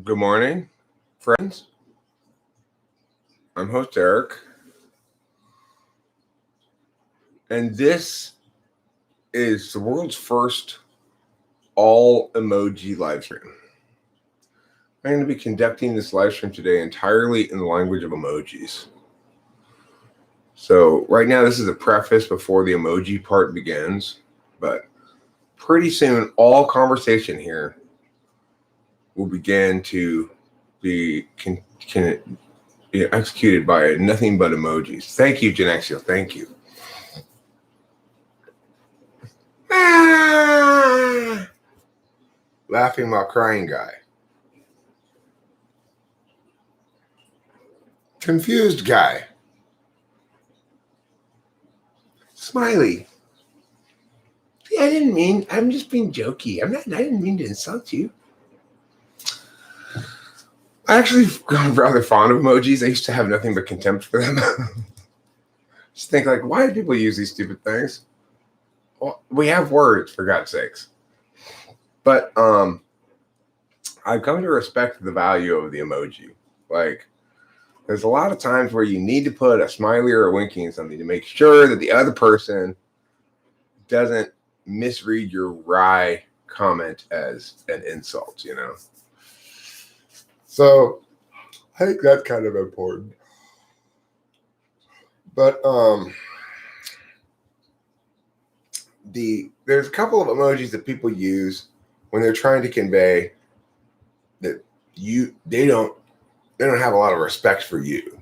Good morning, friends. I'm host Eric, and this is the world's first all emoji live stream. I'm going to be conducting this live stream today entirely in the language of emojis. So right now, this is a preface before the emoji part begins, but pretty soon, all conversation here will begin to be executed by nothing but emojis. Thank you, Genexio. Thank you. Laughing while crying guy. Confused guy. Smiley. See, I'm just being jokey. I didn't mean to insult you. I actually am rather fond of emojis. I used to have nothing but contempt for them. Just think like, why do people use these stupid things? Well, we have words, for God's sakes. But I've come to respect the value of the emoji. Like, there's a lot of times where you need to put a smiley or a winky in something to make sure that the other person doesn't misread your wry comment as an insult, you know? So I think that's kind of important. But there's a couple of emojis that people use when they're trying to convey that they don't have a lot of respect for you.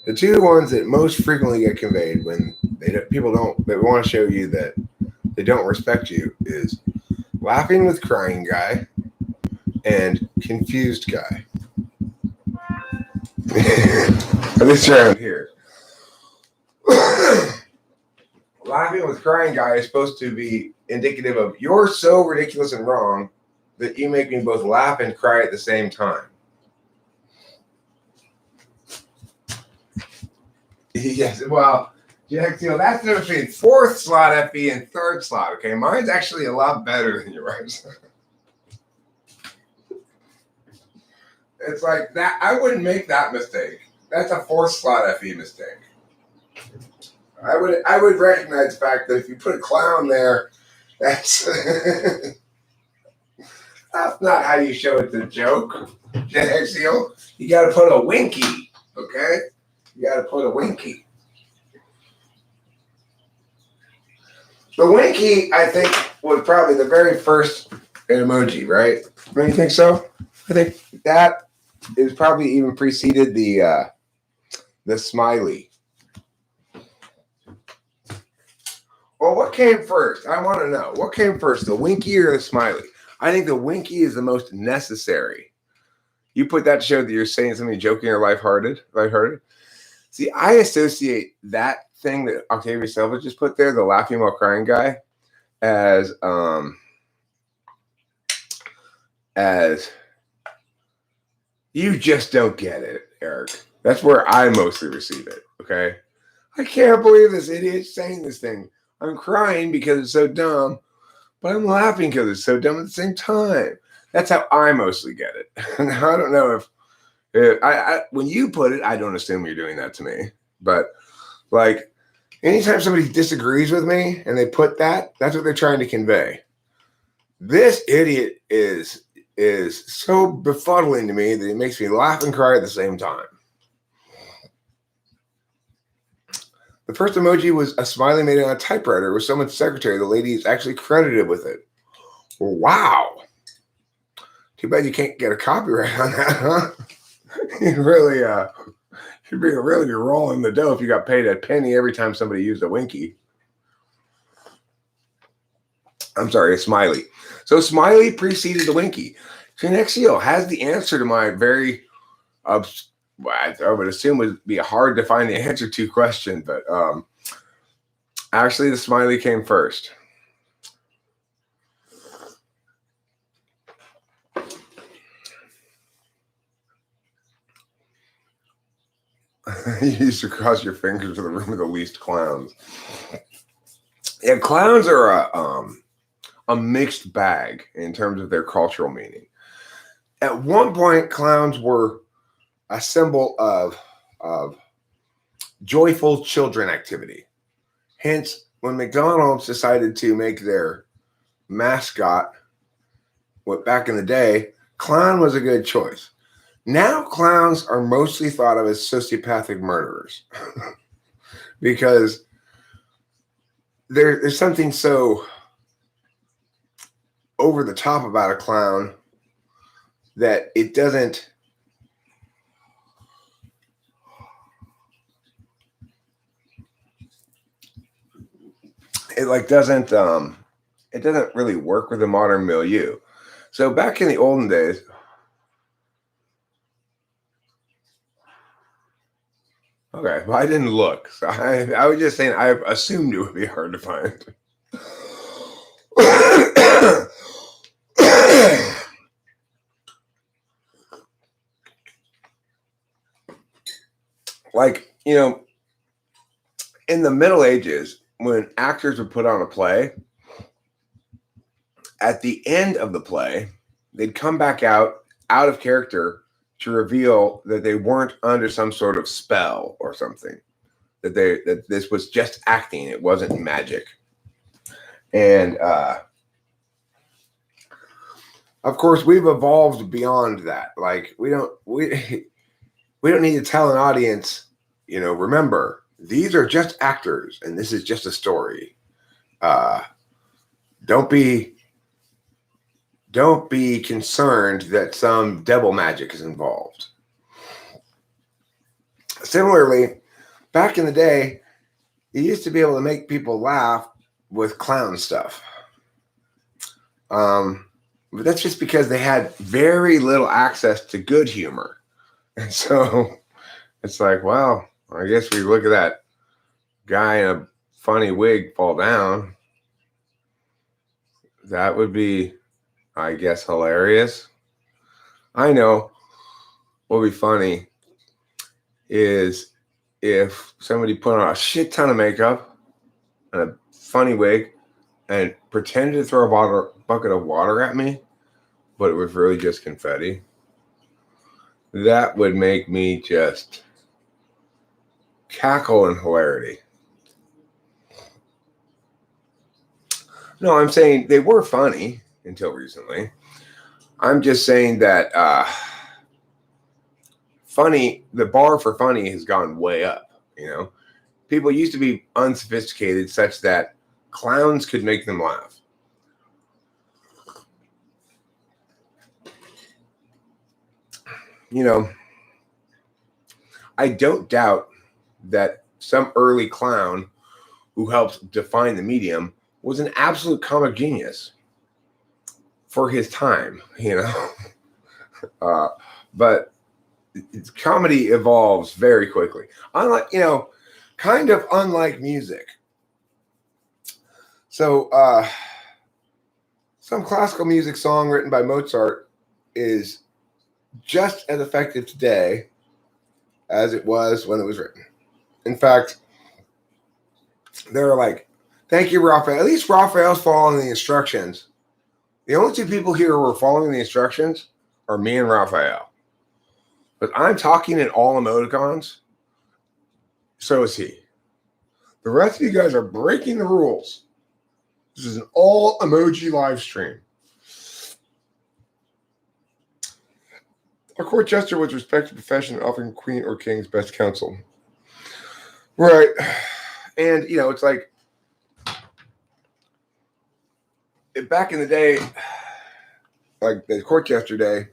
The two ones that most frequently get conveyed when they want to show you that they don't respect you is laughing with crying guy and confused guy. At least around here. Laughing with crying guy is supposed to be indicative of you're so ridiculous and wrong that you make me both laugh and cry at the same time. Yes, well, Jack, that's the difference between fourth slot FE and third slot. Okay, mine's actually a lot better than yours. It's like that. I wouldn't make that mistake. That's a fourth slot FE mistake. I would recognize the fact that if you put a clown there, that's that's not how you show it the joke. You got to put a winky. Okay, you got to put a winky. The winky, I think, was probably the very first emoji, right? Don't you think so? I think that is probably even preceded the smiley. Well, what came first? I want to know. What came first, the winky or the smiley? I think the winky is the most necessary. You put that to show that you're saying something joking or lighthearted. See, I associate that thing that Octavia Silva just put there, the laughing while crying guy, as you just don't get it, Eric. That's where I mostly receive it. Okay, I can't believe this idiot's saying this thing. I'm crying because it's so dumb, but I'm laughing because it's so dumb at the same time. That's how I mostly get it. Now, I don't know if when you put it, I don't assume you're doing that to me. But like anytime somebody disagrees with me and they put that, that's what they're trying to convey. This idiot is so befuddling to me that it makes me laugh and cry at the same time. The first emoji was a smiley made on a typewriter with someone's secretary. The lady is actually credited with it. Wow. Too bad you can't get a copyright on that, huh? You'd really be rolling the dough if you got paid a penny every time somebody used a winky. I'm sorry, a smiley. So smiley preceded the winky. Genexio has the answer to my very I would assume would be hard to find the answer to question, but actually the smiley came first. You used to cross your fingers to the room of the least clowns. Yeah, clowns are a mixed bag in terms of their cultural meaning. At one point, clowns were a symbol of joyful children activity. Hence, when McDonald's decided to make their mascot, what back in the day, clown was a good choice. Now clowns are mostly thought of as sociopathic murderers because there's something so over the top about a clown that it doesn't it doesn't really work with the modern milieu. So back in the olden days, okay, well, I didn't look. So I was just saying I assumed it would be hard to find. Like, in the Middle Ages, when actors would put on a play, at the end of the play, they'd come back out of character to reveal that they weren't under some sort of spell or something. That this was just acting, it wasn't magic. And of course, we've evolved beyond that. Like we don't need to tell an audience, remember, these are just actors and this is just a story. Don't be concerned that some devil magic is involved. Similarly, back in the day, you used to be able to make people laugh with clown stuff. But that's just because they had very little access to good humor. And so it's like, well, I guess we look at that guy in a funny wig fall down. That would be, I guess, hilarious. I know what would be funny is if somebody put on a shit ton of makeup and a funny wig and pretended to throw a bucket of water at me, but it was really just confetti. That would make me just cackle in hilarity. No, I'm saying they were funny until recently. I'm just saying that the bar for funny has gone way up. People used to be unsophisticated such that clowns could make them laugh. I don't doubt that some early clown who helped define the medium was an absolute comic genius for his time, but comedy evolves very quickly. Unlike, kind of unlike music. So some classical music song written by Mozart is just as effective today as it was when it was written. In fact, they're like, thank you, Raphael. At least Raphael's following the instructions. The only two people here who are following the instructions are me and Raphael. But I'm talking in all emoticons. So is he. The rest of you guys are breaking the rules. This is an all emoji live stream. A court jester with respect to profession, offering queen or king's best counsel. Right. And, it's like, back in the day, like the court jester day,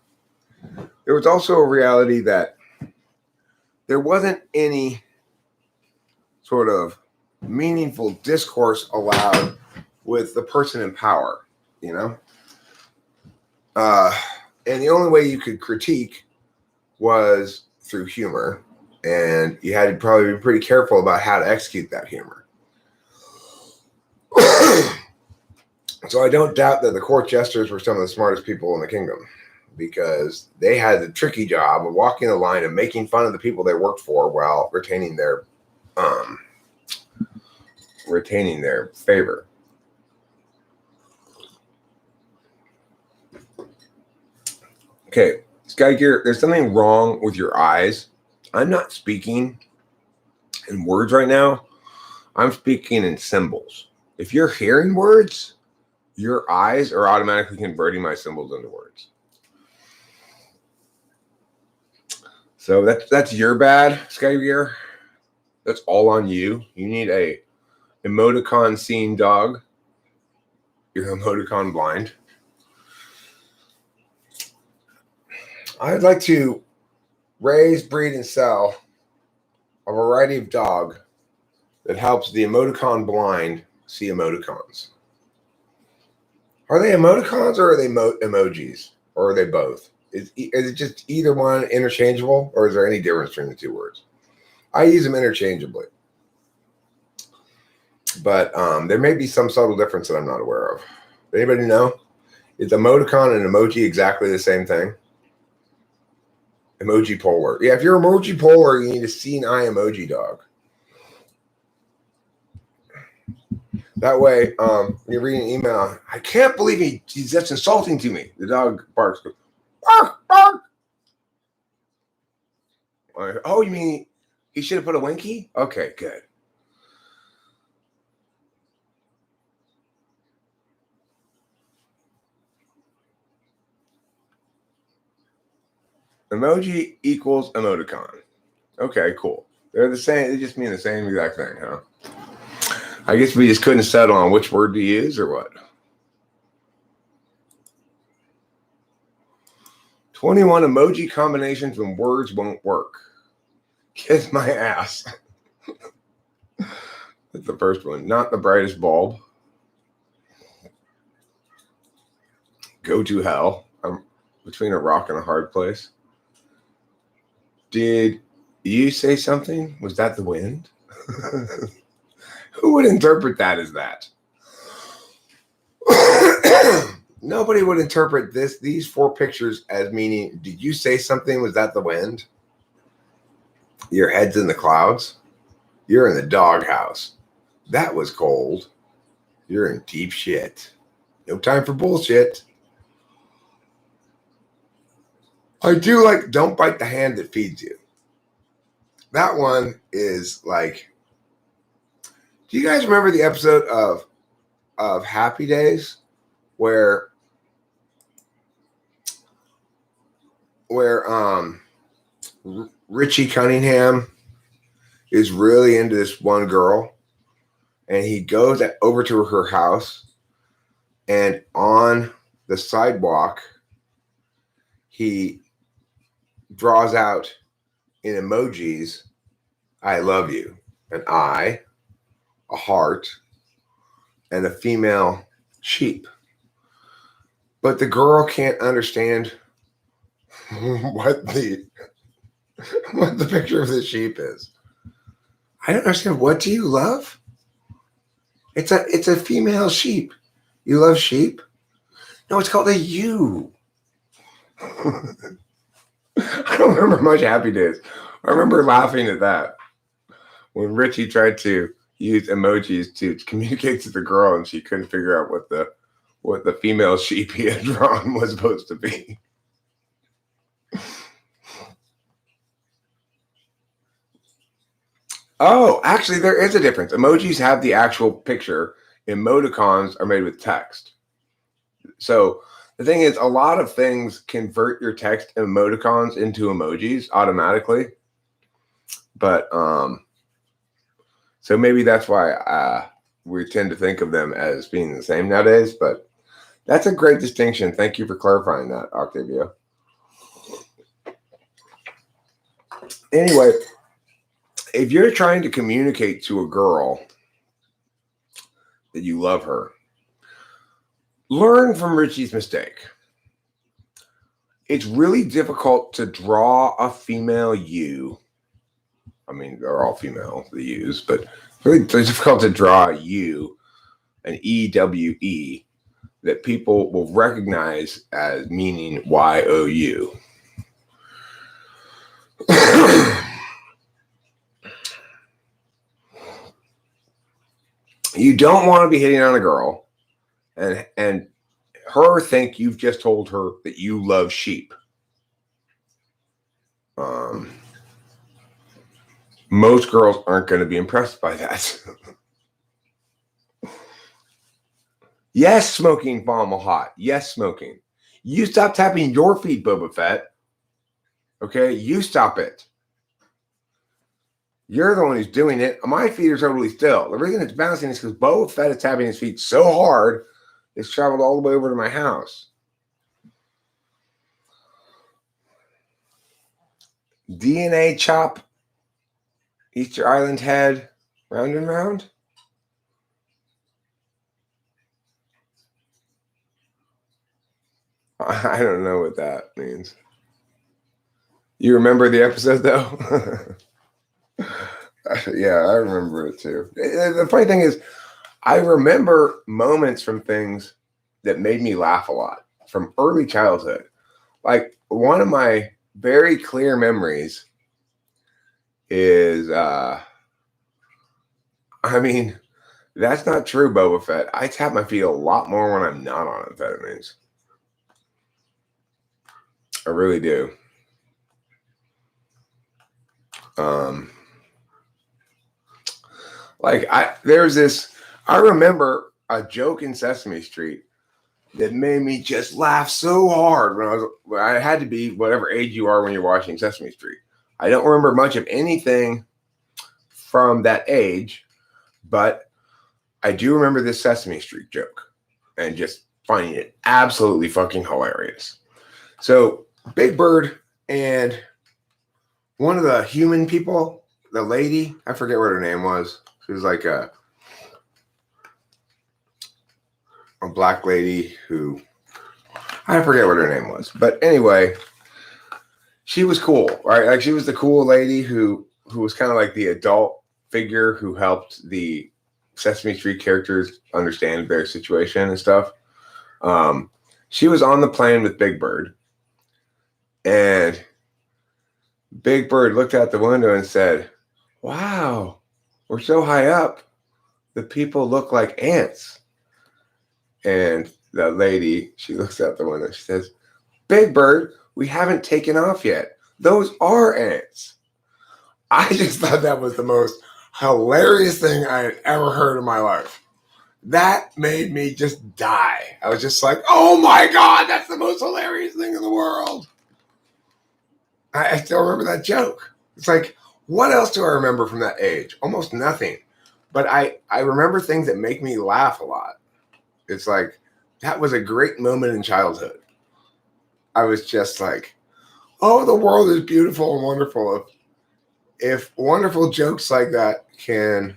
there was also a reality that there wasn't any sort of meaningful discourse allowed with the person in power, and the only way you could critique was through humor, and you had to probably be pretty careful about how to execute that humor. So I don't doubt that the court jesters were some of the smartest people in the kingdom, because they had the tricky job of walking the line and making fun of the people they worked for while retaining their favor. Okay, Sky Gear, there's something wrong with your eyes. I'm not speaking in words right now. I'm speaking in symbols. If you're hearing words, your eyes are automatically converting my symbols into words. So that's your bad, Sky Gear. That's all on you. You need a emoticon seeing dog. You're emoticon blind. I'd like to raise, breed, and sell a variety of dog that helps the emoticon blind see emoticons. Are they emoticons or are they emojis? Or are they both? Is it just either one interchangeable, or is there any difference between the two words? I use them interchangeably. But there may be some subtle difference that I'm not aware of. Anybody know? Is emoticon and emoji exactly the same thing? Emoji polar. Yeah, if you're emoji polar, you need a seeing eye emoji dog. That way, when you're reading an email, I can't believe he's that's insulting to me. The dog barks. Bark, bark. Oh, you mean he should have put a winky? Okay, good. Emoji equals emoticon. Okay, cool. They're the same. They just mean the same exact thing, huh? I guess we just couldn't settle on which word to use or what. 21 emoji combinations when words won't work. Kiss my ass. That's the first one. Not the brightest bulb. Go to hell. I'm between a rock and a hard place. Did you say something? Was that the wind? Who would interpret that as that? Nobody would interpret these 4 pictures as meaning, did you say something? Was that the wind? Your head's in the clouds. You're in the doghouse. That was cold. You're in deep shit. No time for bullshit. I do like don't bite the hand that feeds you. That one is like, do you guys remember the episode of Happy Days where Richie Cunningham is really into this one girl, and he goes over to her house, and on the sidewalk he draws out in emojis, I love you, an eye, a heart, and a female sheep. But the girl can't understand what the picture of the sheep is. I don't understand. What do you love? It's a female sheep. You love sheep? No, it's called a ewe. I don't remember much Happy Days. I remember laughing at that when Richie tried to use emojis to communicate to the girl, and she couldn't figure out what the female sheep he had drawn was supposed to be. Oh, actually, there is a difference. Emojis have the actual picture. Emoticons are made with text. So the thing is, a lot of things convert your text emoticons into emojis automatically. But so maybe that's why we tend to think of them as being the same nowadays. But that's a great distinction. Thank you for clarifying that, Octavia. Anyway, if you're trying to communicate to a girl that you love her, learn from Richie's mistake. It's really difficult to draw a female you. I mean, they're all female, the U's, but really difficult to draw a U, an EWE, that people will recognize as meaning YOU. You don't want to be hitting on a girl and her think you've just told her that you love sheep. Most girls aren't going to be impressed by that. Yes, smoking bomb hot. Yes, smoking. You stop tapping your feet, Boba Fett. Okay, you stop it. You're the one who's doing it. My feet are totally still. The reason it's bouncing is because Boba Fett is tapping his feet so hard, it's traveled all the way over to my house. DNA chop, Easter Island head, round and round. I don't know what that means. You remember the episode though? Yeah, I remember it too. The funny thing is, I remember moments from things that made me laugh a lot from early childhood. Like one of my very clear memories is, that's not true, Boba Fett. I tap my feet a lot more when I'm not on amphetamines. I really do. I remember a joke in Sesame Street that made me just laugh so hard when I had to be whatever age you are when you're watching Sesame Street. I don't remember much of anything from that age, but I do remember this Sesame Street joke and just finding it absolutely fucking hilarious. So Big Bird and one of the human people, the lady, I forget what her name was. She was like a black lady who, I forget what her name was. But anyway, she was cool, right? Like she was the cool lady who was kind of like the adult figure who helped the Sesame Street characters understand their situation and stuff. She was on the plane with Big Bird, and Big Bird looked out the window and said, "Wow, we're so high up, the people look like ants." And the lady, she looks out the window, she says, "Big Bird, we haven't taken off yet. Those are ants." I just thought that was the most hilarious thing I had ever heard in my life. That made me just die. I was just like, oh my God, that's the most hilarious thing in the world. I still remember that joke. It's like, what else do I remember from that age? Almost nothing. But I remember things that make me laugh a lot. It's like, that was a great moment in childhood. I was just like, oh, the world is beautiful and wonderful. If wonderful jokes like that can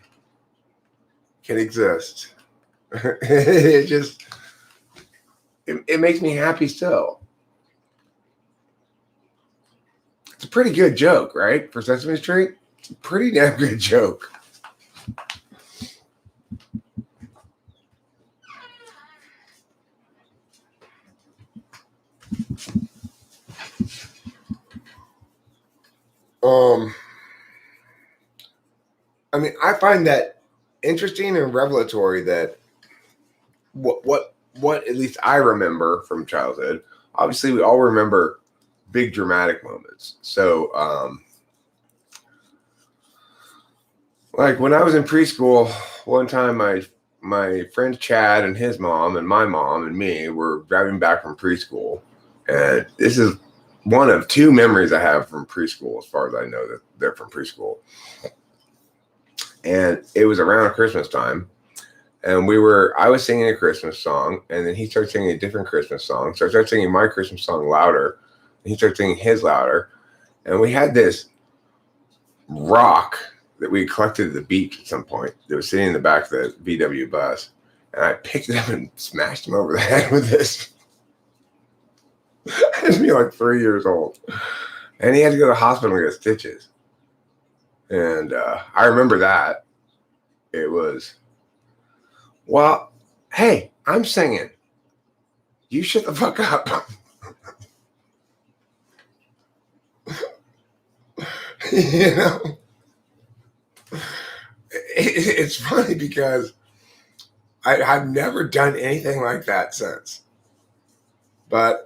exist, it makes me happy still. It's a pretty good joke, right? For Sesame Street, it's a pretty damn good joke. I find that interesting and revelatory that what at least I remember from childhood. Obviously, we all remember big dramatic moments. So, like when I was in preschool, one time my friend Chad and his mom and my mom and me were driving back from preschool, and this is one of two memories I have from preschool, as far as I know that they're from preschool. And it was around Christmas time, and I was singing a Christmas song, and then he started singing a different Christmas song. So I started singing my Christmas song louder, and he started singing his louder, and we had this rock that we collected at the beach at some point that was sitting in the back of the VW bus, and I picked it up and smashed him over the head with this. I was like 3 years old, and he had to go to the hospital and get stitches. And I remember that. It was, well, hey, I'm singing. You shut the fuck up. You know? It's funny because I've never done anything like that since. But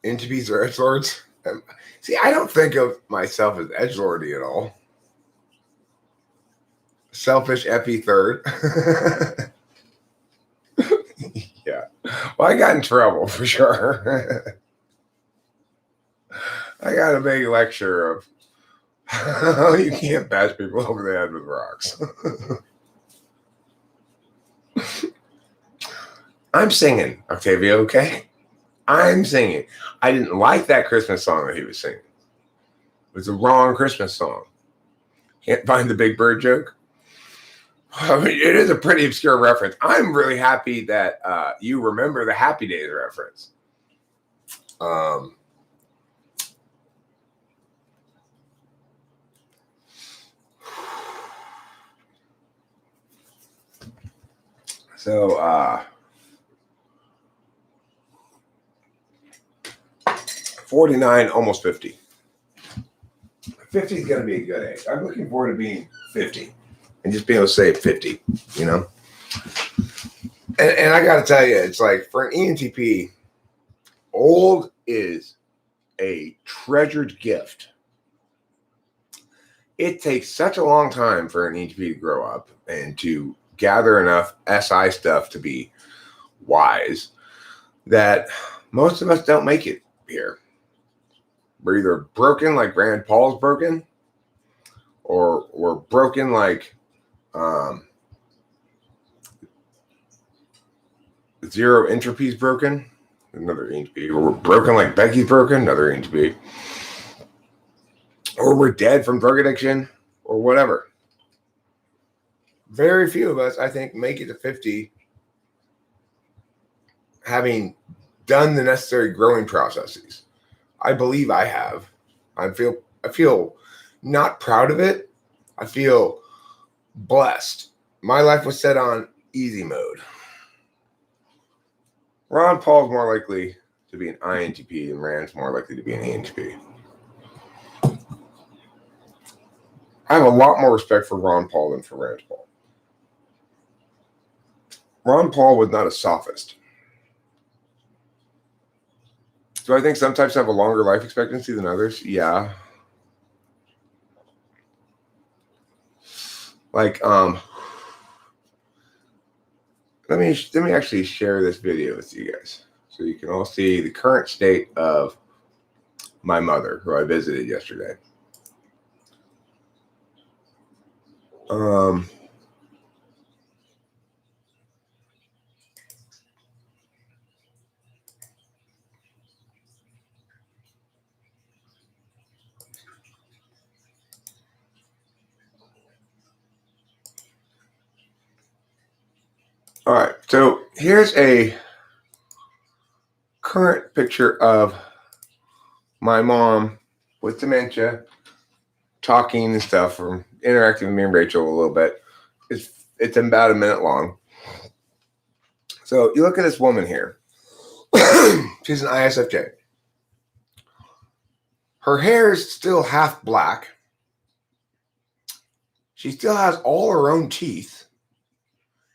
ENTPs are edgelords. See, I don't think of myself as edgelordy at all. Selfish epi third. Yeah. Well, I got in trouble for sure. I got a big lecture of how you can't bash people over the head with rocks. I'm singing, Octavio, okay? I'm singing. I didn't like that Christmas song that he was singing. It was the wrong Christmas song. Can't find the Big Bird joke? I mean, it is a pretty obscure reference. I'm really happy that you remember the Happy Days reference. So 49, almost 50. 50 is going to be a good age. I'm looking forward to being 50 and just being able to say 50, you know? And I got to tell you, it's like for an ENTP, old is a treasured gift. It takes such a long time for an ENTP to grow up and to gather enough SI stuff to be wise that most of us don't make it here. We're either broken like Rand Paul's broken, or we're broken like Zero Entropy's broken, another ENTP. Or we're broken like Becky's broken, another ENTP. Or we're dead from drug addiction, or whatever. Very few of us, I think, make it to 50 having done the necessary growing processes. I believe I have. I feel not proud of it. I feel blessed. My life was set on easy mode. Ron Paul's more likely to be an INTP and Rand's more likely to be an ENTP. I have a lot more respect for Ron Paul than for Rand Paul. Ron Paul was not a sophist. Do I think some types have a longer life expectancy than others? Yeah. Like, let me actually share this video with you guys so you can all see the current state of my mother, who I visited yesterday. All right, so here's a current picture of my mom with dementia, talking and stuff, or interacting with me and Rachel a little bit. It's about a minute long. So you look at this woman here. She's an ISFJ. Her hair is still half black. She still has all her own teeth.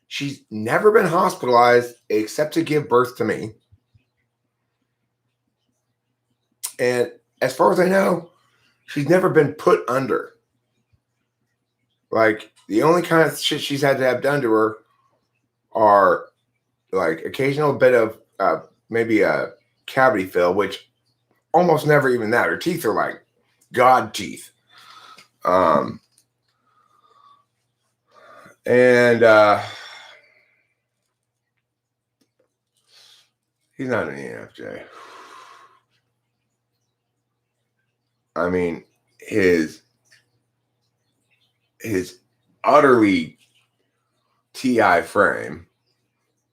She's never been hospitalized except to give birth to me. And as far as I know, she's never been put under. Like, the only kind of shit she's had to have done to her are like occasional bit of maybe a cavity fill, which almost never even that. Her teeth are like God teeth. He's not an ENFJ. I mean, his utterly TI frame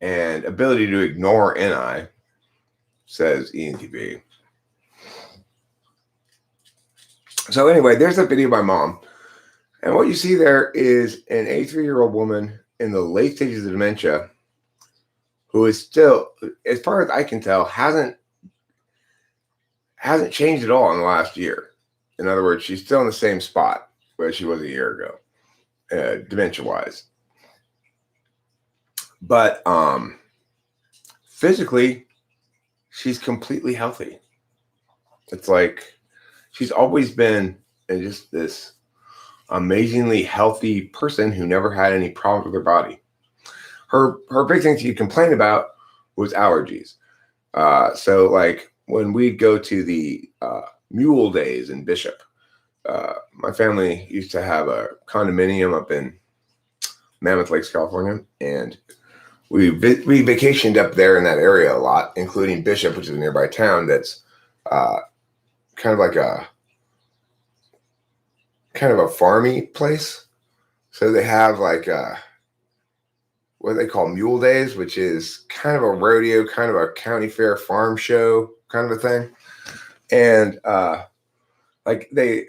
and ability to ignore NI says ENTP. So anyway, there's a video of my mom. And what you see there is an 83-year-old woman in the late stages of dementia who is still, as far as I can tell, hasn't changed at all in the last year. In other words, she's still in the same spot where she was a year ago, dementia-wise. But physically, she's completely healthy. It's like she's always been just this amazingly healthy person who never had any problems with her body. Her big thing she complained about was allergies. So like when we'd go to the mule days in Bishop, my family used to have a condominium up in Mammoth Lakes, California, and we vacationed up there in that area a lot, including Bishop, which is a nearby town that's kind of like a farmy place. So they have like what they call mule days, which is kind of a rodeo, kind of a county fair farm show kind of a thing. And like they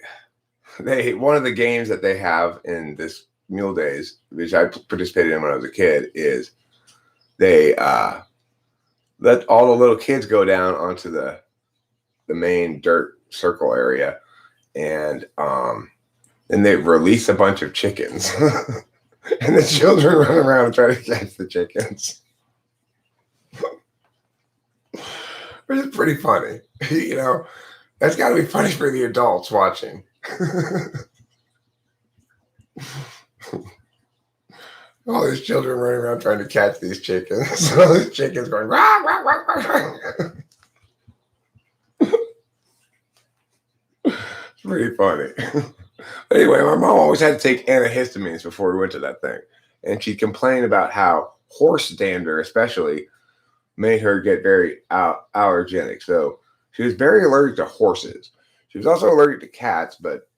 one of the games that they have in this mule days, which I participated in when I was a kid, is they let all the little kids go down onto the main dirt circle area, and then they release a bunch of chickens. And the children run around and try to catch the chickens. Which is pretty funny. You know, that's got to be funny for the adults watching. All these children running around trying to catch these chickens. All these chickens going, rah, rah, rah, rah, rah. It's pretty funny. Anyway, my mom always had to take antihistamines before we went to that thing. And she complained about how horse dander, especially, made her get very allergenic. So she was very allergic to horses. She was also allergic to cats, but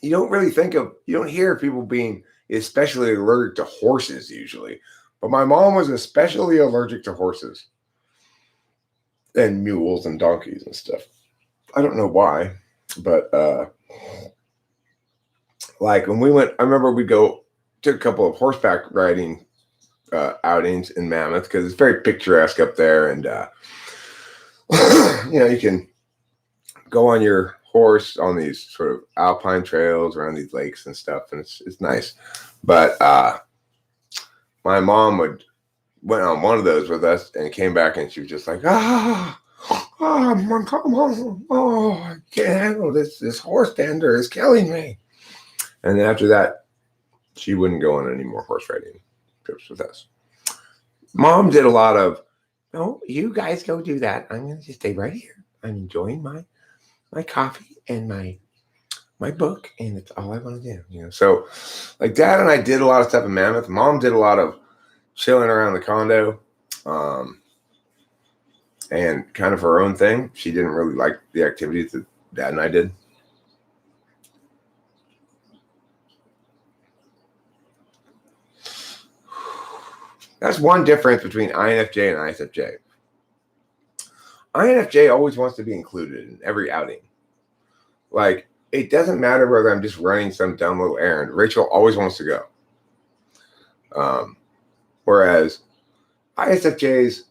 you don't hear people being especially allergic to horses usually. But my mom was especially allergic to horses and mules and donkeys and stuff. I don't know why, but like when we went, I remember we took a couple of horseback riding outings in Mammoth because it's very picturesque up there, and you can go on your horse on these sort of alpine trails around these lakes and stuff, and it's nice. But my mom went on one of those with us and came back, and she was just like, I can't handle this horse dander is killing me. And then after that, she wouldn't go on any more horse riding trips with us. Mom did a lot of, no, you guys go do that. I'm going to just stay right here. I'm enjoying my coffee and my book, and it's all I want to do. So like Dad and I did a lot of stuff in Mammoth. Mom did a lot of chilling around the condo, and kind of her own thing. She didn't really like the activities that Dad and I did. That's one difference between INFJ and ISFJ. INFJ always wants to be included in every outing. Like, it doesn't matter whether I'm just running some dumb little errand. Rachel always wants to go. Whereas ISFJs,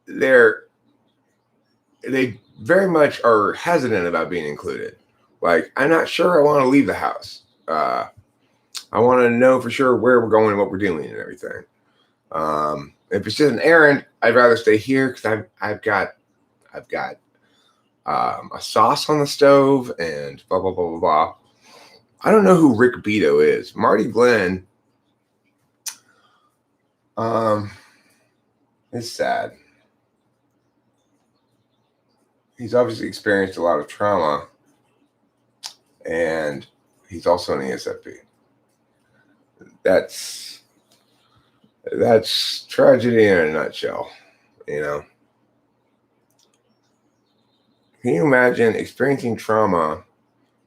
they very much are hesitant about being included. Like, I'm not sure I want to leave the house. I want to know for sure where we're going and what we're doing and everything. If it's just an errand, I'd rather stay here because I've got a sauce on the stove and blah blah blah blah blah. I don't know who Rick Beto is. Marty Glenn. It's sad. He's obviously experienced a lot of trauma, and he's also an ESFP. That's tragedy in a nutshell, Can you imagine experiencing trauma,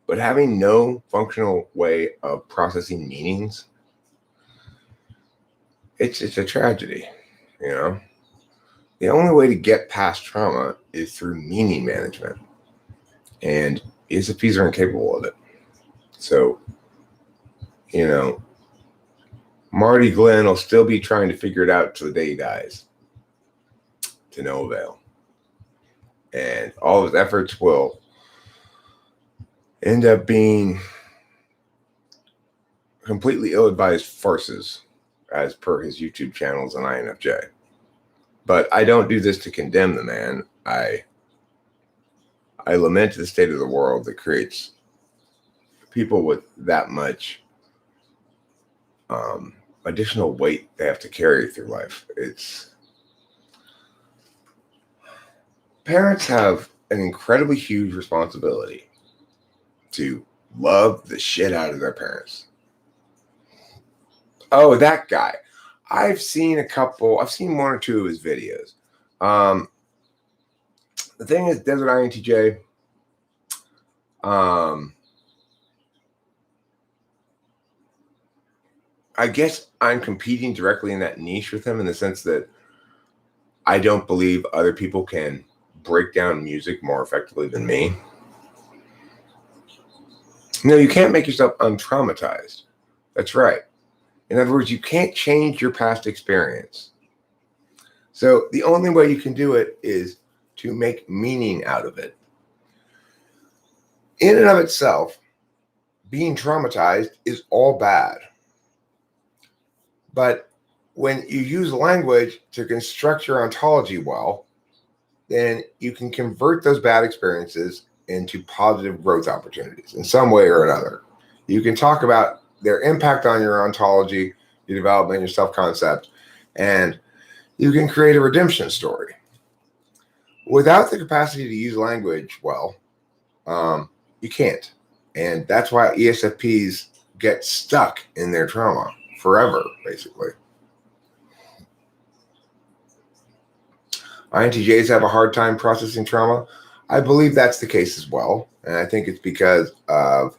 but having no functional way of processing meanings? It's a tragedy, The only way to get past trauma is through meaning management, and ESFPs are incapable of it. So, Marty Glenn will still be trying to figure it out till the day he dies, to no avail. And all his efforts will end up being completely ill-advised farces, as per his YouTube channels on INFJ. But I don't do this to condemn the man. I lament the state of the world that creates people with that much additional weight they have to carry through life. Parents have an incredibly huge responsibility to love the shit out of their parents. Oh, that guy. I've seen one or two of his videos. The thing is, Desert INTJ, I guess I'm competing directly in that niche with him in the sense that I don't believe other people can break down music more effectively than me. No, you can't make yourself untraumatized. That's right. In other words, you can't change your past experience. So the only way you can do it is to make meaning out of it. In and of itself, being traumatized is all bad. But when you use language to construct your ontology well, then you can convert those bad experiences into positive growth opportunities in some way or another. You can talk about their impact on your ontology, your development, your self-concept, and you can create a redemption story. Without the capacity to use language well, you can't. And that's why ESFPs get stuck in their trauma forever, basically. INTJs have a hard time processing trauma. I believe that's the case as well. And I think it's because of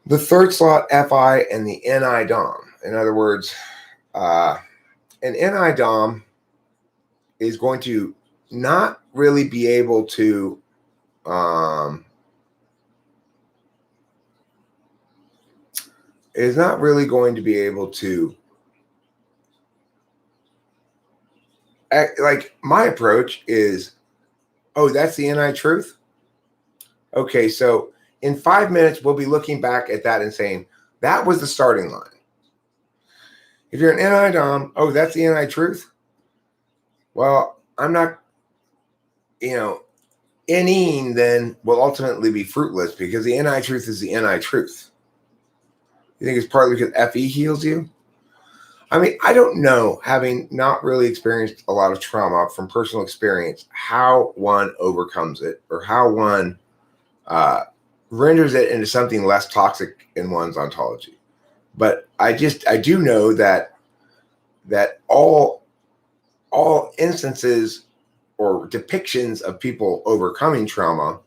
the third slot FI and the NI Dom. In other words, an NI Dom is going to not really be able to like my approach is, oh, that's the NI truth. Okay, so in 5 minutes, we'll be looking back at that and saying, that was the starting line. If you're an NI Dom, oh, that's the NI truth. Well, I'm not, NEing then will ultimately be fruitless because the NI truth is the NI truth. You think it's partly because FE heals you? I mean, I don't know, having not really experienced a lot of trauma from personal experience, how one overcomes it or how one renders it into something less toxic in one's ontology. But I do know that all instances or depictions of people overcoming trauma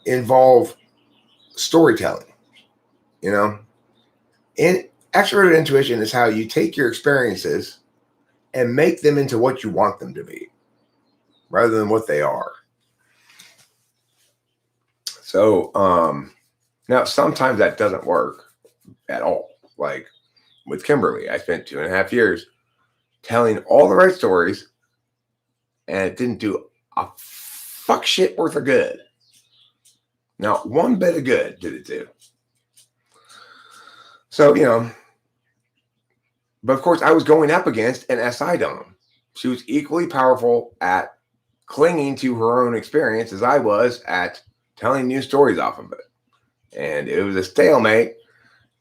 involve storytelling. Extroverted intuition is how you take your experiences and make them into what you want them to be, rather than what they are. So now sometimes that doesn't work at all. Like with Kimberly, I spent 2.5 years telling all the right stories, and it didn't do a fuck shit worth of good. Not one bit of good did it do. So, but of course I was going up against an SI Dom. She was equally powerful at clinging to her own experience as I was at telling new stories off of it. And it was a stalemate,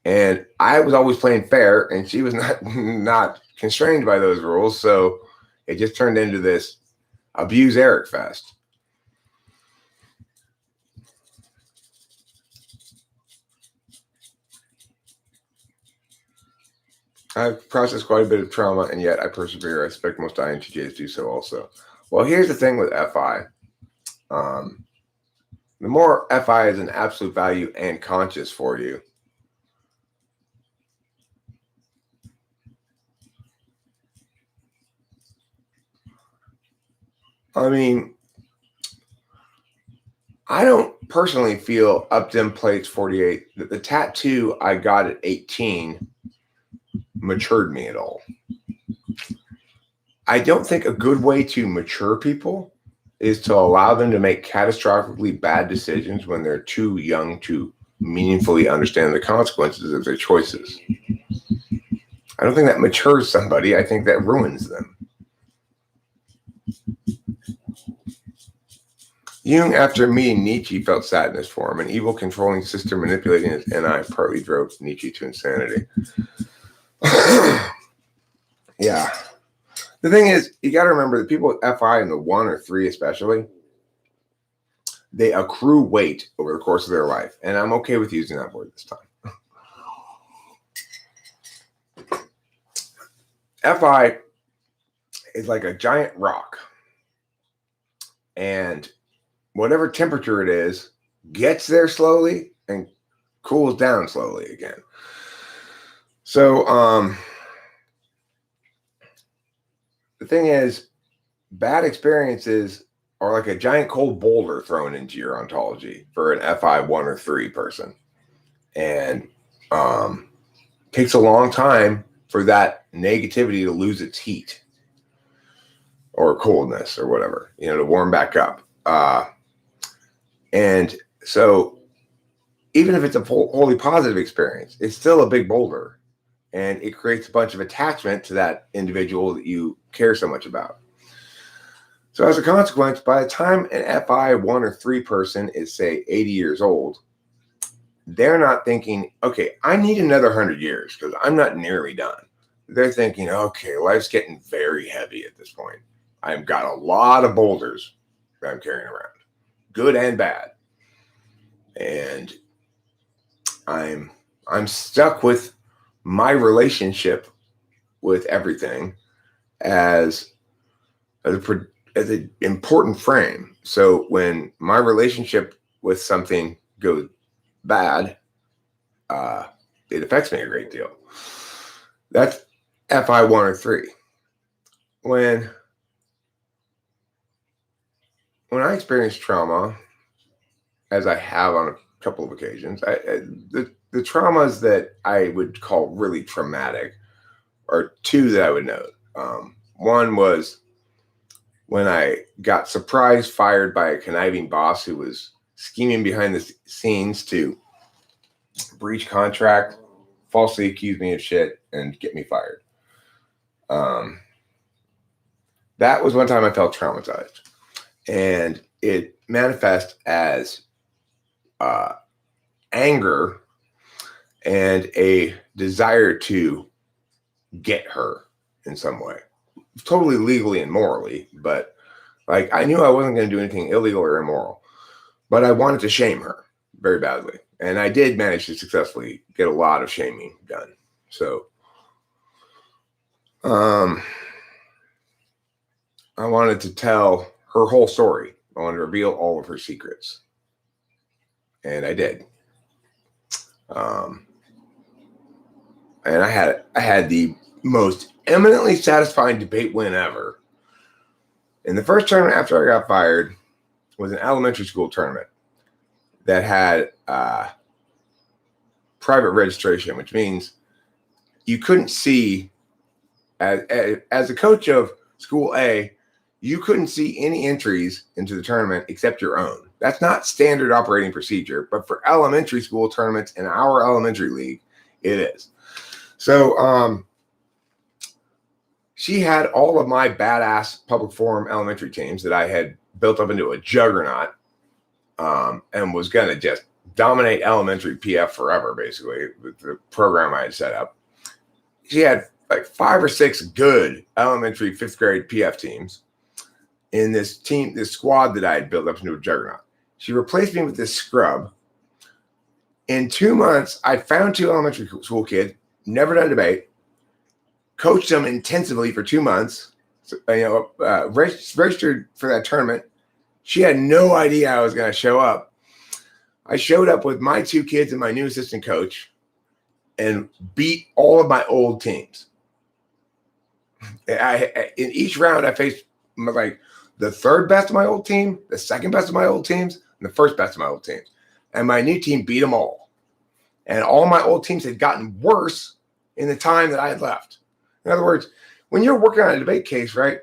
and I was always playing fair, and she was not constrained by those rules. So it just turned into this abuse Eric fest. I've processed quite a bit of trauma, and yet I persevere. I expect most INTJs do so also. Well, here's the thing with FI. The more FI is an absolute value and conscious for you, I mean, I don't personally feel Updim Plates 48. The tattoo I got at 18 matured me at all. I don't think a good way to mature people is to allow them to make catastrophically bad decisions when they're too young to meaningfully understand the consequences of their choices. I don't think that matures somebody. I think that ruins them. Jung, after meeting Nietzsche, felt sadness for him. An evil, controlling sister manipulating his NI partly drove Nietzsche to insanity. Yeah. The thing is, you got to remember that people with FI in the 1 or 3 especially, they accrue weight over the course of their life. And I'm okay with using that word this time. FI is like a giant rock. And whatever temperature it is, gets there slowly and cools down slowly again. So the thing is, bad experiences are like a giant cold boulder thrown into your ontology for an FI 1 or 3 person. And takes a long time for that negativity to lose its heat or coldness or whatever, to warm back up. And so even if it's a wholly positive experience, it's still a big boulder, and it creates a bunch of attachment to that individual that you care so much about. So as a consequence, by the time an FI 1 or 3 person is, say, 80 years old, they're not thinking, okay, I need another 100 years because I'm not nearly done. They're thinking, okay, life's getting very heavy at this point. I've got a lot of boulders that I'm carrying around, good and bad. And I'm stuck with my relationship with everything as an important frame. So when my relationship with something goes bad, it affects me a great deal. That's FI 1 or 3. When I experience trauma, as I have on a couple of occasions, the traumas that I would call really traumatic are 2 that I would note. One was when I got surprise fired by a conniving boss who was scheming behind the scenes to breach contract, falsely accuse me of shit, and get me fired. That was one time I felt traumatized. And it manifests as anger and a desire to get her in some way. Totally legally and morally, but like I knew I wasn't going to do anything illegal or immoral, but I wanted to shame her very badly. And I did manage to successfully get a lot of shaming done. So I wanted to tell her whole story. I wanted to reveal all of her secrets. And I did. And I had the most eminently satisfying debate win ever. In the first tournament after I got fired was an elementary school tournament that had private registration, which means you couldn't see, as a coach of school A, you couldn't see any entries into the tournament except your own. That's not standard operating procedure, but for elementary school tournaments in our elementary league, it is. So she had all of my badass public forum elementary teams that I had built up into a juggernaut, and was going to just dominate elementary PF forever, basically, with the program I had set up. She had like 5 or 6 good elementary 5th grade PF teams in this squad that I had built up into a juggernaut. She replaced me with this scrub. In 2 months, I found 2 elementary school kids, never done debate, coached them intensively for 2 months, registered for that tournament. She had no idea I was going to show up. I showed up with my 2 kids and my new assistant coach and beat all of my old teams. In each round, I faced like the 3rd best of my old team, the 2nd best of my old teams, and the 1st best of my old teams. And my new team beat them all. And all my old teams had gotten worse in the time that I had left. In other words, when you're working on a debate case, right,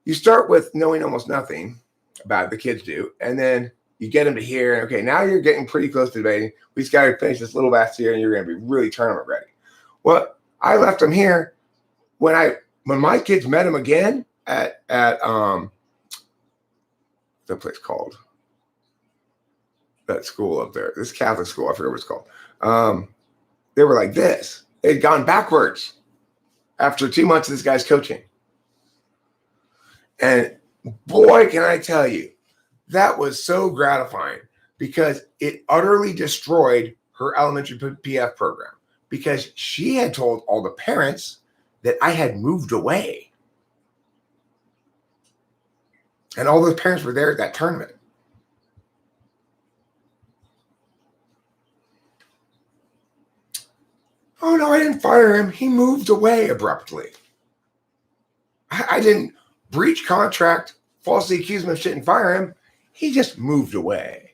you start with knowing almost nothing about it, the kids do, and then you get them to here, okay, now you're getting pretty close to debating. We just got to finish this little batch here, and you're going to be really tournament ready. Well, I left them here. When my kids met them again, at the place called that school up there, this Catholic school, I forget what it's called. They were like this. They'd gone backwards after 2 months of this guy's coaching. And boy, can I tell you, that was so gratifying because it utterly destroyed her elementary PF program because she had told all the parents that I had moved away. And all those parents were there at that tournament. Oh, no, I didn't fire him. He moved away abruptly. I didn't breach contract, falsely accuse him of shit and fire him. He just moved away.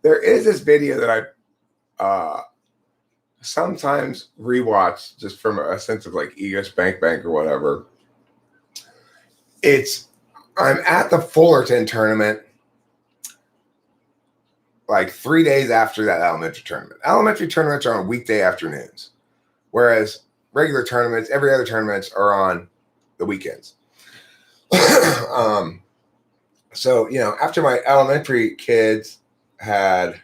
There is this video that I sometimes rewatch just from a sense of like ego spank bank or whatever. I'm at the Fullerton tournament like 3 days after that elementary tournament. Elementary tournaments are on weekday afternoons, whereas regular tournaments, every other tournaments are on the weekends. So, after my elementary kids had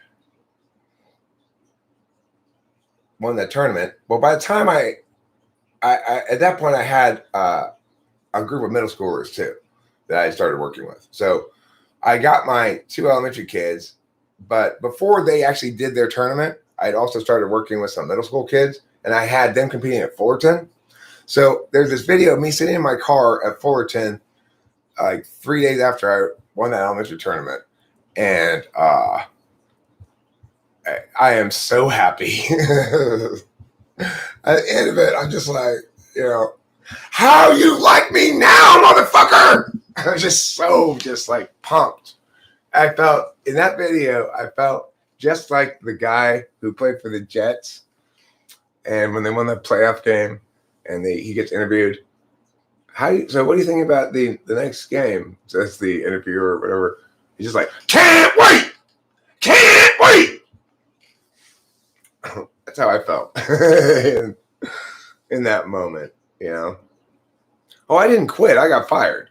won that tournament, well, by the time I at that point I had a group of middle schoolers too that I started working with. So I got my 2 elementary kids, but before they actually did their tournament, I'd also started working with some middle school kids, and I had them competing at Fullerton. So there's this video of me sitting in my car at Fullerton like 3 days after I won that elementary tournament. And I am so happy. At the end of it, I'm just like, how you like me now, motherfucker? I was just like pumped. I felt in that video, I felt just like the guy who played for the Jets. And when they won that playoff game and he gets interviewed, so what do you think about the next game? Says the interviewer or whatever. He's just like, can't wait. That's how I felt in that moment, Oh, I didn't quit. I got fired.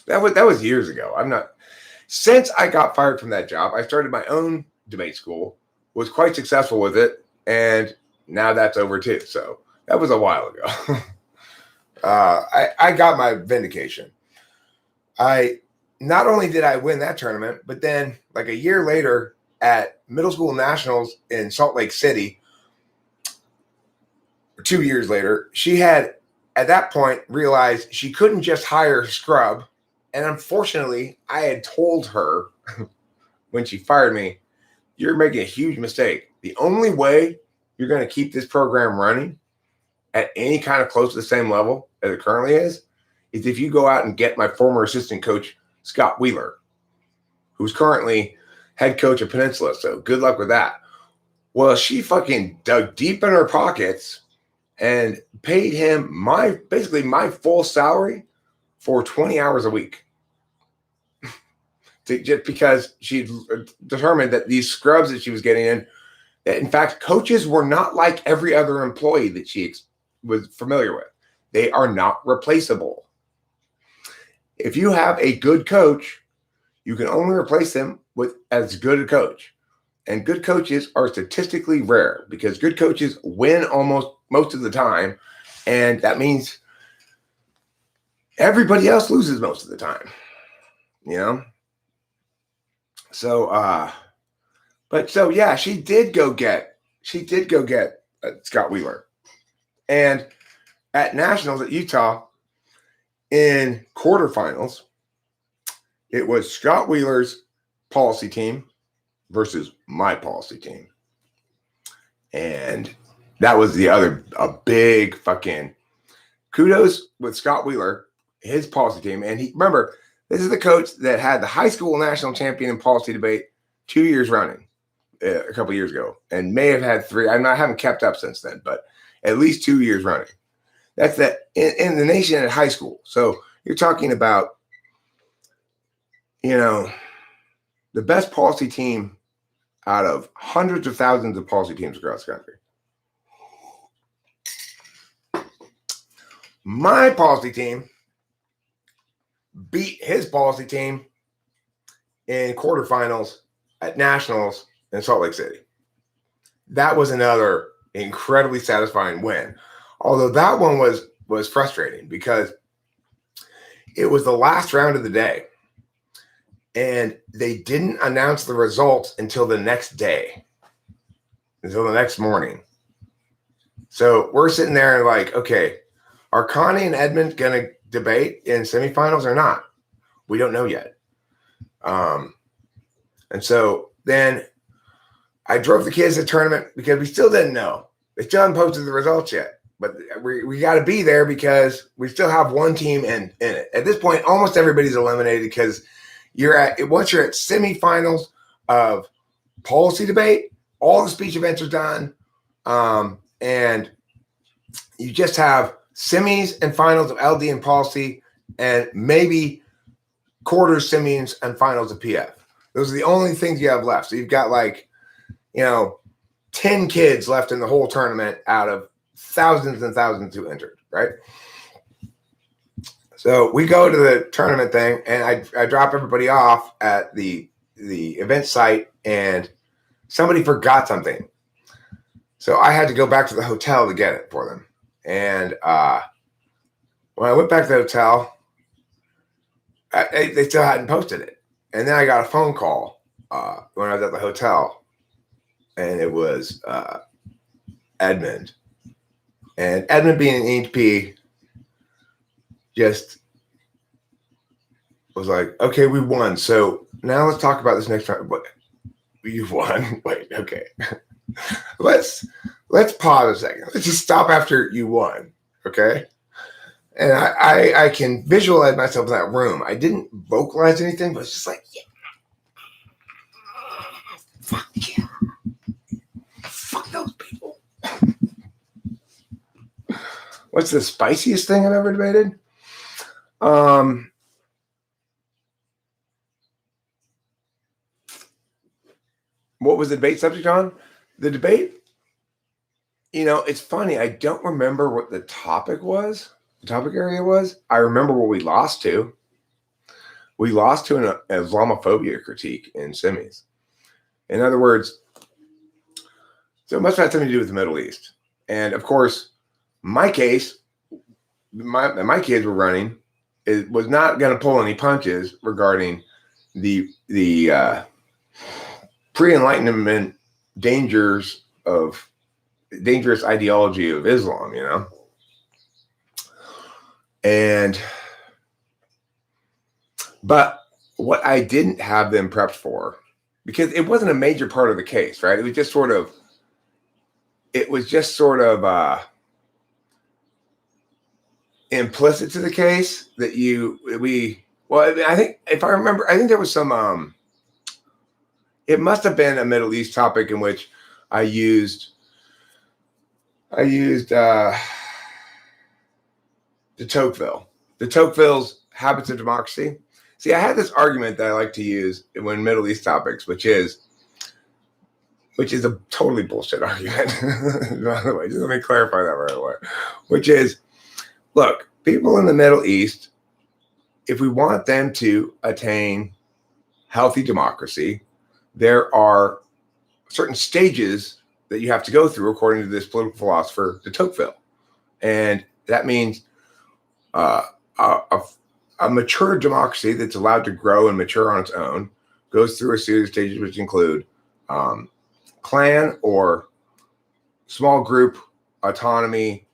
That was years ago. Since I got fired from that job, I started my own debate school, was quite successful with it, and now that's over too. So that was a while ago. I got my vindication. Not only did I win that tournament, but then like a year later at middle school nationals in Salt Lake City, 2 years later, she had at that point realized she couldn't just hire a scrub. And unfortunately, I had told her when she fired me, you're making a huge mistake. The only way you're going to keep this program running at any kind of close to the same level as it currently is if you go out and get my former assistant coach, Scott Wheeler, who's currently head coach of Peninsula. So good luck with that. Well, she fucking dug deep in her pockets and paid him basically my full salary for 20 hours a week. Just because she determined that these scrubs that she was getting in, that in fact, coaches were not like every other employee that she was familiar with. They are not replaceable. If you have a good coach, you can only replace them with as good a coach. And good coaches are statistically rare because good coaches win almost most of the time. And that means everybody else loses most of the time, So, yeah, she did go get Scott Wheeler. And at nationals at Utah in quarterfinals, it was Scott Wheeler's policy team versus my policy team. And that was a big fucking kudos with Scott Wheeler, his policy team. And remember, this is the coach that had the high school national champion in policy debate 2 years running, a couple years ago, and may have had 3. I haven't kept up since then, but at least 2 years running. That's in the nation at high school. So you're talking about, the best policy team out of hundreds of thousands of policy teams across the country. My policy team beat his policy team in quarterfinals at nationals in Salt Lake City. That was another incredibly satisfying win. Although that one was frustrating because it was the last round of the day and they didn't announce the results until the next day, until the next morning. So we're sitting there and like, okay, are Connie and Edmund going to debate in semifinals or not? We don't know yet. And so then I drove the kids to the tournament because we still didn't know. They still haven't posted the results yet. But we got to be there because we still have one team in it. At this point, almost everybody's eliminated because once you're at semifinals of policy debate, all the speech events are done. And you just have semis and finals of LD and policy, and maybe quarters, semis, and finals of PF. Those are the only things you have left. So you've got 10 kids left in the whole tournament out of thousands and thousands who entered, right? So we go to the tournament thing, and I drop everybody off at the event site, and somebody forgot something. So I had to go back to the hotel to get it for them. And when I went back to the hotel, they still hadn't posted it. And then I got a phone call when I was at the hotel, and it was Edmund. And Edmund, being an ENTP, just was like, okay, we won. So now let's talk about this next time. But you won. Wait, okay. Let's pause a second. Let's just stop after you won, okay? And I can visualize myself in that room. I didn't vocalize anything, but it's just like, yeah. Fuck yeah. Fuck those people. What's the spiciest thing I've ever debated? What was the debate subject on? The debate, it's funny. I don't remember what the topic was. The topic area was. I remember what we lost to. We lost to an Islamophobia critique in semis. In other words, so it must have had something to do with the Middle East. And of course, my case, my kids were running, it was not going to pull any punches regarding the pre-Enlightenment dangerous ideology of Islam, but what I didn't have them prepped for, because it wasn't a major part of the case, right? It was just sort of implicit to the case that I think if I remember, I think there was some, it must have been a Middle East topic in which I used de Tocqueville's Habits of Democracy. See, I had this argument that I like to use when Middle East topics, which is a totally bullshit argument. By the way, just let me clarify that right away. Which is, look, people in the Middle East, if we want them to attain healthy democracy, there are certain stages that you have to go through according to this political philosopher, de Tocqueville. And that means a mature democracy that's allowed to grow and mature on its own goes through a series of stages which include clan or small group autonomy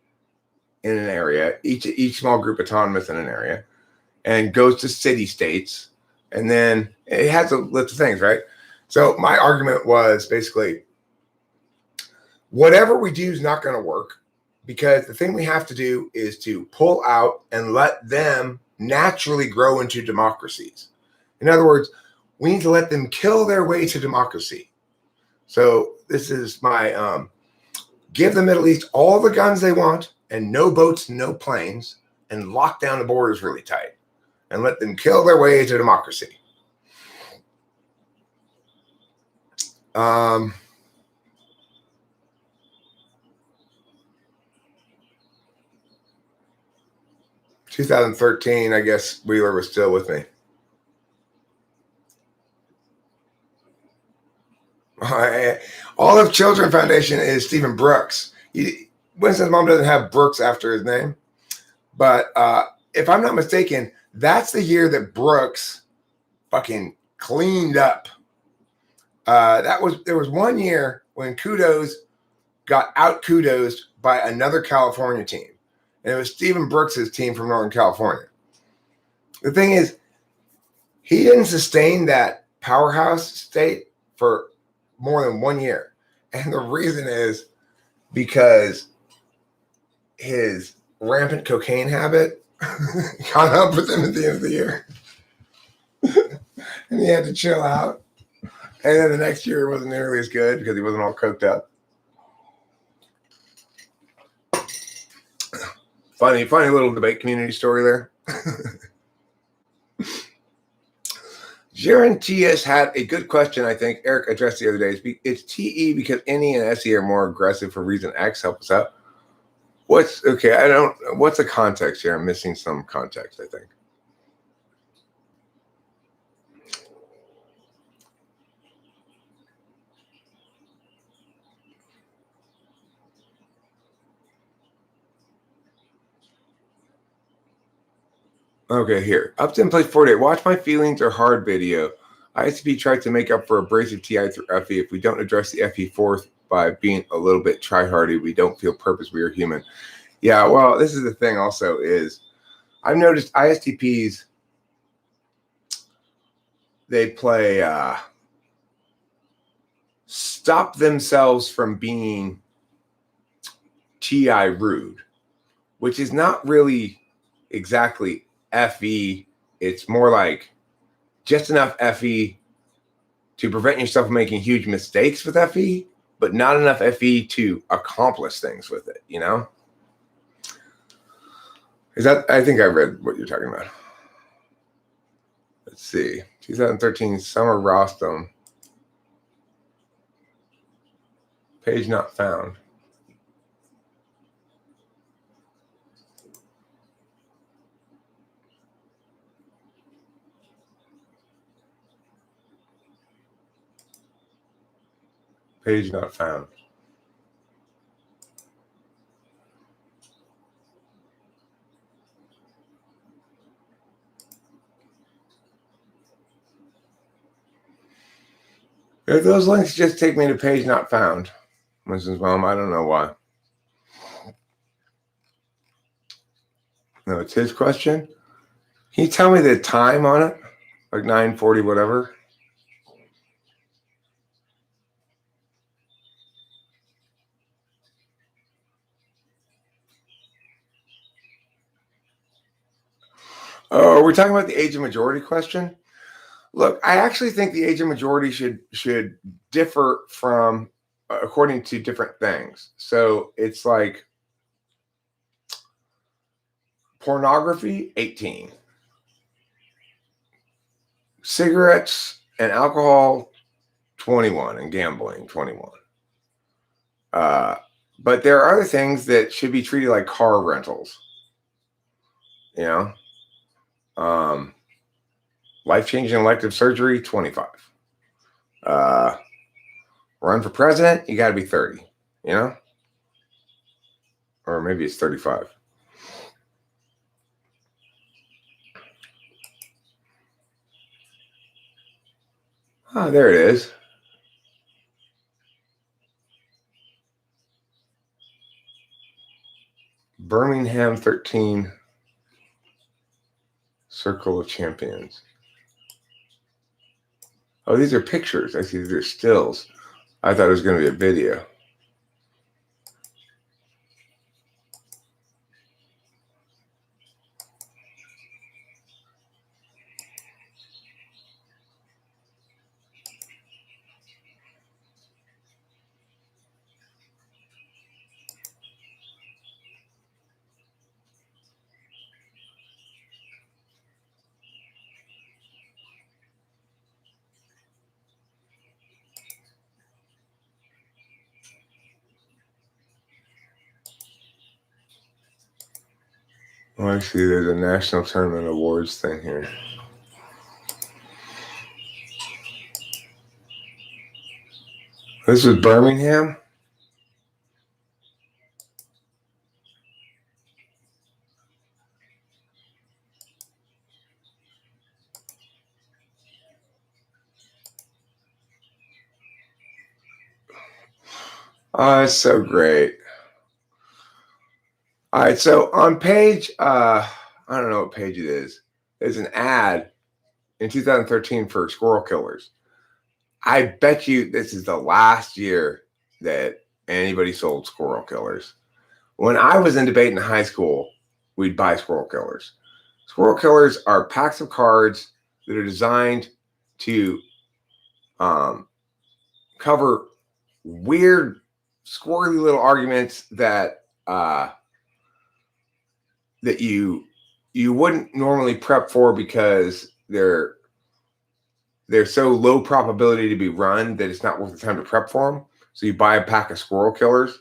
in an area, each small group autonomous in an area, and goes to city states. And then it has a list of things, right? So my argument was basically, whatever we do is not going to work, because the thing we have to do is to pull out and let them naturally grow into democracies. In other words, we need to let them kill their way to democracy. So this is my give the Middle East all the guns they want and no boats, no planes, and lock down the borders really tight and let them kill their way to democracy. Um, 2013, I guess Wheeler was still with me. Olive Children Foundation is Stephen Brooks. Winston's mom doesn't have Brooks after his name, but if I'm not mistaken, that's the year that Brooks fucking cleaned up. There was 1 year when Kudos got out Kudos by another California team, and it was Stephen Brooks's team from Northern California. The thing is, he didn't sustain that powerhouse state for more than 1 year, and the reason is because his rampant cocaine habit caught up with him at the end of the year, and he had to chill out. And then the next year wasn't nearly as good because he wasn't all coked up. Funny little debate community story there. Jaron TS had a good question, I think Eric addressed the other day. It's TE because NE and SE are more aggressive for reason X. Help us out. What's the context here? I'm missing some context, I think. Okay, here. Upton plays 48. Watch my feelings are hard video. ISP tried to make up for abrasive TI through FE. If we don't address the FE forth by being a little bit try-hardy, we don't feel purpose. We are human. Yeah, well, this is the thing also is I've noticed ISTPs, they play stop themselves from being TI rude, which is not really exactly FE. It's more like just enough FE to prevent yourself from making huge mistakes with FE, but not enough FE to accomplish things with it, you know? I think I read what you're talking about. Let's see. 2013 Summer Rostam. Page not found. Page not found. If those links just take me to page not found, Winston's mom, I don't know why. No, it's his question. Can you tell me the time on it? Like 9:40, whatever. Oh, are we talking about the age of majority question? Look, I actually think the age of majority should differ from according to different things. So it's like pornography, 18. Cigarettes and alcohol, 21, and gambling, 21. But there are other things that should be treated like car rentals. You know, life-changing elective surgery, 25. Run for president, you got to be 30. You know, or maybe it's 35. Oh, there it is. Birmingham 13 Circle of Champions. Oh, these are pictures. I see these are stills. I thought it was going to be a video. Oh, I see. There's a national tournament awards thing here. This was Birmingham? Oh, that's so great. All right, so on page, I don't know what page it is. There's an ad in 2013 for squirrel killers. I bet you this is the last year that anybody sold squirrel killers. When I was in debate in high school, we'd buy squirrel killers. Squirrel killers are packs of cards that are designed to cover weird, squirrely little arguments that that you wouldn't normally prep for because they're so low probability to be run that it's not worth the time to prep for them. So you buy a pack of squirrel killers.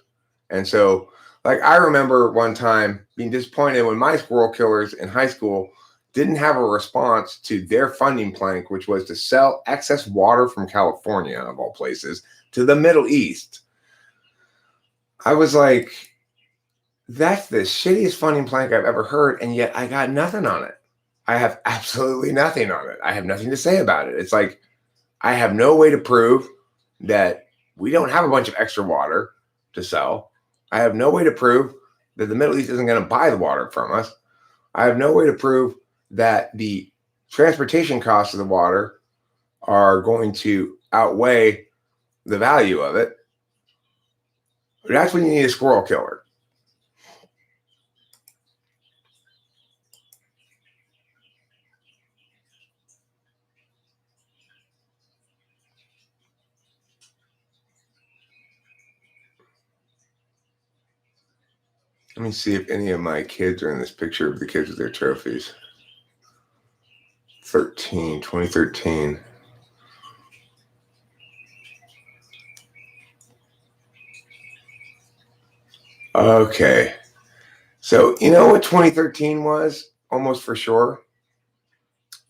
And so, like, I remember one time being disappointed when my squirrel killers in high school didn't have a response to their funding plank, which was to sell excess water from California, of all places, to the Middle East. I was like, that's the shittiest funding plank I've ever heard, and yet I got nothing on it. I have absolutely nothing on it. I have nothing to say about it. It's like, I have no way to prove that we don't have a bunch of extra water to sell. I have no way to prove that the Middle East isn't going to buy the water from us. I have no way to prove that the transportation costs of the water are going to outweigh the value of it. That's when you need a squirrel killer. Let me see if any of my kids are in this picture of the kids with their trophies. 2013. Okay. So, you know what 2013 was? Almost for sure.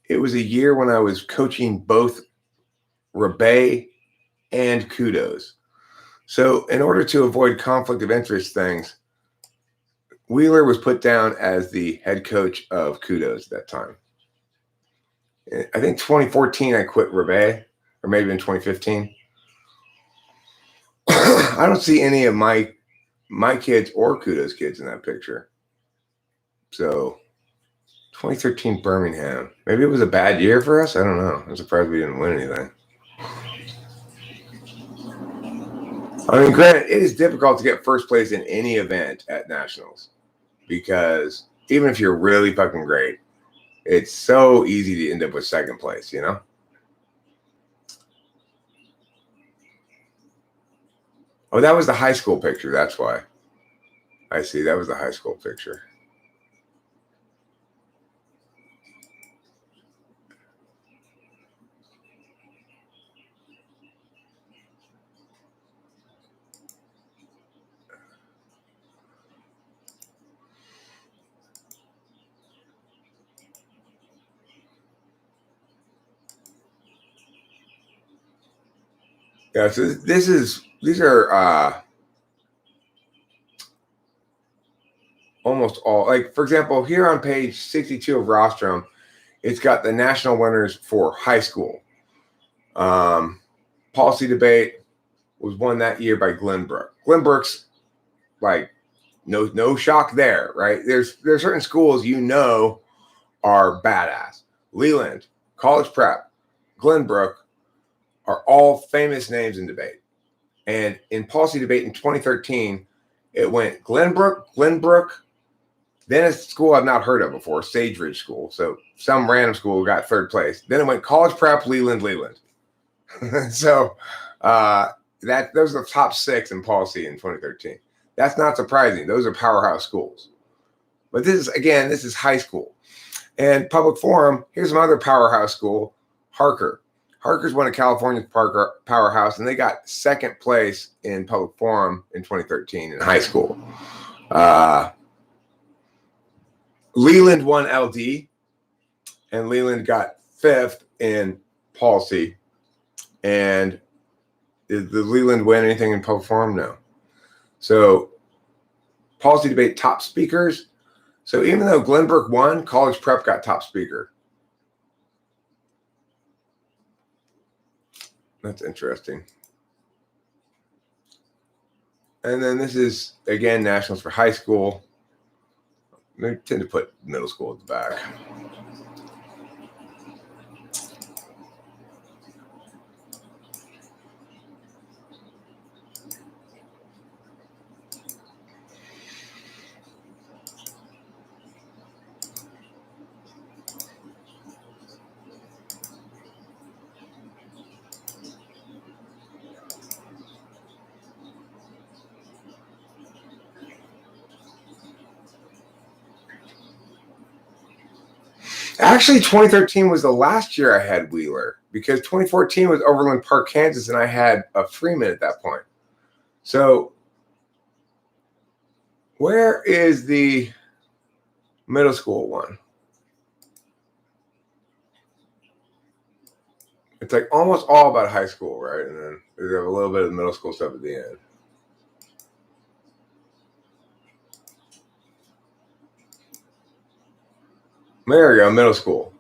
It was a year when I was coaching both Rebay and Kudos. So, in order to avoid conflict of interest things, Wheeler was put down as the head coach of Kudos at that time. I think 2014 I quit Rebay, or maybe in 2015. I don't see any of my kids or Kudos kids in that picture. So 2013 Birmingham. Maybe it was a bad year for us. I don't know. I'm surprised we didn't win anything. I mean, granted, it is difficult to get first place in any event at nationals because even if you're really fucking great, it's so easy to end up with second place, you know? Oh, that was the high school picture. That's why. I see. That was the high school picture. Yeah, so these are almost all, like, for example, here on page 62 of Rostrum, it's got the national winners for high school. Policy debate was won that year by Glenbrook. Glenbrook's like no shock there, right? There's certain schools you know are badass. Leland, College Prep, Glenbrook are all famous names in debate. And in policy debate in 2013, it went Glenbrook, then a school I've not heard of before, Sage Ridge School. So some random school got third place. Then it went College Prep, Leland. So those are the top 6 in policy in 2013. That's not surprising. Those are powerhouse schools. But this is high school. And public forum, here's another powerhouse school, Harker. Harker's one of California's powerhouse, and they got second place in public forum in 2013 in high school. Leland won LD, and Leland got 5th in policy. And did Leland win anything in public forum? No. So policy debate top speakers. So even though Glenbrook won, college prep got top speaker. That's interesting. And then this is, again, nationals for high school. They tend to put middle school at the back. Actually, 2013 was the last year I had Wheeler, because 2014 was Overland Park, Kansas, and I had a Freeman at that point. So where is the middle school one? It's like almost all about high school, right? And then we have a little bit of middle school stuff at the end. There we go, middle school.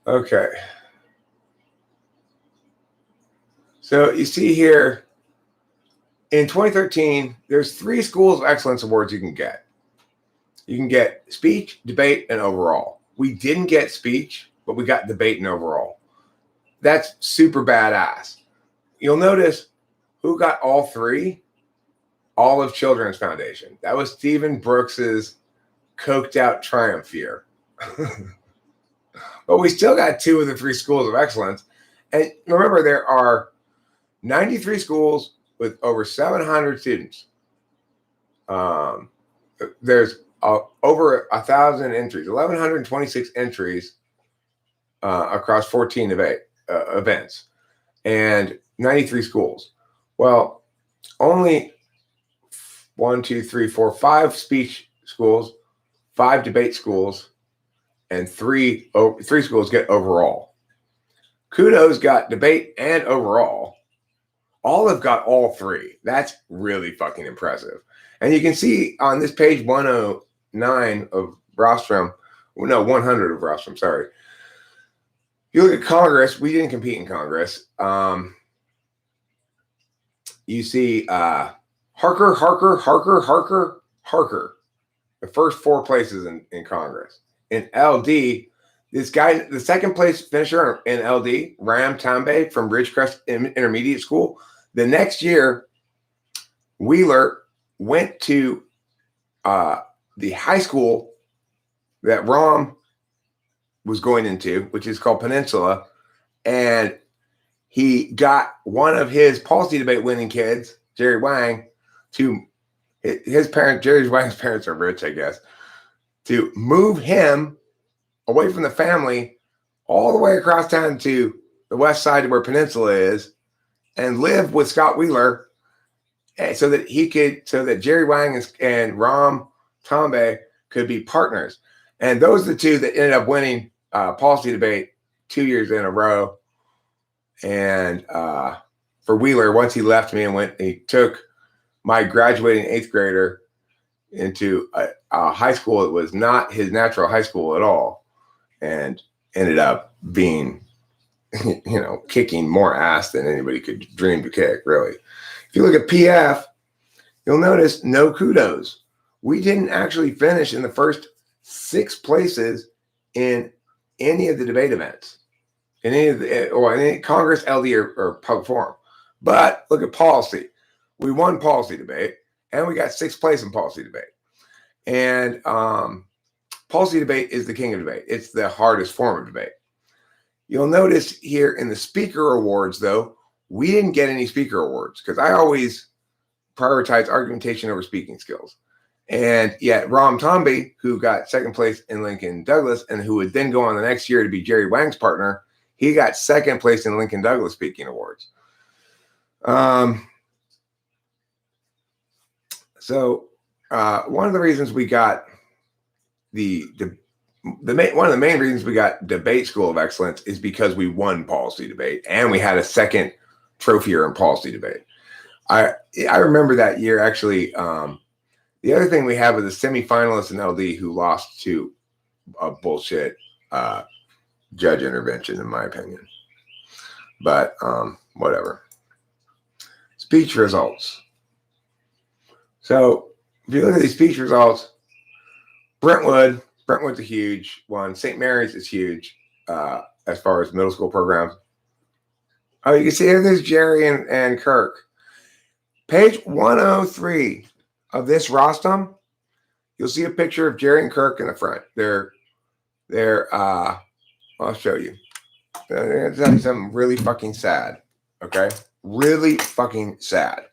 Okay. So you see here, in 2013, there's 3 schools of excellence awards you can get. You can get speech, debate, and overall. We didn't get speech, but we got debate and overall. That's super badass. You'll notice who got all 3? Olive Children's Foundation. That was Stephen Brooks's coked out triumph year. But we still got 2 of the 3 schools of excellence. And remember, there are 93 schools with over 700 students. There's over 1,000 entries, 1,126 entries across 14 events, and 93 schools. Well, only 5 speech schools, 5 debate schools, and 3 schools get overall. Kudos got debate and overall. Olive got all 3. That's really fucking impressive. And you can see on this page 109 of Rostrum, no, 100 of Rostrum, sorry. If you look at Congress, we didn't compete in Congress. You see Harker. The first 4 places in Congress. In LD, this guy, the second place finisher in LD, Ram Tambe from Ridgecrest Intermediate School. The next year, Wheeler went to the high school that Ram was going into, which is called Peninsula, and he got one of his policy debate winning kids, Jerry Wang, to his parents. Jerry Wang's parents are rich, I guess, to move him away from the family all the way across town to the west side of where Peninsula is, and live with Scott Wheeler, so that Jerry Wang and Ram Tambe could be partners. And those are the 2 that ended up winning policy debate 2 years in a row. And for Wheeler, once he left me and he took my graduating 8th grader into a high school that was not his natural high school at all, and ended up being, kicking more ass than anybody could dream to kick, really. If you look at PF, you'll notice no kudos. We didn't actually finish in the first 6 places in any of the debate events, in any Congress, LD, or public forum. But look at policy. We won policy debate, and we got 6th place in policy debate. And policy debate is the king of debate. It's the hardest form of debate. You'll notice here in the speaker awards, though, we didn't get any speaker awards, because I always prioritize argumentation over speaking skills. And yet Ram Tambe, who got 2nd place in Lincoln Douglas, and who would then go on the next year to be Jerry Wang's partner, he got 2nd place in Lincoln Douglas speaking awards. So one of the reasons we got one of the main reasons we got debate school of excellence is because we won policy debate and we had a second trophy in policy debate. I remember that year actually. The other thing we had was a semifinalist in LD who lost to a bullshit judge intervention, in my opinion. But whatever. Speech results. So if you look at these speech results, Brentwood's a huge one. St. Mary's is huge as far as middle school programs. Oh, you can see there's Jerry and Kirk. Page 103 of this rostrum, you'll see a picture of Jerry and Kirk in the front. I'll show you. I'm going to tell you something really fucking sad. Okay? Really fucking sad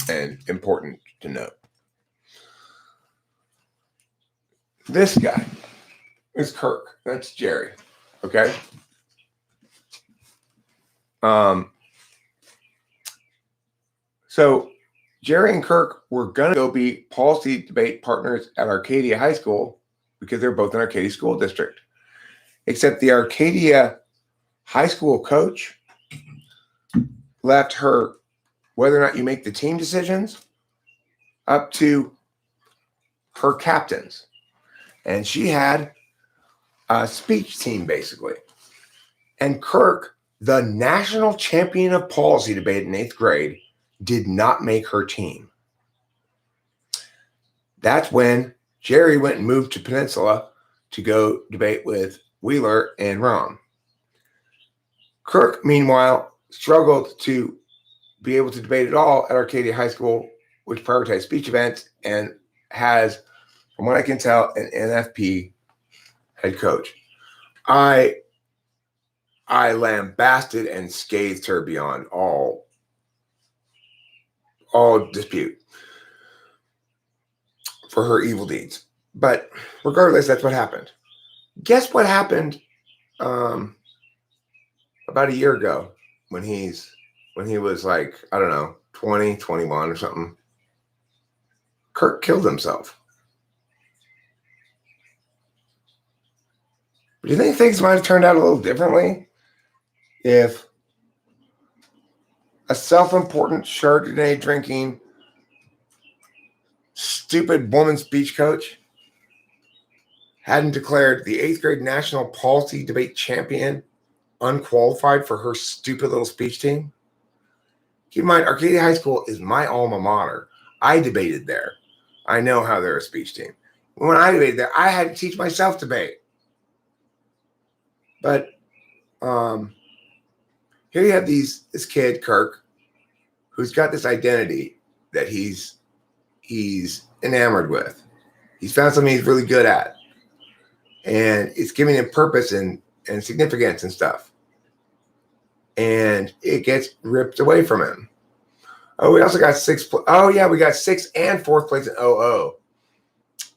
and important to note. This guy is Kirk. That's Jerry. Okay? So Jerry and Kirk were going to go be policy debate partners at Arcadia High School because they're both in Arcadia School District. Except the Arcadia High School coach left her, whether or not you make the team decisions, up to her captains. And she had a speech team, basically. And Kirk, the national champion of policy debate in 8th grade, did not make her team. That's when Jerry went and moved to Peninsula to go debate with Wheeler and Rom. Kirk, meanwhile, struggled to be able to debate at all at Arcadia High School, which prioritized speech events and has, from what I can tell, an NFP head coach. I lambasted and scathed her beyond all dispute for her evil deeds. But regardless, that's what happened. Guess what happened about a year ago when he was like, I don't know, 20, 21 or something. Kirk killed himself. Do you think things might have turned out a little differently if a self-important Chardonnay drinking stupid woman speech coach hadn't declared the 8th grade national policy debate champion unqualified for her stupid little speech team? Keep in mind, Arcadia High School is my alma mater. I debated there. I know how they're a speech team. When I debated there, I had to teach myself to debate. But here you have this kid, Kirk, who's got this identity that he's enamored with. He's found something he's really good at. And it's giving him purpose and significance and stuff. And it gets ripped away from him. Oh, we also got we got 6th and 4th place in OO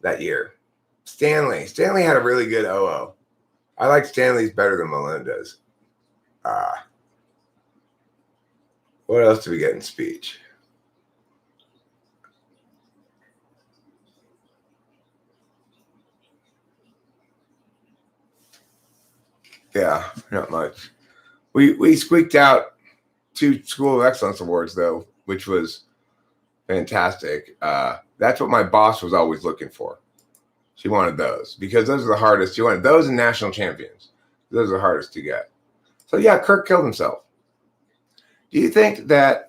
that year. Stanley had a really good OO. I like Stanley's better than Melinda's. What else do we get in speech? Yeah, not much. We squeaked out 2 School of Excellence awards, though, which was fantastic. That's what my boss was always looking for. She wanted those because those are the hardest. She wanted those and national champions. Those are the hardest to get. So, yeah, Kirk killed himself. Do you think that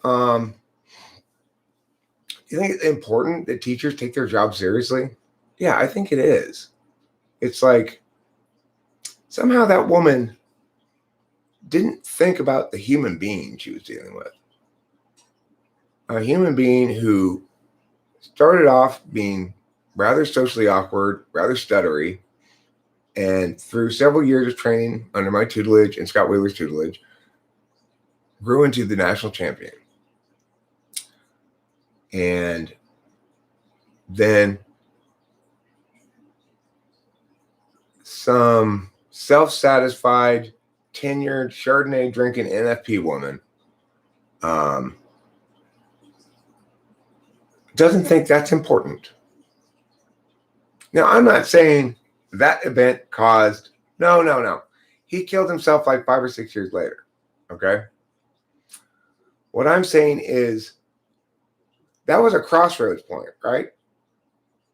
it's important that teachers take their job seriously? Yeah, I think it is. It's like somehow that woman didn't think about the human being she was dealing with. A human being who started off being rather socially awkward, rather stuttery, and through several years of training under my tutelage and Scott Wheeler's tutelage, grew into the national champion. And then some self-satisfied, tenured, Chardonnay drinking NFP woman doesn't think that's important. Now, I'm not saying that event caused, no. He killed himself like 5 or 6 years later. Okay. What I'm saying is that was a crossroads point, right?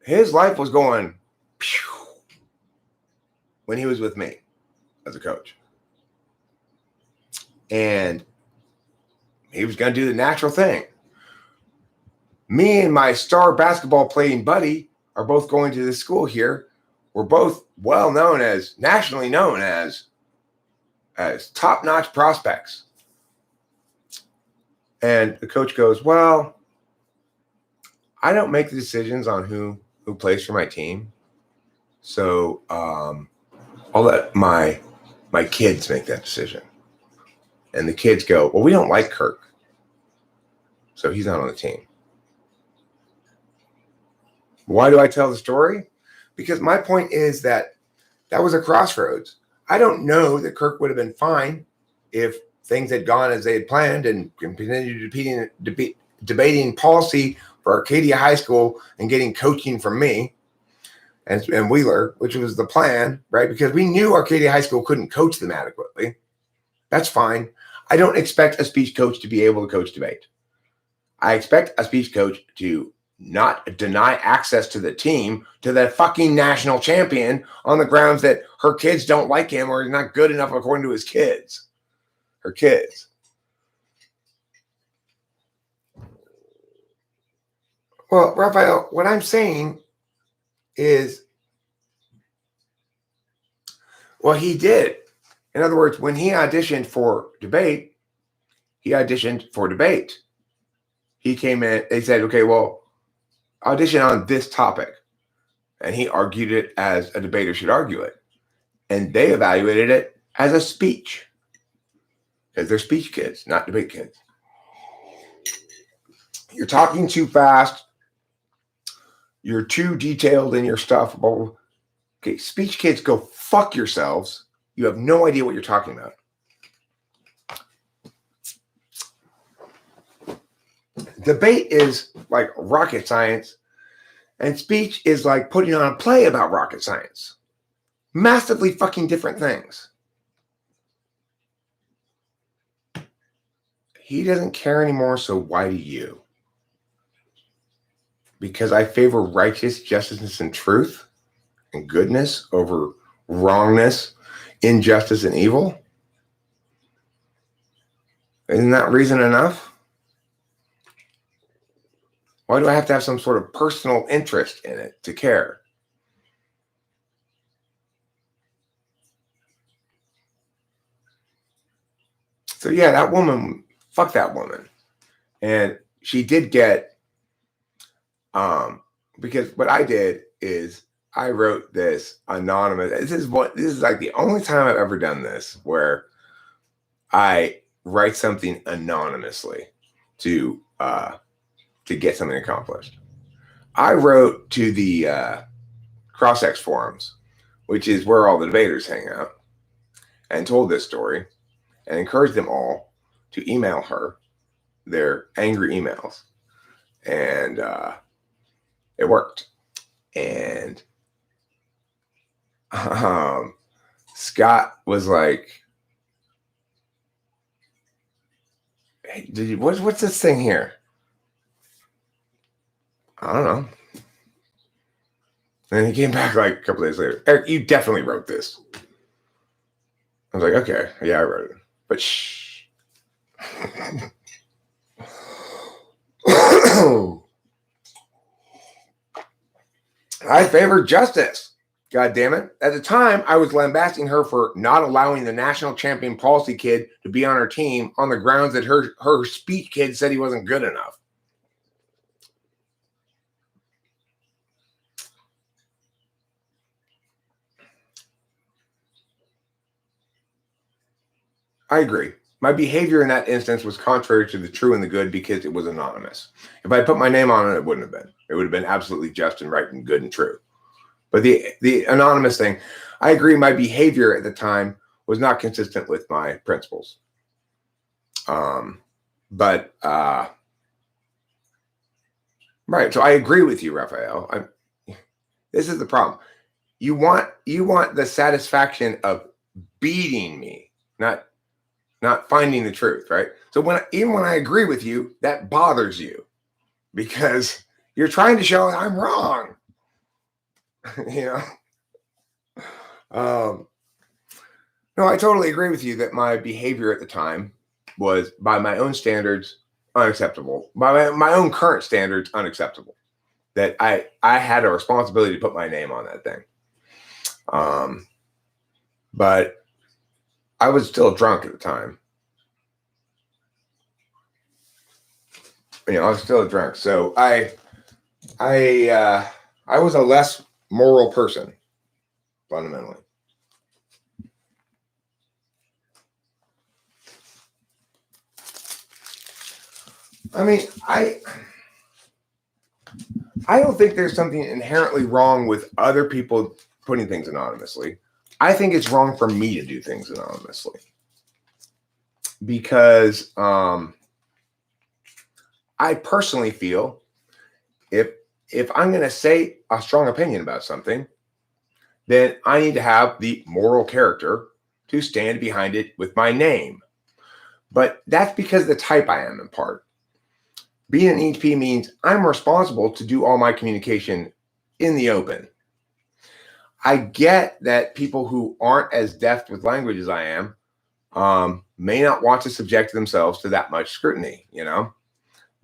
His life was going pew, when he was with me as a coach. And he was going to do the natural thing. Me and my star basketball playing buddy are both going to this school here. We're both well known as, nationally known as top-notch prospects. And the coach goes, well, I don't make the decisions on who plays for my team. So I'll let my kids make that decision. And the kids go, well, we don't like Kirk, so he's not on the team. Why do I tell the story? Because my point is that was a crossroads. I don't know that Kirk would have been fine if things had gone as they had planned and continued debating policy for Arcadia High School and getting coaching from me and Wheeler, which was the plan, right? Because we knew Arcadia High School couldn't coach them adequately. That's fine. I don't expect a speech coach to be able to coach debate. I expect a speech coach to not deny access to the team to the fucking national champion on the grounds that her kids don't like him or he's not good enough according to his kids. Her kids. Well, Raphael, what I'm saying is, well, he did. In other words, when he auditioned for debate, he auditioned for debate. He came in, they said, okay, well, audition on this topic. And he argued it as a debater should argue it. And they evaluated it as a speech. Because they're speech kids, not debate kids. You're talking too fast. You're too detailed in your stuff. Okay, speech kids, go fuck yourselves. You have no idea what you're talking about. Debate is like rocket science, and speech is like putting on a play about rocket science. Massively fucking different things. He doesn't care anymore, so why do you? Because I favor righteous justice and truth and goodness over wrongness, injustice, and evil? Isn't that reason enough? Why do I have to have some sort of personal interest in it to care? So yeah, that woman, fuck that woman. And she did get, because what I did is I wrote this anonymous. This is like the only time I've ever done this where I write something anonymously to get something accomplished. I wrote to the CrossX forums, which is where all the debaters hang out, and told this story and encouraged them all to email her their angry emails. And it worked. And Scott was like, hey, what's this thing here? I don't know. And he came back like a couple days later. Eric, you definitely wrote this. I was like, okay, yeah, I wrote it. But shh. I favor justice. God damn it. At the time, I was lambasting her for not allowing the national champion policy kid to be on her team on the grounds that her speech kid said he wasn't good enough. I agree. My behavior in that instance was contrary to the true and the good because it was anonymous. If I put my name on it, it wouldn't have been. It would have been absolutely just and right and good and true. But the anonymous thing, I agree my behavior at the time was not consistent with my principles. Right. So I agree with you, Raphael. This is the problem. You want the satisfaction of beating me, not finding the truth, right? So even when I agree with you, that bothers you because you're trying to show I'm wrong. You know? No, I totally agree with you that my behavior at the time was, by my own standards, unacceptable. By my own current standards, unacceptable. That I had a responsibility to put my name on that thing. But I was still drunk at the time. I was still drunk. So I was a less moral person, fundamentally. I mean, I don't think there's something inherently wrong with other people putting things anonymously. I think it's wrong for me to do things anonymously because I personally feel if I'm going to say a strong opinion about something, then I need to have the moral character to stand behind it with my name. But that's because of the type I am in part. Being an ENTP means I'm responsible to do all my communication in the open. I get that people who aren't as deft with language as I am may not want to subject themselves to that much scrutiny,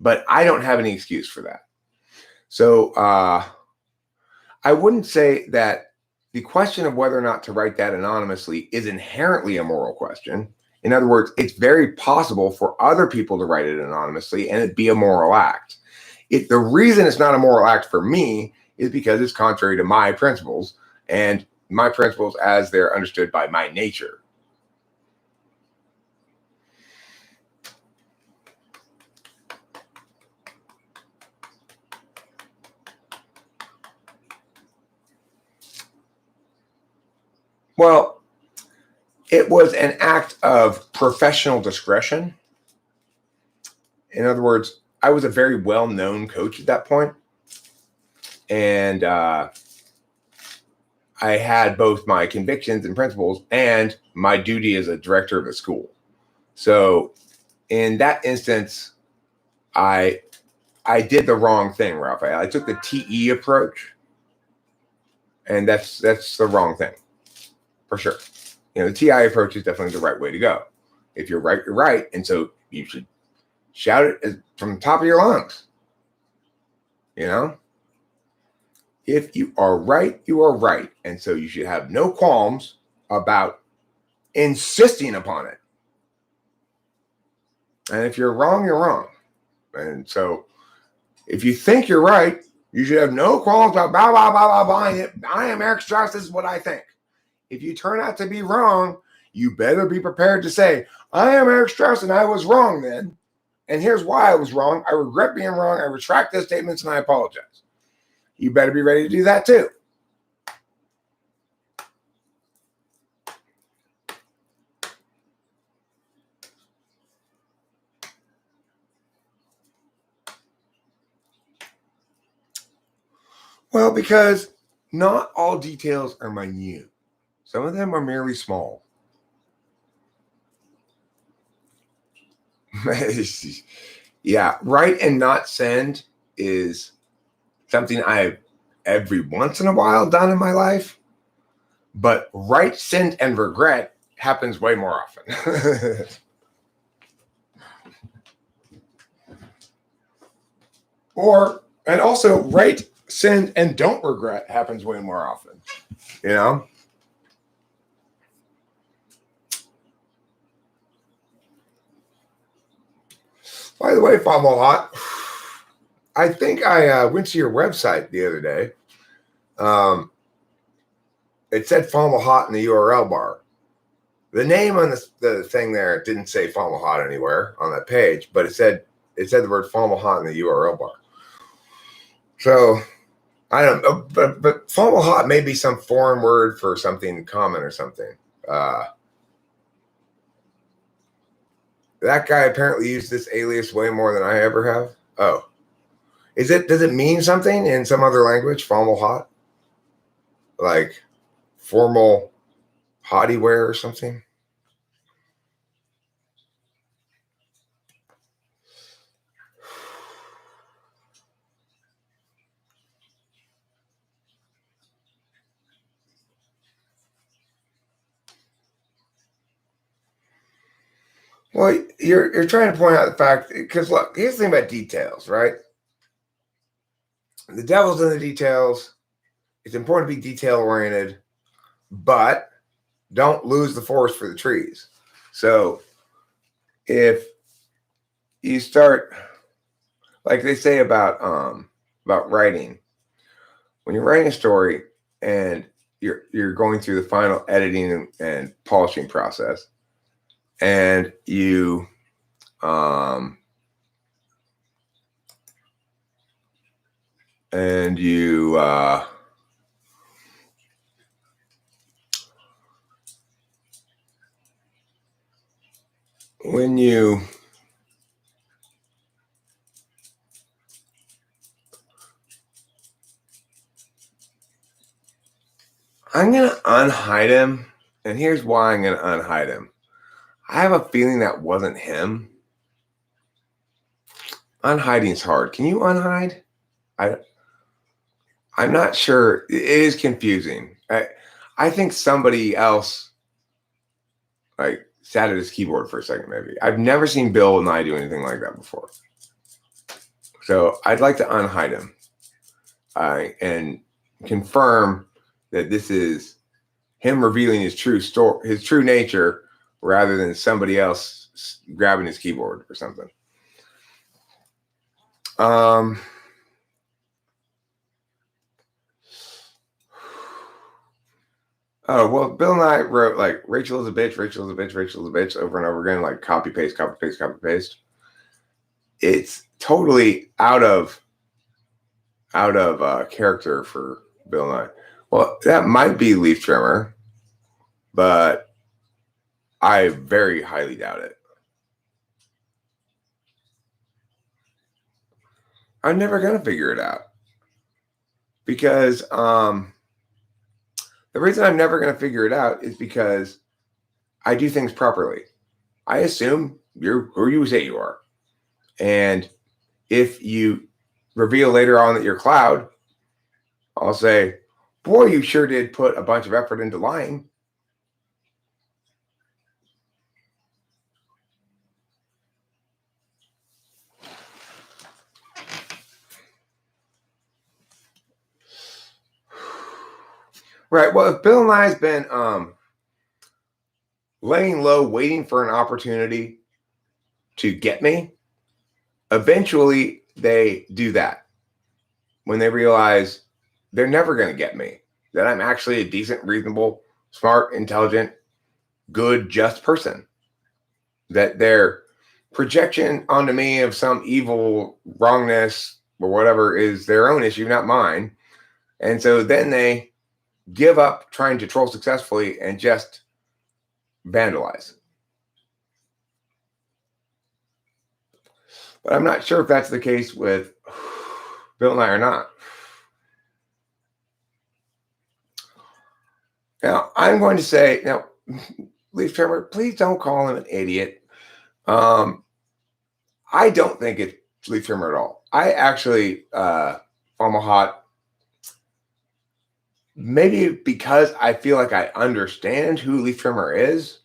but I don't have any excuse for that. So I wouldn't say that the question of whether or not to write that anonymously is inherently a moral question. In other words, it's very possible for other people to write it anonymously and it be a moral act. The reason it's not a moral act for me is because it's contrary to my principles and my principles as they're understood by my nature. Well, it was an act of professional discretion. In other words, I was a very well-known coach at that point. And I had both my convictions and principles and my duty as a director of a school. So in that instance, I did the wrong thing, Raphael. I took the TE approach. And that's the wrong thing, for sure. The TI approach is definitely the right way to go. If you're right, you're right. And so you should shout it from the top of your lungs. If you are right, you are right. And so you should have no qualms about insisting upon it. And if you're wrong, you're wrong. And so if you think you're right, you should have no qualms about blah, blah, blah, blah, blah. I am Eric Strauss. This is what I think. If you turn out to be wrong, you better be prepared to say, I am Eric Strauss and I was wrong then. And here's why I was wrong. I regret being wrong. I retract those statements and I apologize. You better be ready to do that too. Well, because not all details are minute. Some of them are merely small. Yeah, write and not send is something I've every once in a while done in my life. But write, send, and regret happens way more often. And also write, send, and don't regret happens way more often. By the way, Famalot, I think I went to your website the other day. It said Famalot in the URL bar. The name on the thing there didn't say Famalot anywhere on that page, but it said the word Famalot in the URL bar. So I don't know, but Famalot may be some foreign word for something common or something. That guy apparently used this alias way more than I ever have. Oh, does it mean something in some other language? Famalot? like formal hottie wear or something. Well, you're trying to point out the fact, because look, here's the thing about details, right? The devil's in the details. It's important to be detail oriented, but don't lose the forest for the trees. So if you start, like they say about writing, when you're writing a story and you're going through the final editing and polishing process, and you when you I'm going to unhide him, and here's why I'm going to unhide him. I have a feeling that wasn't him. Unhiding is hard. Can you unhide? I'm not sure. It is confusing. I think somebody else like sat at his keyboard for a second, maybe. I've never seen Bill Nye do anything like that before. So I'd like to unhide him and confirm that this is him revealing his true nature, rather than somebody else grabbing his keyboard or something. Oh, well, Bill Nye wrote like Rachel is a bitch, Rachel is a bitch, Rachel is a bitch over and over again, like copy paste, copy paste, copy paste. It's totally out of character for Bill Nye. Well, that might be Leaf Trimmer, but I very highly doubt it. I'm never gonna figure it out, because the reason I'm never gonna figure it out is because I do things properly. I assume you're who you say you are, and if you reveal later on that you're Cloud, I'll say, boy, you sure did put a bunch of effort into lying. Right. Well, if Bill Nye's been laying low, waiting for an opportunity to get me, eventually they do that when they realize they're never going to get me, that I'm actually a decent, reasonable, smart, intelligent, good, just person, that their projection onto me of some evil wrongness or whatever is their own issue, not mine. And so then they give up trying to troll successfully and just vandalize. But I'm not sure if that's the case with Bill Nye or not. Now, I'm going to say, now, Leaf Trimmer, please don't call him an idiot. I don't think it's Leaf Trimmer at all. I actually, Hot, maybe because I feel like I understand who Leaf Trimmer is,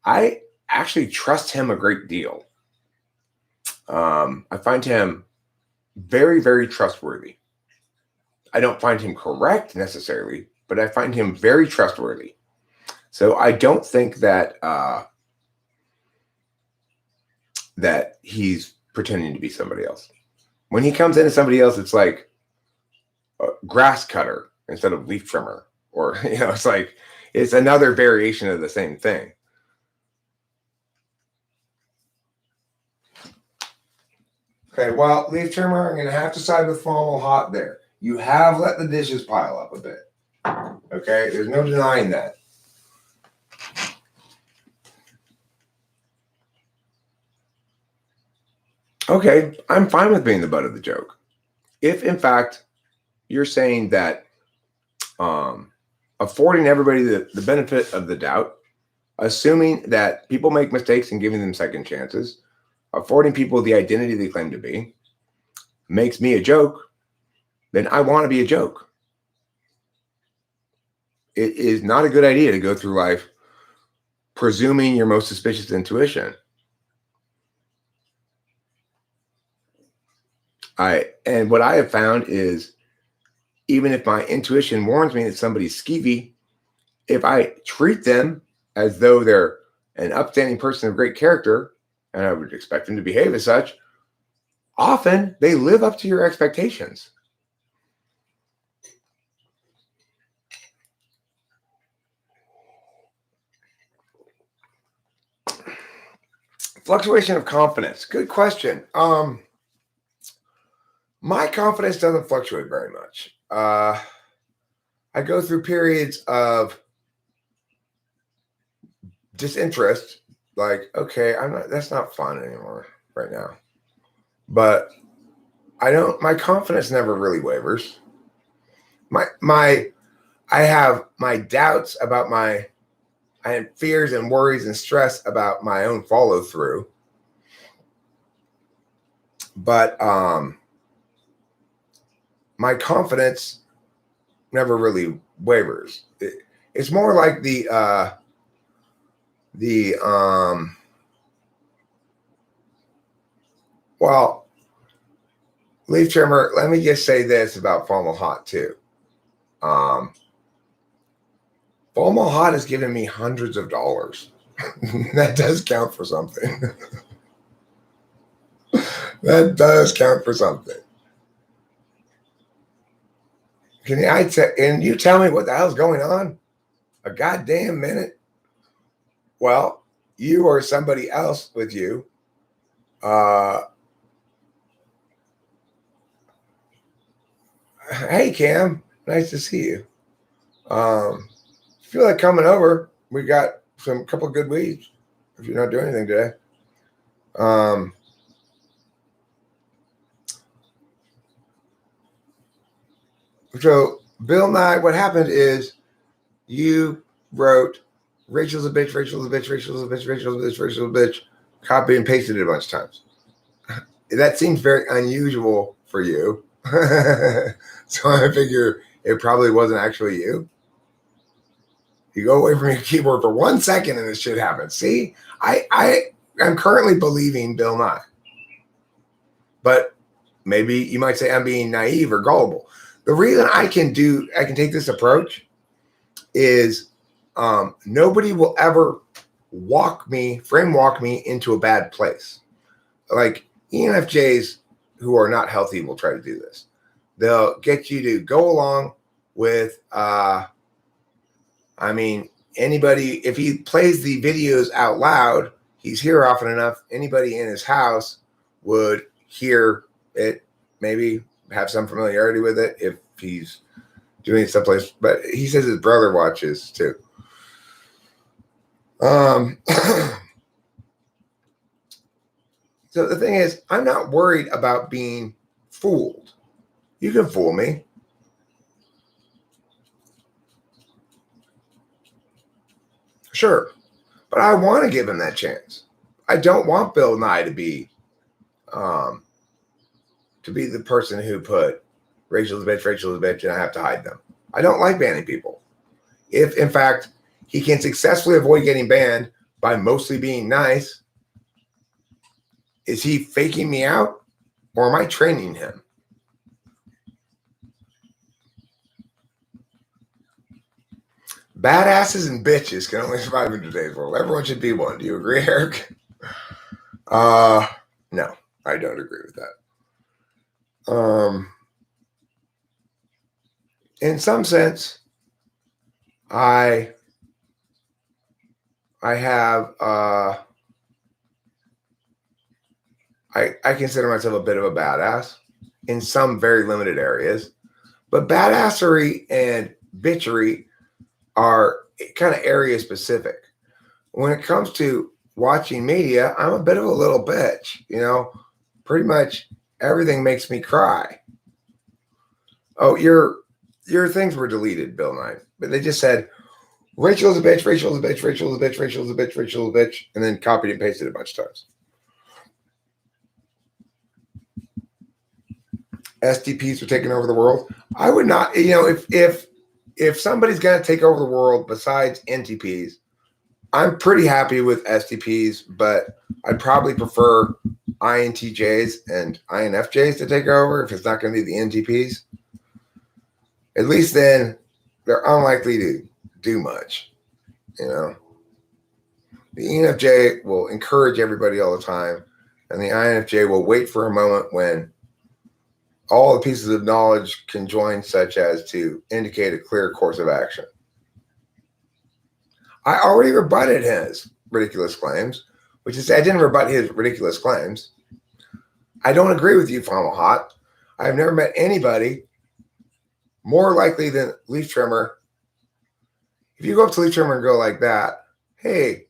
I actually trust him a great deal. I find him very, very trustworthy. I don't find him correct necessarily, but I find him very trustworthy. So I don't think that that he's pretending to be somebody else. When he comes into somebody else, it's like a grass cutter instead of leaf trimmer, or it's like it's another variation of the same thing. Okay, well, leaf trimmer, I'm going to have to side with Formal Hot there. You have let the dishes pile up a bit. Okay, there's no denying that. Okay, I'm fine with being the butt of the joke. If, in fact, you're saying that affording everybody the benefit of the doubt, assuming that people make mistakes and giving them second chances, affording people the identity they claim to be, makes me a joke, then I want to be a joke. It is not a good idea to go through life presuming your most suspicious intuition. And what I have found is, even if my intuition warns me that somebody's skeevy, if I treat them as though they're an upstanding person of great character, and I would expect them to behave as such, often they live up to your expectations. Fluctuation of confidence. Good question. My confidence doesn't fluctuate very much. I go through periods of disinterest, like, okay, that's not fun anymore right now. But my confidence never really wavers. I have my doubts about I have fears and worries and stress about my own follow through. But my confidence never really wavers. It's more like well, leaf trimmer, let me just say this about Formal Hot too. Formal Hot has given me hundreds of dollars. That does count for something. That does count for something. And you tell me what the hell's going on? A goddamn minute? Well, you or somebody else with you, hey Cam, nice to see you. Feel like coming over. We got a couple of good weeks if you're not doing anything today. So Bill Nye, what happened is you wrote Rachel's a bitch, Rachel's a bitch, Rachel's a bitch, Rachel's a bitch, Rachel's a bitch, copy and pasted it a bunch of times. That seems very unusual for you. So I figure it probably wasn't actually you. You go away from your keyboard for 1 second and this shit happens. See, I'm currently believing Bill Nye. But maybe you might say I'm being naive or gullible. The reason I can take this approach is nobody will ever frame walk me into a bad place. Like ENFJs who are not healthy will try to do this. They'll get you to go along with, anybody, if he plays the videos out loud, he's here often enough, anybody in his house would hear it, maybe have some familiarity with it if he's doing it someplace. But he says his brother watches too. So the thing is, I'm not worried about being fooled. You can fool me. Sure. But I want to give him that chance. I don't want Bill Nye to be the person who put Rachel's a bitch, and I have to hide them. I don't like banning people. If, in fact, he can successfully avoid getting banned by mostly being nice, is he faking me out, or am I training him? Badasses and bitches can only survive in today's world. Everyone should be one. Do you agree, Eric? No, I don't agree with that. In some sense, I have I consider myself a bit of a badass in some very limited areas, but badassery and bitchery are kind of area specific. When it comes to watching media, I'm a bit of a little bitch, pretty much everything makes me cry. Oh, you're your things were deleted, Bill Nye, but they just said, Rachel's a bitch, Rachel's a bitch, Rachel's a bitch, Rachel's a bitch, Rachel's a bitch, and then copied and pasted a bunch of times. STPs are taking over the world. I would not, if somebody's going to take over the world besides NTPs, I'm pretty happy with STPs, but I'd probably prefer INTJs and INFJs to take over if it's not going to be the NTPs. At least then they're unlikely to do much. The ENFJ will encourage everybody all the time, and the INFJ will wait for a moment when all the pieces of knowledge can join, such as to indicate a clear course of action. I already rebutted his ridiculous claims, which is, I didn't rebut his ridiculous claims. I don't agree with you, Famo Hot. I've never met anybody more likely than Leaf Trimmer. If you go up to Leaf Trimmer and go like that, hey,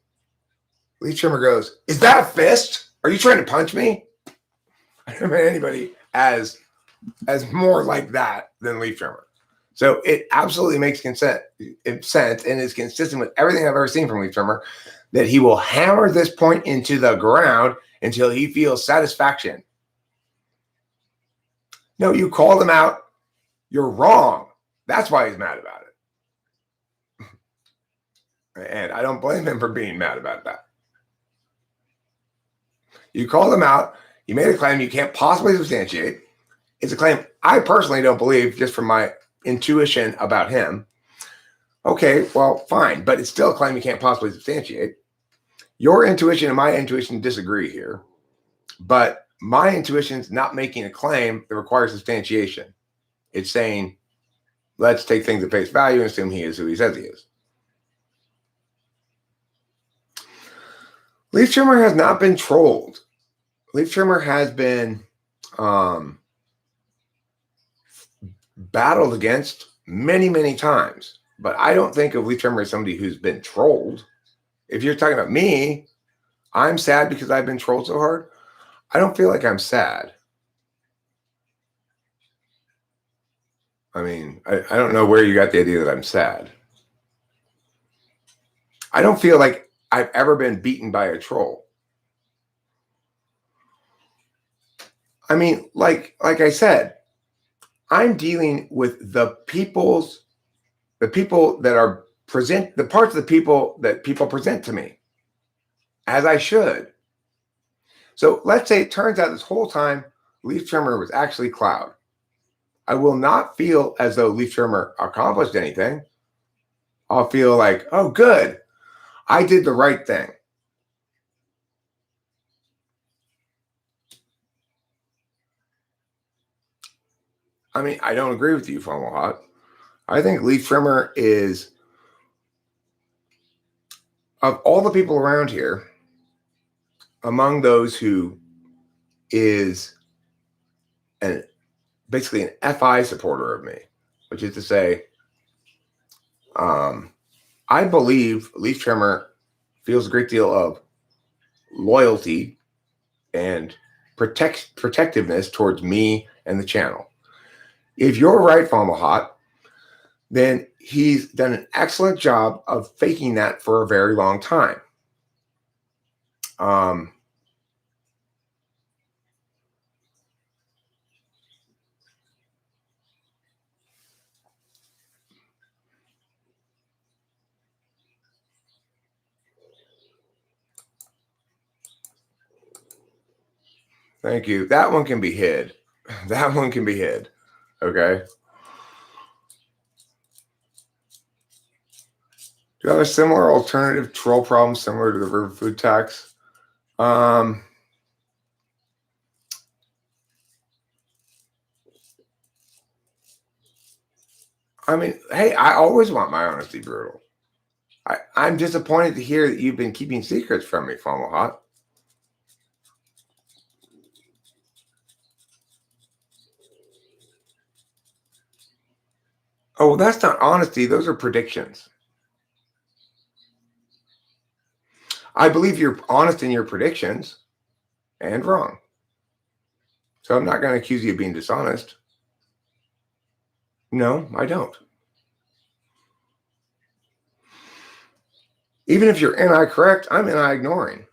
Leaf Trimmer goes, is that a fist? Are you trying to punch me? I never met anybody as more like that than Leaf Trimmer. So it absolutely makes sense and is consistent with everything I've ever seen from Leaf Trimmer, that he will hammer this point into the ground until he feels satisfaction. No, you called him out. You're wrong. That's why he's mad about it. And I don't blame him for being mad about that. You called him out. You made a claim you can't possibly substantiate. It's a claim I personally don't believe, just from my intuition about him. Okay, well, fine, but it's still a claim you can't possibly substantiate. Your intuition and my intuition disagree here, but my intuition's not making a claim that requires substantiation. It's saying, let's take things at face value and assume he is who he says he is. Leaf Trimmer has not been trolled. Leaf Trimmer has been battled against many, many times. But I don't think of Leaf Trimmer as somebody who's been trolled. If you're talking about me, I'm sad because I've been trolled so hard. I don't feel like I'm sad. I mean, I don't know where you got the idea that I'm sad. I don't feel like I've ever been beaten by a troll. I mean, like I said, I'm dealing with the people that are the parts of the people that people present to me, as I should. So let's say it turns out this whole time Leaf Trimmer was actually Cloud. I will not feel as though Leaf Trimmer accomplished anything. I'll feel like, oh, good, I did the right thing. I mean, I don't agree with you, Funnel Hot. I think Leaf Trimmer is, of all the people around here, among those who is basically an FI supporter of me, which is to say, I believe Leaf Trimmer feels a great deal of loyalty and protectiveness towards me and the channel. If you're right, Fama Hot, then he's done an excellent job of faking that for a very long time. Thank you. That one can be hid. That one can be hid. Okay. Do you have a similar alternative troll problem similar to the river food tax? I mean, hey, I always want my honesty brutal. I'm disappointed to hear that you've been keeping secrets from me, Funnel Hot. Oh, that's not honesty. Those are predictions. I believe you're honest in your predictions and wrong. So I'm not going to accuse you of being dishonest. No, I don't. Even if you're NI correct, I'm NI ignoring.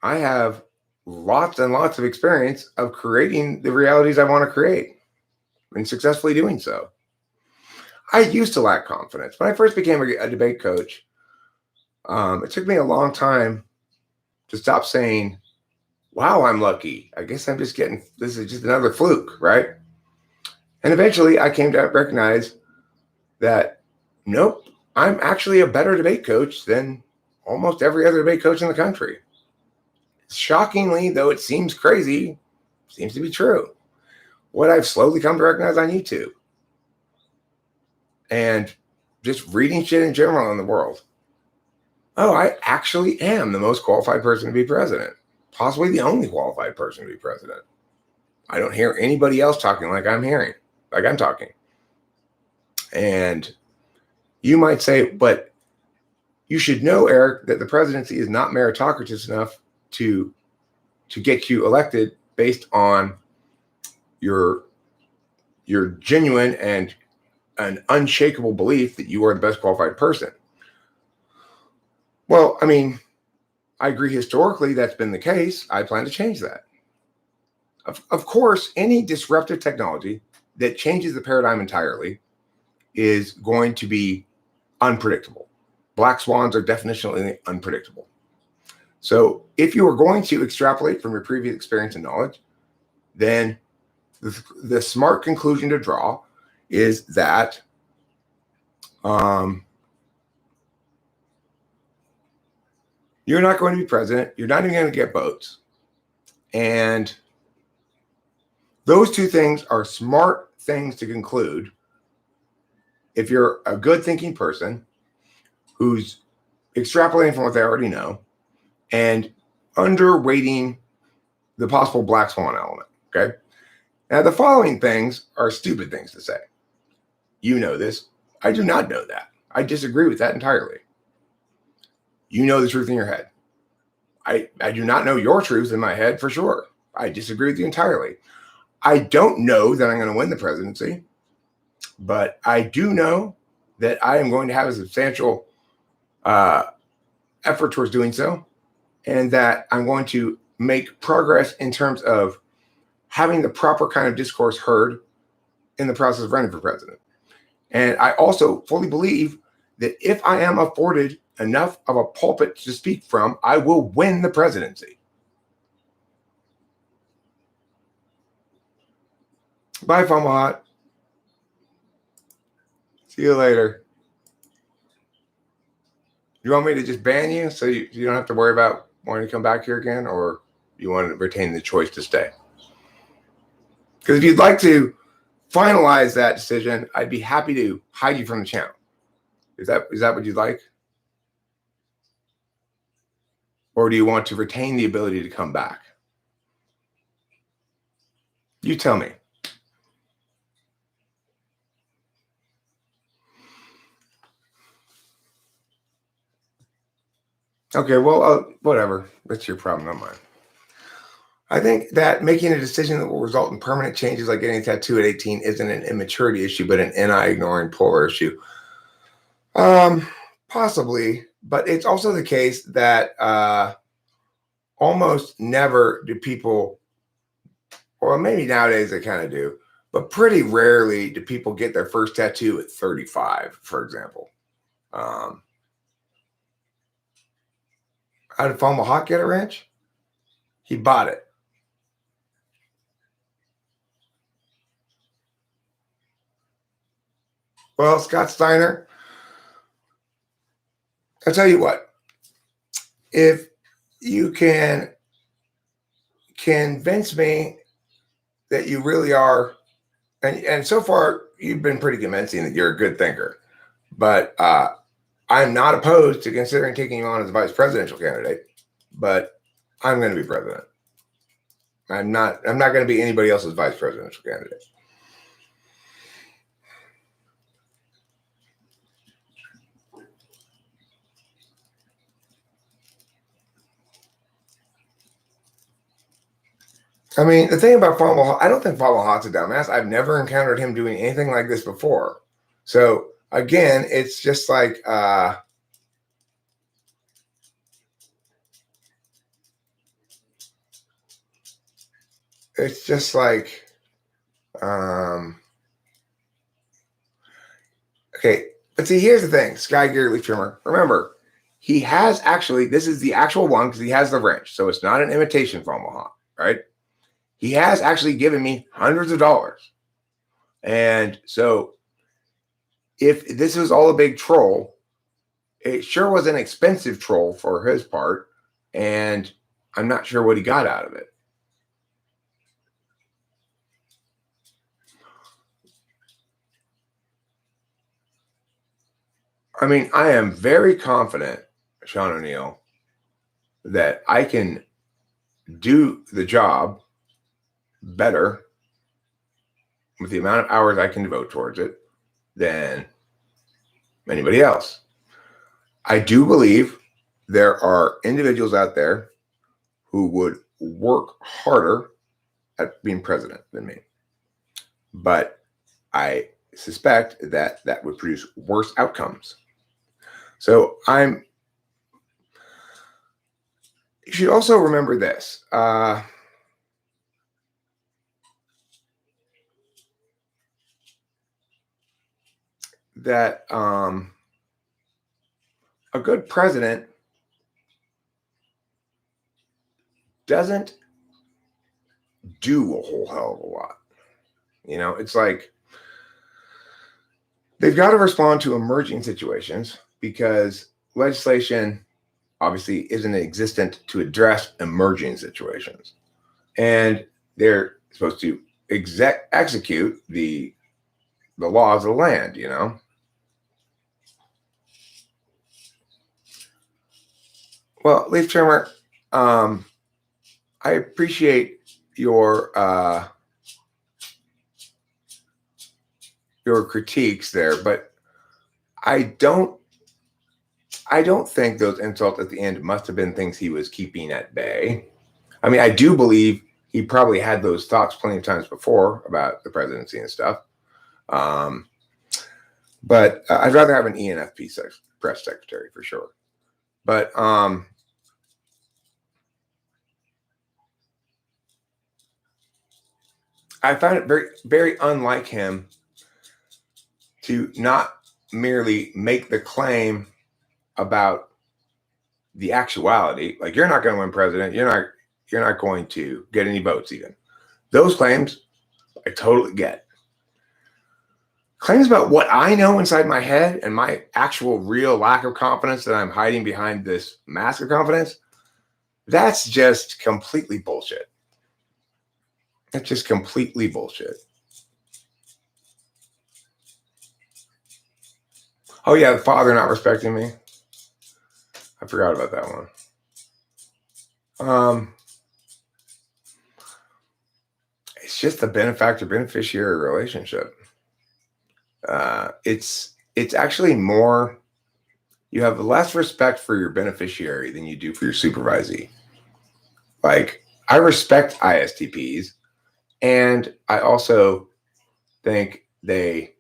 I have lots and lots of experience of creating the realities I want to create and successfully doing so. I used to lack confidence. When I first became a debate coach, it took me a long time to stop saying, wow, I'm lucky. I guess I'm just getting, this is just another fluke, right? And eventually I came to recognize that, nope, I'm actually a better debate coach than almost every other debate coach in the country. Shockingly, though it seems crazy, seems to be true. What I've slowly come to recognize on YouTube and just reading shit in general in the world. Oh, I actually am the most qualified person to be president, possibly the only qualified person to be president. I don't hear anybody else talking like I'm talking. And you might say, but you should know, Eric, that the presidency is not meritocratic enough to get you elected based on your genuine and an unshakable belief that you are the best qualified person. Well, I mean, I agree historically that's been the case. I plan to change that. Of course, any disruptive technology that changes the paradigm entirely is going to be unpredictable. Black swans are definitionally unpredictable. So if you are going to extrapolate from your previous experience and knowledge, then the smart conclusion to draw is that you're not going to be president. You're not even going to get votes. And those two things are smart things to conclude if you're a good thinking person who's extrapolating from what they already know and underweighting the possible black swan element. Okay. Now, the following things are stupid things to say. You know this. I do not know that. I disagree with that entirely. You know the truth in your head. I do not know your truth in my head for sure. I disagree with you entirely. I don't know that I'm going to win the presidency, but I do know that I am going to have a substantial effort towards doing so, and that I'm going to make progress in terms of having the proper kind of discourse heard in the process of running for president. And I also fully believe that if I am afforded enough of a pulpit to speak from, I will win the presidency. Bye, Fomahat. See you later. You want me to just ban you so you don't have to worry about wanting to come back here again, or you want to retain the choice to stay? Because if you'd like to finalize that decision, I'd be happy to hide you from the channel. Is that what you'd like? Or do you want to retain the ability to come back? You tell me. Okay, well, whatever. That's your problem, not mine. I think that making a decision that will result in permanent changes like getting a tattoo at 18 isn't an immaturity issue, but an NI ignoring polar issue. Possibly, but it's also the case that almost never do people, or maybe nowadays they kind of do, but pretty rarely do people get their first tattoo at 35, for example. How did Fomahat get a ranch? He bought it. Well, Scott Steiner, I'll tell you what, if you can convince me that you really are, and so far you've been pretty convincing that you're a good thinker, but I'm not opposed to considering taking you on as a vice presidential candidate, but I'm going to be president. I'm not going to be anybody else's vice presidential candidate. I mean, the thing about Fable, I don't think Fable Hot's a dumbass. I've never encountered him doing anything like this before. So again, it's just like it's just like okay. But see, here's the thing, Sky Gear Leaf Trimmer. Remember, he has actually, this is the actual one because he has the wrench. So it's not an imitation Fable Hot, right? He has actually given me hundreds of dollars. And so if this was all a big troll, it sure was an expensive troll for his part. And I'm not sure what he got out of it. I mean, I am very confident, Sean O'Neill, that I can do the job better with the amount of hours I can devote towards it than anybody else. I do believe there are individuals out there who would work harder at being president than me. But I suspect that that would produce worse outcomes. So you should also remember this. That a good president doesn't do a whole hell of a lot. You know, it's like they've got to respond to emerging situations because legislation obviously isn't existent to address emerging situations. And they're supposed to execute the laws of the land, you know. Well, Leaf Trimmer, I appreciate your critiques there, but I don't think those insults at the end must have been things he was keeping at bay. I mean, I do believe he probably had those thoughts plenty of times before about the presidency and stuff. But I'd rather have an ENFP press secretary for sure. But I found it very, very unlike him to not merely make the claim about the actuality, like you're not going to win president, you're not going to get any votes even. Those claims I totally get. Claims about what I know inside my head and my actual real lack of confidence that I'm hiding behind this mask of confidence, that's just completely bullshit. That's just completely bullshit. Oh yeah, the father not respecting me. I forgot about that one. It's just a benefactor-beneficiary relationship. It's actually more, you have less respect for your beneficiary than you do for your supervisee. Like, I respect ISTPs, and I also think they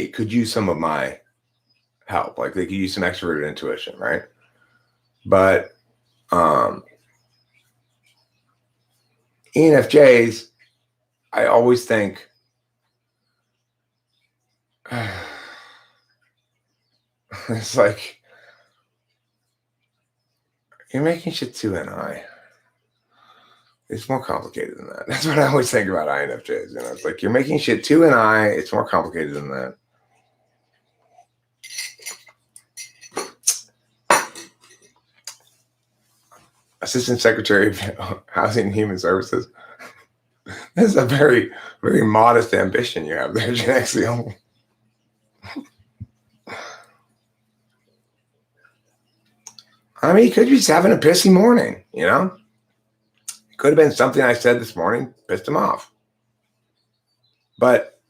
could use some of my help. Like, they could use some extroverted intuition, right? But ENFJs, I always think it's like you're making shit too NI. It's more complicated than that. That's what I always think about INFJs. You know, it's like you're making shit too NI. It's more complicated than that. Assistant Secretary of Housing and Human Services. This is a very, very modest ambition you have there, Genexial. I mean, he could be just having a pissy morning, you know? It could have been something I said this morning, pissed him off. But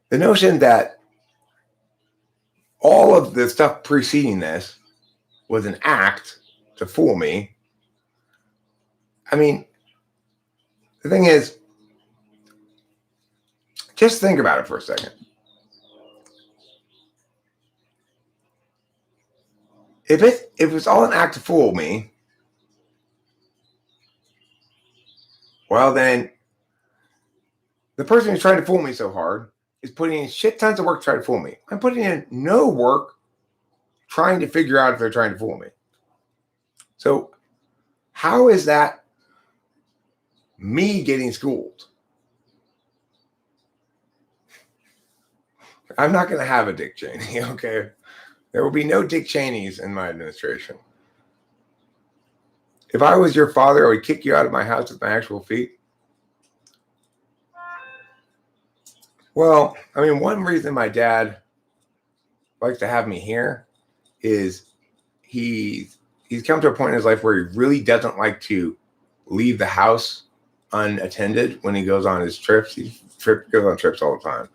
the notion that all of the stuff preceding this was an act to fool me, I mean, The thing is, just think about it for a second. If it's all an act to fool me, well then, the person who's trying to fool me so hard is putting in shit tons of work to try to fool me. I'm putting in no work trying to figure out if they're trying to fool me. So how is that me getting schooled? I'm not going to have a Dick Cheney, okay? There will be no Dick Cheneys in my administration. If I was your father, I would kick you out of my house with my actual feet. Well, I mean, one reason my dad likes to have me here is he's come to a point in his life where he really doesn't like to leave the house unattended when he goes on his trips. He goes on trips all the time.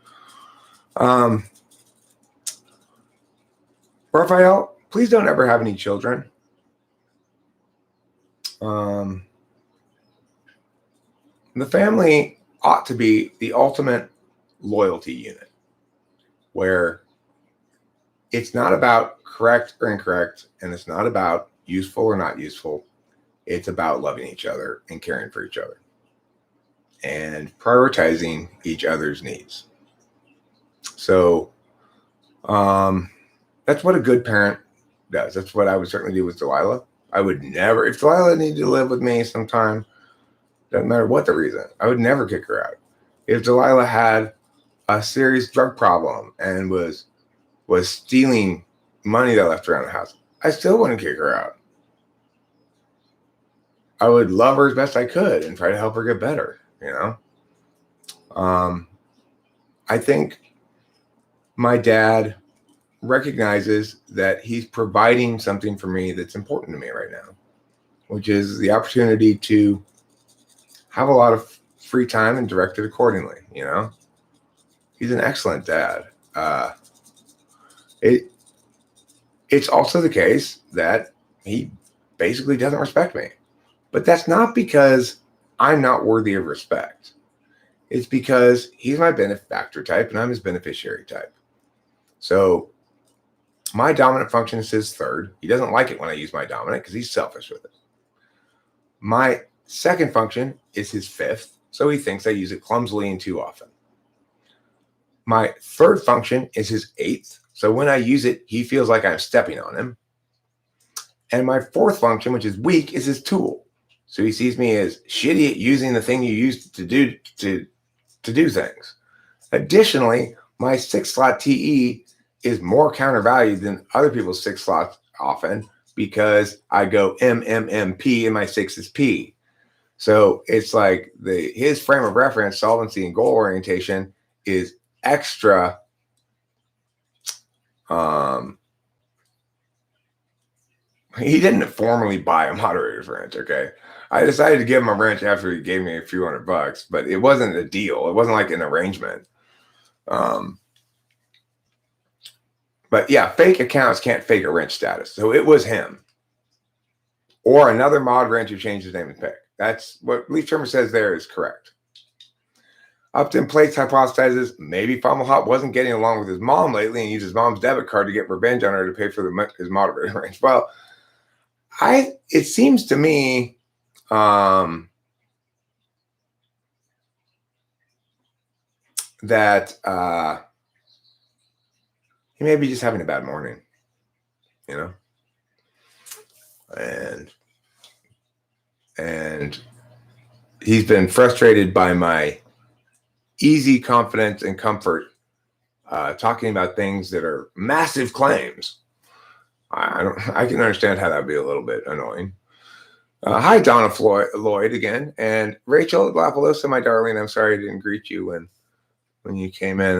Raphael, please don't ever have any children. The family ought to be the ultimate loyalty unit, where it's not about correct or incorrect, and it's not about useful or not useful. It's about loving each other and caring for each other and prioritizing each other's needs. So that's what a good parent does. That's what I would certainly do with Delilah. I would never, if Delilah needed to live with me sometime, doesn't matter what the reason, I would never kick her out. If Delilah had a serious drug problem and was stealing money that I left around the house, I still wouldn't kick her out. I would love her as best I could and try to help her get better, you know? I think my dad recognizes that he's providing something for me that's important to me right now, which is the opportunity to have a lot of free time and direct it accordingly, you know? He's an excellent dad. It's also the case that he basically doesn't respect me. But that's not because I'm not worthy of respect. It's because he's my benefactor type and I'm his beneficiary type. So my dominant function is his third. He doesn't like it when I use my dominant because he's selfish with it. My second function is his fifth. So he thinks I use it clumsily and too often. My third function is his eighth. So when I use it, he feels like I'm stepping on him. And my fourth function, which is weak, is his tool. So he sees me as shitty at using the thing you use to do things. Additionally, my 6-slot TE is more countervalued than other people's 6 slots often because I go MMMP and my 6 is P. So it's like his frame of reference, solvency, and goal orientation is extra. He didn't formally buy a moderator's wrench, okay? I decided to give him a wrench after he gave me a few $100, but it wasn't a deal. It wasn't like an arrangement. But yeah, fake accounts can't fake a wrench status. So it was him. Or another mod wrench who changed his name and pick. That's what Leaf Trimmer says there is correct. Upton Plates hypothesizes maybe FumbleHot wasn't getting along with his mom lately and used his mom's debit card to get revenge on her to pay for his moderator wrench. Well, it seems to me that he may be just having a bad morning, you know, and he's been frustrated by my easy confidence and comfort talking about things that are massive claims. I can understand how that'd be a little bit annoying. Hi, Donna Lloyd again, and Rachel Lapalosa, my darling. I'm sorry I didn't greet you when you came in.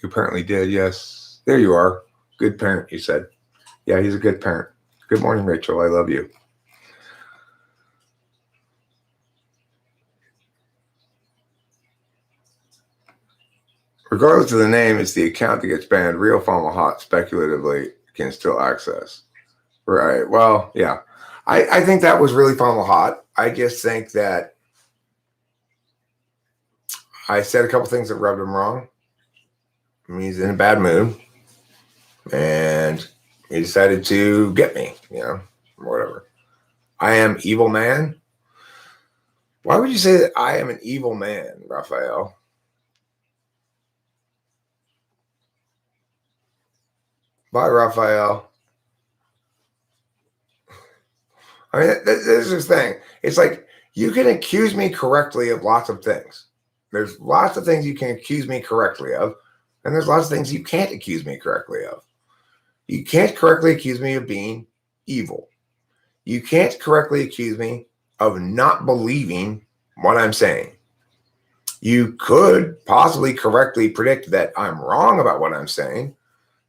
You apparently did. Yes, there you are. Good parent, you said. Yeah, he's a good parent. Good morning, Rachel. I love you. Regardless of the name, it's the account that gets banned. Real FumbleHot speculatively can still access. Right. Well, yeah. I think that was really FumbleHot. I just think that I said a couple things that rubbed him wrong. He's in a bad mood. And he decided to get me, or whatever. I am evil man. Why would you say that I am an evil man, Raphael? Bye, Raphael. I mean, this is the thing. It's like you can accuse me correctly of lots of things. There's lots of things you can accuse me correctly of, and there's lots of things you can't accuse me correctly of. You can't correctly accuse me of being evil. You can't correctly accuse me of not believing what I'm saying. You could possibly correctly predict that I'm wrong about what I'm saying,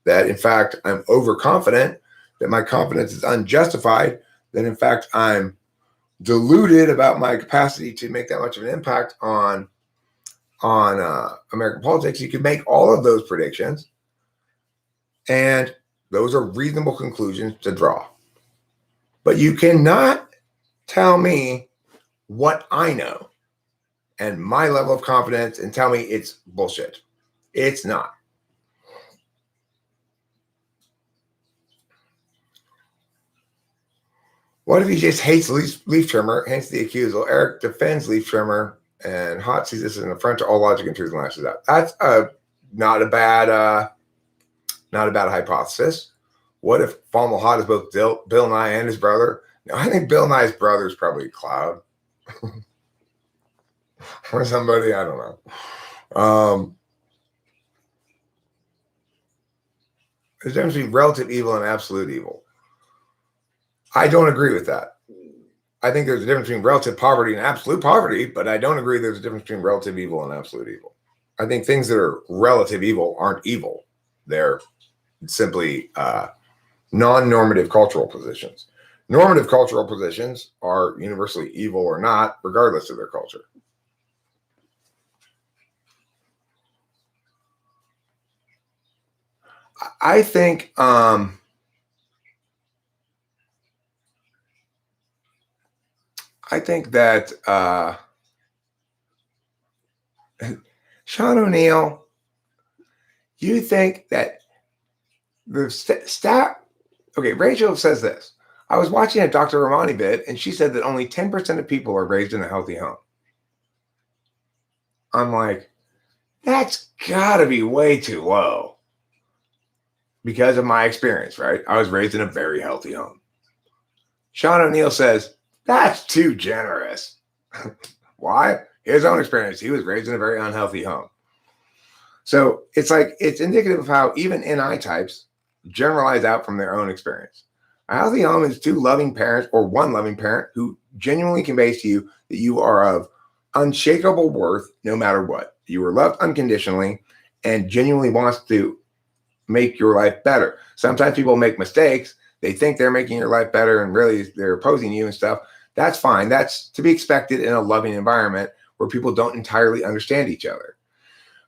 that in fact I'm overconfident, that my confidence is unjustified, that in fact I'm deluded about my capacity to make that much of an impact on American politics. You could make all of those predictions, and those are reasonable conclusions to draw. But you cannot tell me what I know and my level of confidence and tell me it's bullshit. It's not. What if he just hates leaf trimmer, hence the accusal? Eric defends leaf trimmer, and Hot sees this as an affront to all logic and truth and lashes out. That's not a bad hypothesis. What if Falmal Hot is both Bill Nye and his brother? No, I think Bill Nye's brother is probably Cloud. Or somebody, I don't know. There's a difference between relative evil and absolute evil. I don't agree with that. I think there's a difference between relative poverty and absolute poverty, but I don't agree there's a difference between relative evil and absolute evil. I think things that are relative evil aren't evil. They're simply non-normative cultural positions. Normative cultural positions are universally evil or not, regardless of their culture. I think that Sean O'Neill, you think that the stat? Okay, Rachel says this. I was watching a Dr. Romani bit, and she said that only 10% of people are raised in a healthy home. I'm like, that's got to be way too low because of my experience, right? I was raised in a very healthy home. Sean O'Neill says, that's too generous. Why? His own experience. He was raised in a very unhealthy home. So it's like, it's indicative of how even NI types generalize out from their own experience. A healthy home is two loving parents or one loving parent who genuinely conveys to you that you are of unshakable worth no matter what. You are loved unconditionally and genuinely wants to make your life better. Sometimes people make mistakes. They think they're making your life better and really they're opposing you and stuff. That's fine. That's to be expected in a loving environment where people don't entirely understand each other.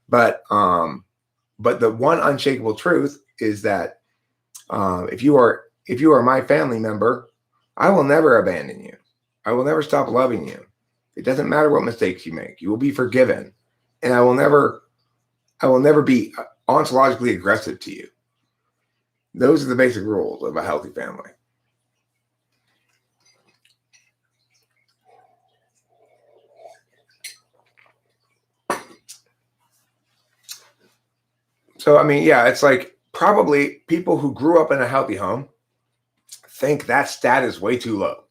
But the one unshakable truth is that if you are my family member, I will never abandon you. I will never stop loving you. It doesn't matter what mistakes you make. You will be forgiven. And I will never be ontologically aggressive to you. Those are the basic rules of a healthy family. So, I mean, yeah, it's like probably people who grew up in a healthy home think that stat is way too low.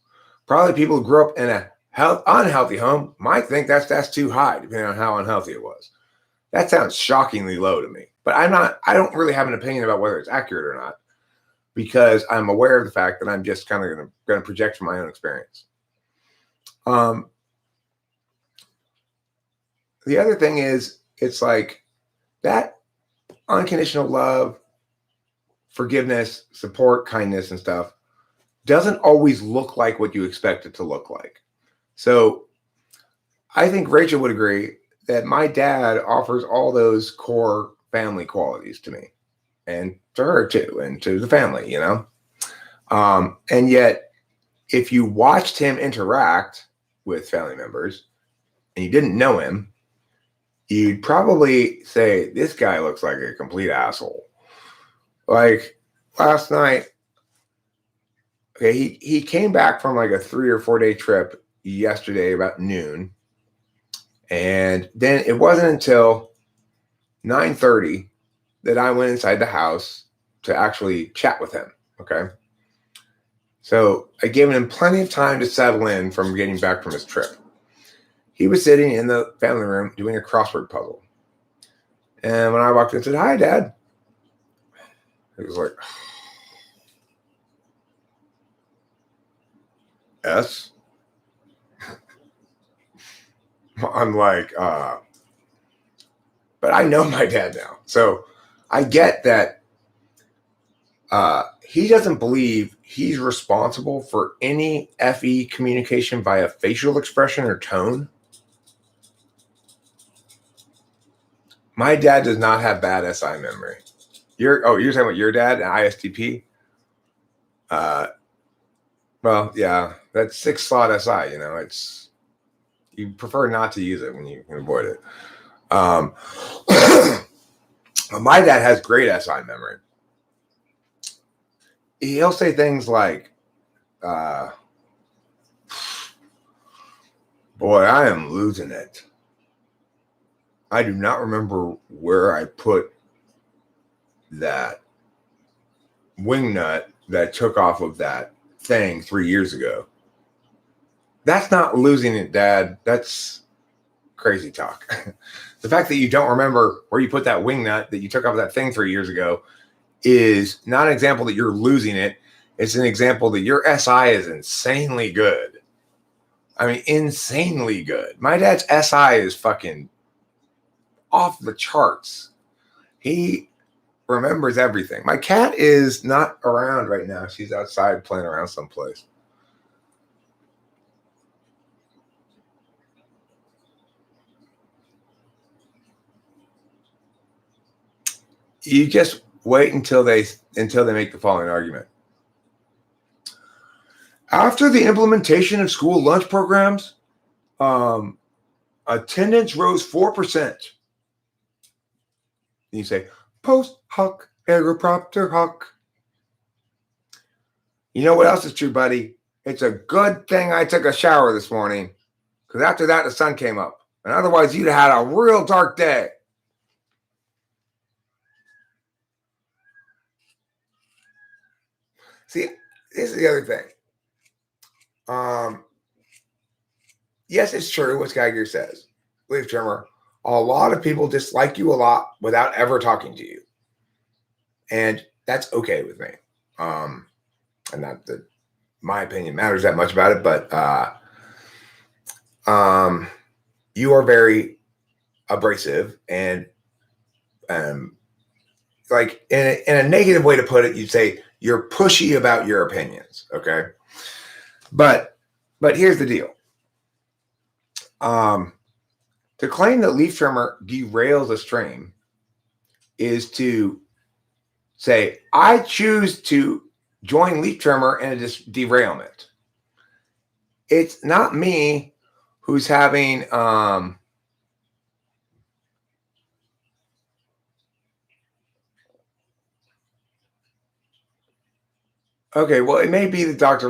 Probably people who grew up in a unhealthy home might think that stat's too high, depending on how unhealthy it was. That sounds shockingly low to me. But I don't really have an opinion about whether it's accurate or not, because I'm aware of the fact that I'm just kind of going to project from my own experience. The other thing is, it's like that unconditional love, forgiveness, support, kindness, and stuff doesn't always look like what you expect it to look like. So I think Rachel would agree that my dad offers all those core family qualities to me and to her too, and to the family, and yet if you watched him interact with family members and you didn't know him, you'd probably say, this guy looks like a complete asshole. Like last night, okay, he came back from like a 3 or 4 day trip yesterday about noon. And then it wasn't until 9:30 that I went inside the house to actually chat with him. Okay. So I gave him plenty of time to settle in from getting back from his trip. He was sitting in the family room doing a crossword puzzle. And when I walked in and said, "Hi, Dad," he was like, "S?" I'm like, but I know my dad now. So I get that he doesn't believe he's responsible for any FE communication via facial expression or tone. My dad does not have bad SI memory. You're talking about your dad, an ISTP? Well, yeah, that's 6-slot SI. You prefer not to use it when you can avoid it. My dad has great SI memory. He'll say things like, "Boy, I am losing it. I do not remember where I put that wing nut that took off of that thing 3 years ago." That's not losing it, Dad. That's crazy talk. The fact that you don't remember where you put that wing nut that you took off that thing 3 years ago is not an example that you're losing it. It's an example that your SI is insanely good. I mean, insanely good. My dad's SI is fucking off the charts. He remembers everything. My cat is not around right now. She's outside playing around someplace. You just wait until they make the following argument. After the implementation of school lunch programs, attendance rose 4%. And you say, post hoc, ergo propter hoc. You know what else is true, buddy? It's a good thing I took a shower this morning, because after that, the sun came up. And otherwise, you'd have had a real dark day. See, this is the other thing. Yes, it's true what Geiger says. Leaf trimmer. A lot of people dislike you a lot without ever talking to you. And that's okay with me. And not that my opinion matters that much about it, but you are very abrasive and like in a negative way to put it, you'd say you're pushy about your opinions. Okay. But here's the deal. To claim that leaf trimmer derails a stream is to say, I choose to join leaf trimmer in a derailment. It's not me who's having okay, well, it may be that Dr.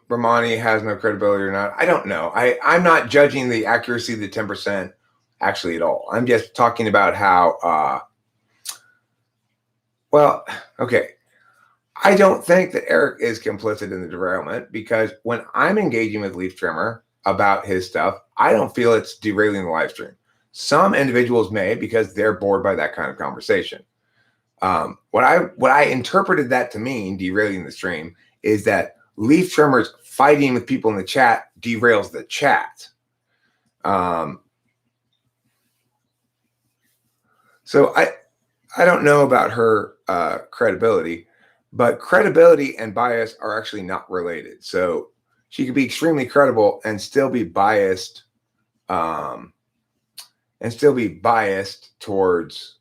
Ramani has no credibility or not. I don't know. I'm not judging the accuracy of the 10% actually at all. I'm just talking about how, well, okay. I don't think that Eric is complicit in the derailment, because when I'm engaging with Leaf Trimmer about his stuff, I don't feel it's derailing the live stream. Some individuals may, because they're bored by that kind of conversation. What I interpreted that to mean, derailing the stream, is that Leaf Trimmer's fighting with people in the chat derails the chat. So I don't know about her credibility, but credibility and bias are actually not related. So she could be extremely credible and still be biased, towards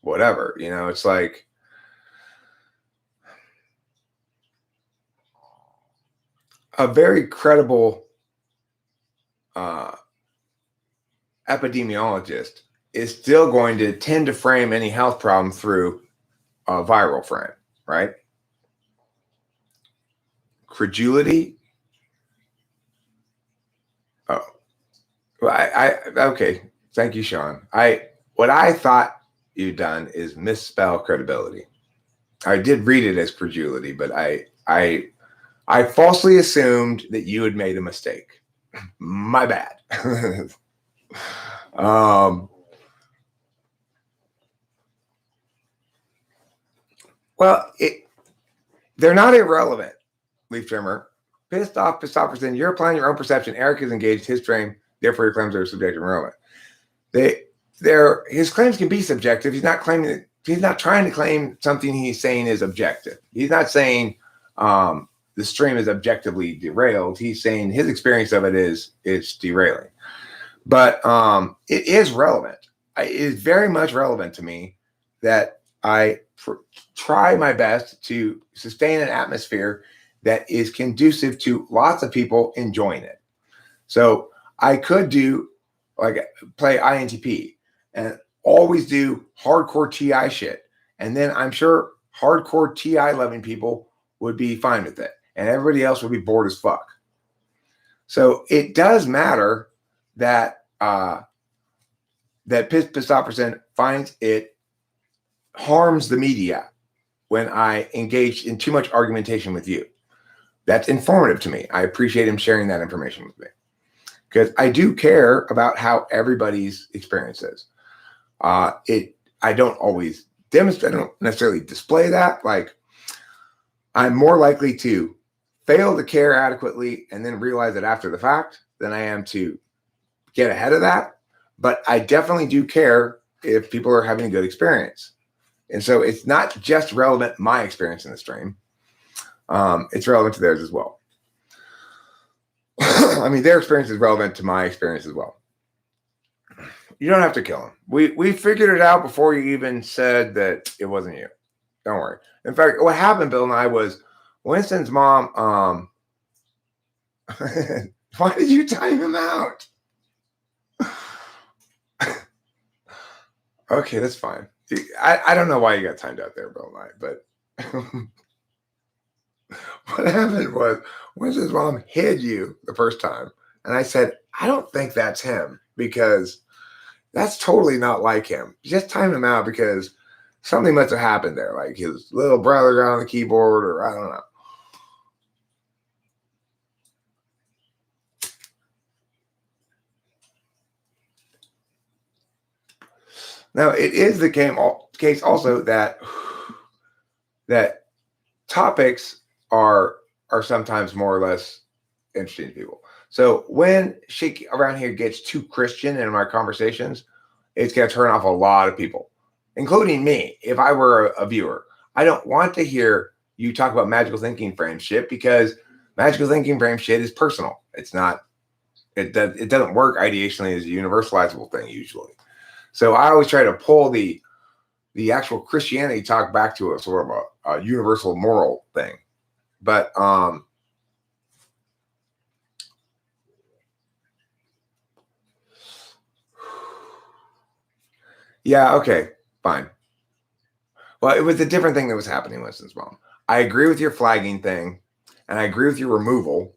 whatever. It's like, a very credible epidemiologist is still going to tend to frame any health problem through a viral frame, right? Credulity. Oh, well, okay. Thank you, Sean. What I thought you'd done is misspell credibility. I did read it as credulity, but I falsely assumed that you had made a mistake. My bad. Well, they're not irrelevant, Leaf Trimmer. Pissed off percent. You're applying your own perception. Eric is engaged his frame, therefore your claims are subjective and relevant. His claims can be subjective. He's not claiming that. He's not trying to claim something he's saying is objective. He's not saying the stream is objectively derailed. He's saying his experience of it is it's derailing. But it is relevant. It is very much relevant to me that I try my best to sustain an atmosphere that is conducive to lots of people enjoying it. So I could do play INTP and always do hardcore TI shit. And then I'm sure hardcore TI loving people would be fine with it. And everybody else would be bored as fuck. So it does matter that that pissed off percent finds it harms the media when I engage in too much argumentation with you. That's informative to me. I appreciate him sharing that information with me because I do care about how everybody's experience is. I don't always demonstrate, I don't necessarily display that. Like, I'm more likely to fail to care adequately and then realize it after the fact than I am to get ahead of that. But I definitely do care if people are having a good experience. And so it's not just relevant to my experience in the stream. It's relevant to theirs as well. I mean, their experience is relevant to my experience as well. You don't have to kill him. We figured it out before you even said that it wasn't you. Don't worry. In fact, what happened, Bill and I, was Winston's mom. Why did you time him out? Okay, that's fine. I don't know why you got timed out there, Bill and I, but what happened was Winston's mom hid you the first time. And I said, I don't think that's him because that's totally not like him. Just time him out because something must have happened there. Like his little brother got on the keyboard or I don't know. Now, it is the case also that topics are sometimes more or less interesting to people. So when shit around here gets too Christian in my conversations, it's going to turn off a lot of people, including me. If I were a viewer, I don't want to hear you talk about magical thinking frame shit because magical thinking frame shit is personal. It's not. It doesn't work ideationally as a universalizable thing usually. So I always try to pull the actual Christianity talk back to a sort of a universal moral thing. But yeah, okay, fine. Well, it was a different thing that was happening, Winston's mom. I agree with your flagging thing, and I agree with your removal.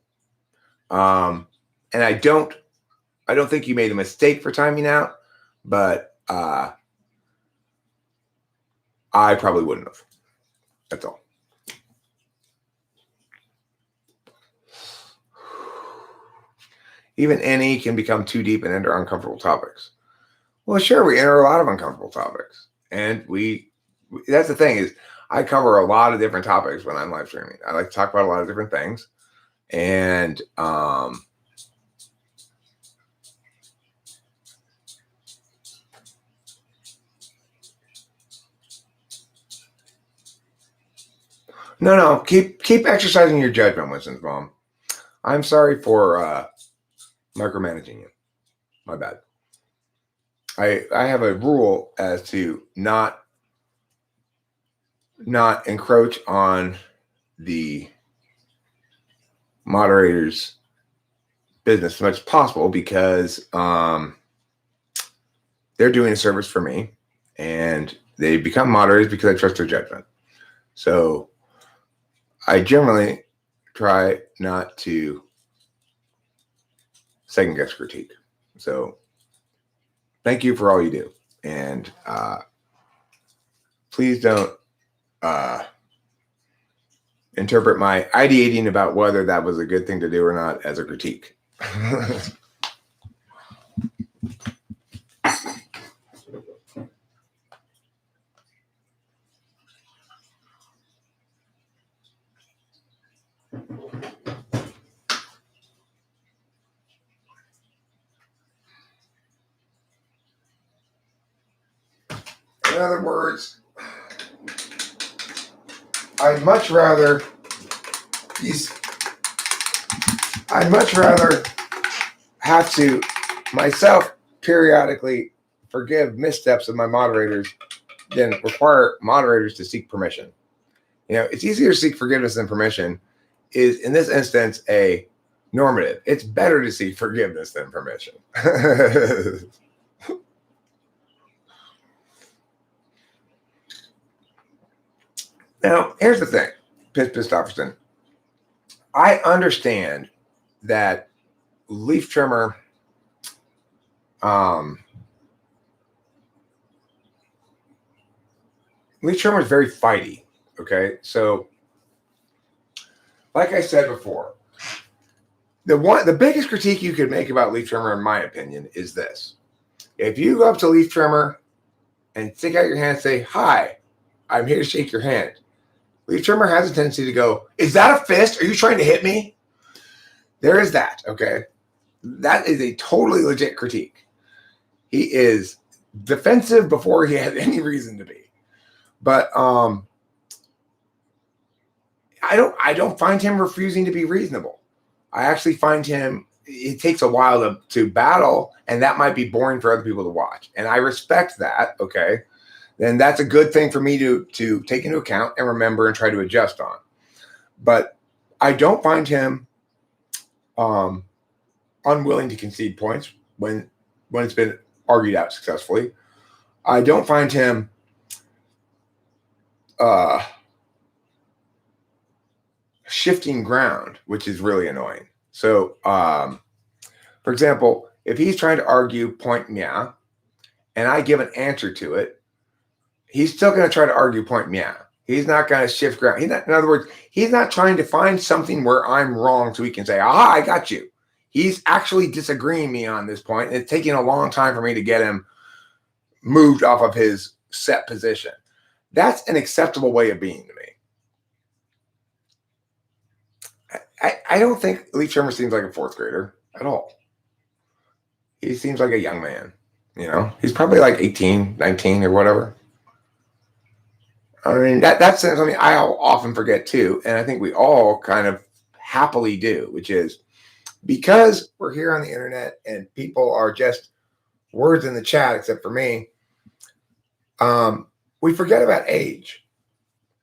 And I don't think you made a mistake for timing out, but I probably wouldn't have. That's all. Even NE can become too deep and enter uncomfortable topics. Well, sure, we enter a lot of uncomfortable topics. And that's the thing is I cover a lot of different topics when I'm live streaming. I like to talk about a lot of different things. And no, keep exercising your judgment, Winston's mom. I'm sorry for micromanaging you. My bad. I have a rule as to not encroach on the moderator's business as much as possible because they're doing a service for me, and they become moderators because I trust their judgment. So I generally try not to second guess critique. So thank you for all you do. And please don't interpret my ideating about whether that was a good thing to do or not as a critique. In other words, I'd much rather have to myself periodically forgive missteps of my moderators than require moderators to seek permission. You know, it's easier to seek forgiveness than permission is, in this instance, a normative. It's better to seek forgiveness than permission. Now, here's the thing, Pistofferson. I understand that leaf trimmer is very fighty. Okay, so like I said before, the biggest critique you could make about leaf trimmer, in my opinion, is this: if you go up to leaf trimmer and stick out your hand and say, "Hi, I'm here to shake your hand," leaf trimmer has a tendency to go, "Is that a fist? Are you trying to hit me?" There is that. Okay, that is a totally legit critique. He is defensive before he has any reason to be. But I don't find him refusing to be reasonable. I actually find him, it takes a while to battle, and that might be boring for other people to watch. And I respect that, okay? Then that's a good thing for me to take into account and remember and try to adjust on. But I don't find him unwilling to concede points when it's been argued out successfully. I don't find him shifting ground, which is really annoying. So, for example, if he's trying to argue point meow and I give an answer to it, he's still going to try to argue point meow. He's not going to shift ground. In other words, he's not trying to find something where I'm wrong so he can say, aha, I got you. He's actually disagreeing me on this point, and it's taking a long time for me to get him moved off of his set position. That's an acceptable way of being to me. I don't think Leaf Trimmer seems like a fourth grader at all. He seems like a young man. You know, he's probably like 18, 19 or whatever. I mean, that's something I'll often forget too. And I think we all kind of happily do, which is because we're here on the internet and people are just words in the chat, except for me, we forget about age.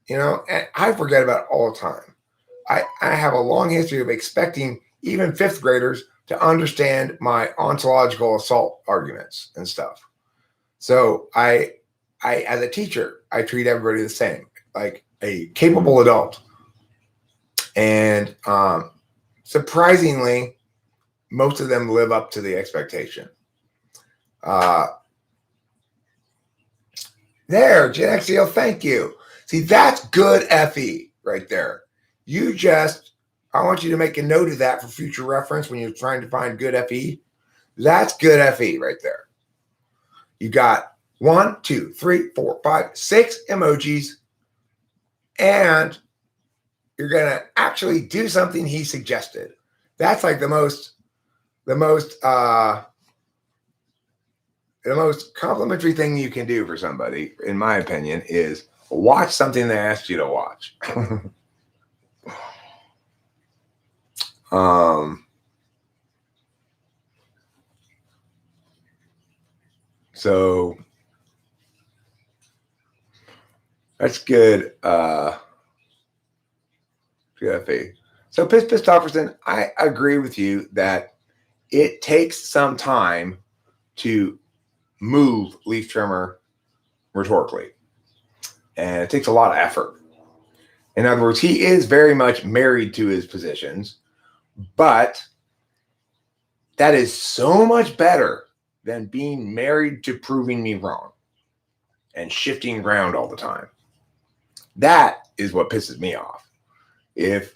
You know, and I forget about it all the time. I have a long history of expecting even fifth graders to understand my ontological assault arguments and stuff. So I as a teacher, I treat everybody the same, like a capable adult. And surprisingly, most of them live up to the expectation. There, Gen XEL, thank you. See, that's good FE right there. I want you to make a note of that for future reference when you're trying to find good FE. That's good FE right there. You got 1, 2, 3, 4, 5, 6 emojis, and you're going to actually do something he suggested. That's like the most complimentary thing you can do for somebody, in my opinion, is watch something they asked you to watch. So that's good. GFE. So Pistofferson, I agree with you that it takes some time to move Leaf Trimmer rhetorically. And it takes a lot of effort. In other words, he is very much married to his positions, but that is so much better than being married to proving me wrong and shifting ground all the time. That is what pisses me off. If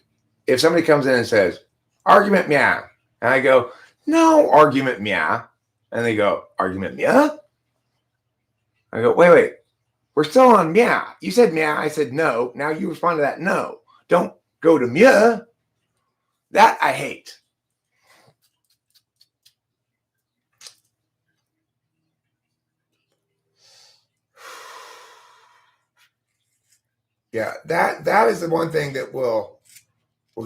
somebody comes in and says, argument meow, and I go, no argument meow, and they go, argument meow? I go, wait, we're still on meow. You said meow, I said no. Now you respond to that no. Don't go to meow. That I hate. Yeah, that is the one thing that will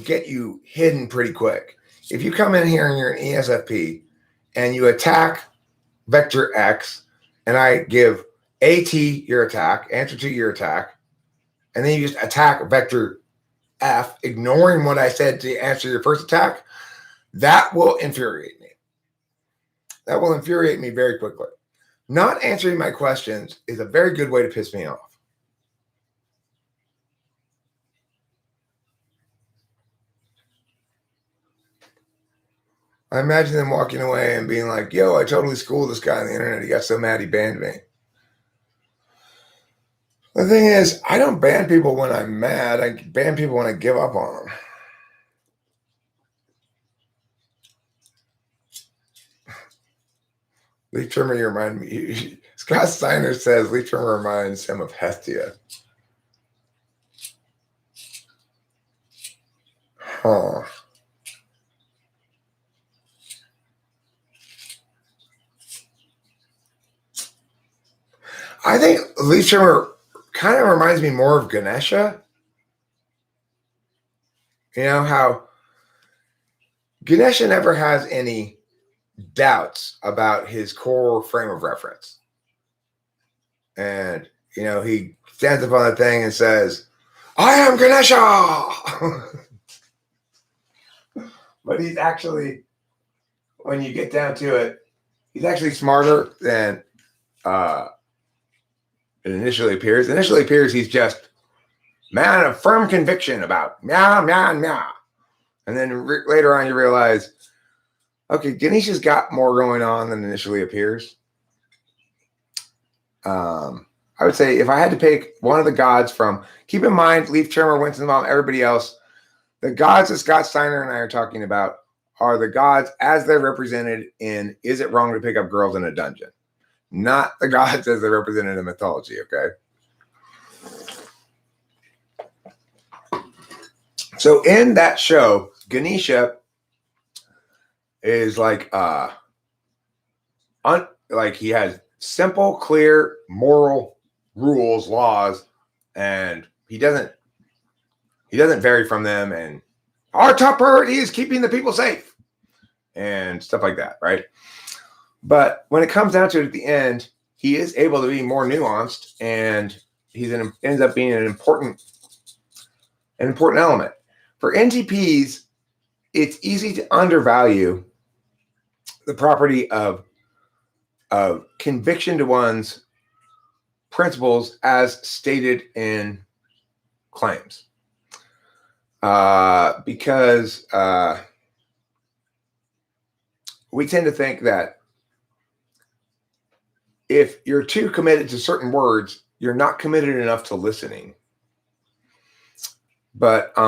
get you hidden pretty quick. If you come in here and you're an ESFP and you attack vector X, and I give AT your attack, answer to your attack, and then you just attack vector F, ignoring what I said to answer your first attack, that will infuriate me. That will infuriate me very quickly. Not answering my questions is a very good way to piss me off. I imagine them walking away and being like, yo, I totally schooled this guy on the internet. He got so mad he banned me. The thing is, I don't ban people when I'm mad. I ban people when I give up on them. Leaf Trimmer, you remind me. Scott Steiner says Leaf Trimmer reminds him of Hestia. Huh. I think Leaf Trimmer kind of reminds me more of Ganesha. You know how Ganesha never has any doubts about his core frame of reference. And, you know, he stands up on the thing and says, I am Ganesha! But he's actually, when you get down to it, he's actually smarter than it initially appears. Initially appears he's just man of firm conviction about meow, meow, meow. And then later on you realize, okay, Ganesha's got more going on than initially appears. I would say if I had to pick one of the gods from, keep in mind, Leaf Trimmer, Winston Mom, everybody else, the gods that Scott Steiner and I are talking about are the gods as they're represented in Is It Wrong to Pick Up Girls in a Dungeon? Not the gods as they're represented in mythology, okay? So in that show, Ganesha is like he has simple, clear moral rules, laws, and he doesn't vary from them, and our top priority is keeping the people safe and stuff like that, right? But when it comes down to it at the end, he is able to be more nuanced, and ends up being an important element. For NTPs, it's easy to undervalue the property of conviction to one's principles as stated in claims. Because we tend to think that if you're too committed to certain words, you're not committed enough to listening. But you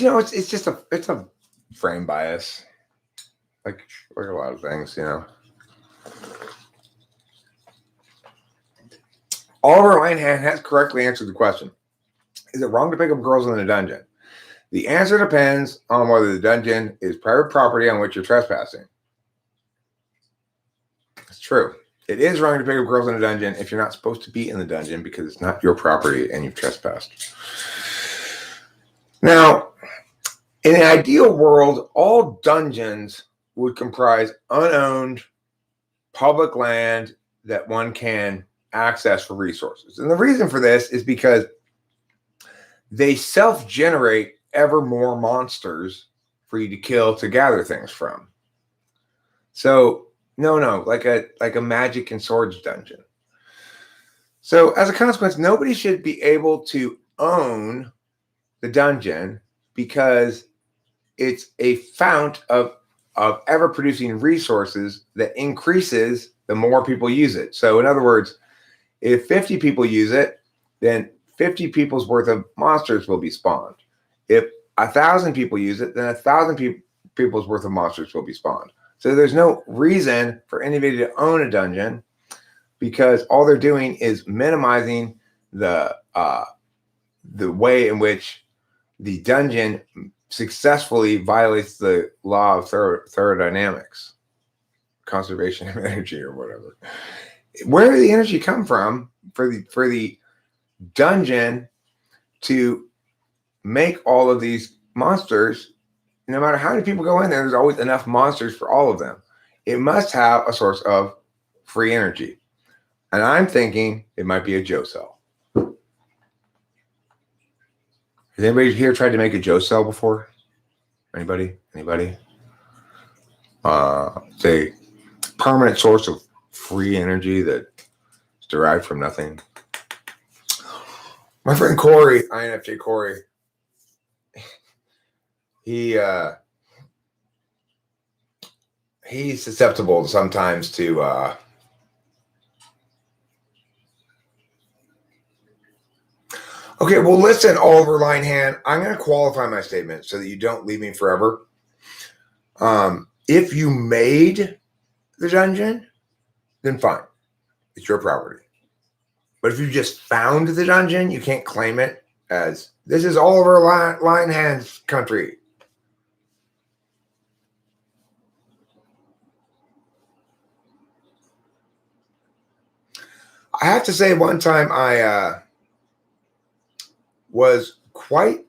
know, it's just a frame bias, like a lot of things, you know. Oliver Linehan has correctly answered the question. Is it wrong to pick up girls in a dungeon? The answer depends on whether the dungeon is private property on which you're trespassing. It's true. It is wrong to pick up girls in a dungeon if you're not supposed to be in the dungeon because it's not your property and you've trespassed. Now, in an ideal world, all dungeons would comprise unowned public land that one can access for resources. And the reason for this is because they self-generate ever more monsters for you to kill to gather things from. So no, like a magic and swords dungeon. So as a consequence, nobody should be able to own the dungeon because it's a fount of ever producing resources that increases the more people use it. So in other words, if 50 people use it, then 50 people's worth of monsters will be spawned. If 1,000 people use it, then 1,000 people's worth of monsters will be spawned. So there's no reason for anybody to own a dungeon because all they're doing is minimizing the way in which the dungeon successfully violates the law of thermodynamics, conservation of energy or whatever. Where did the energy come from for the dungeon to make all of these monsters? No matter how many people go in there, there's always enough monsters for all of them. It must have a source of free energy. And I'm thinking it might be a Joe cell. Has anybody here tried to make a Joe cell before? Anybody? It's a permanent source of free energy that's derived from nothing. My friend Corey, INFJ Corey, he's susceptible sometimes to okay, well, listen, Oliver Linehan, I'm going to qualify my statement so that you don't leave me forever. If you made the dungeon, then fine. It's your property. But if you just found the dungeon, you can't claim it as, this is Oliver Linehan's country. I have to say, one time I was quite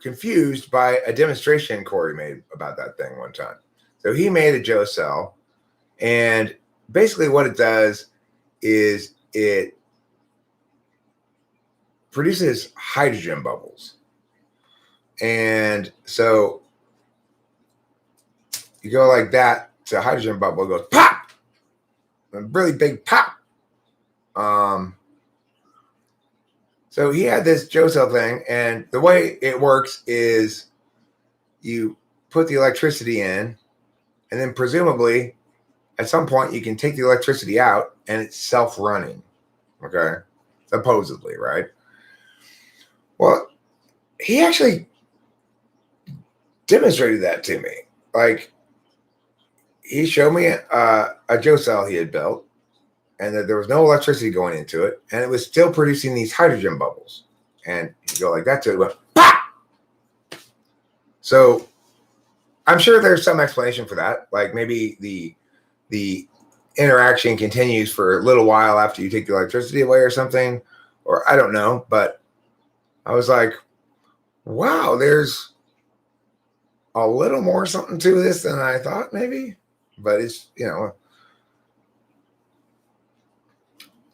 confused by a demonstration Corey made about that thing one time. So he made a Joe cell, and basically what it does is it produces hydrogen bubbles. And so you go like that to a hydrogen bubble, it goes pop, a really big pop. So he had this Joe cell thing, and the way it works is you put the electricity in, and then presumably at some point you can take the electricity out and it's self-running. Okay. Supposedly, right? Well, he actually demonstrated that to me. Like, he showed me a Joe cell he had built, and that there was no electricity going into it, and it was still producing these hydrogen bubbles. And you go like that to it, went pop! So I'm sure there's some explanation for that. Like maybe the interaction continues for a little while after you take the electricity away or something, or I don't know. But I was like, wow, there's a little more something to this than I thought maybe. But it's,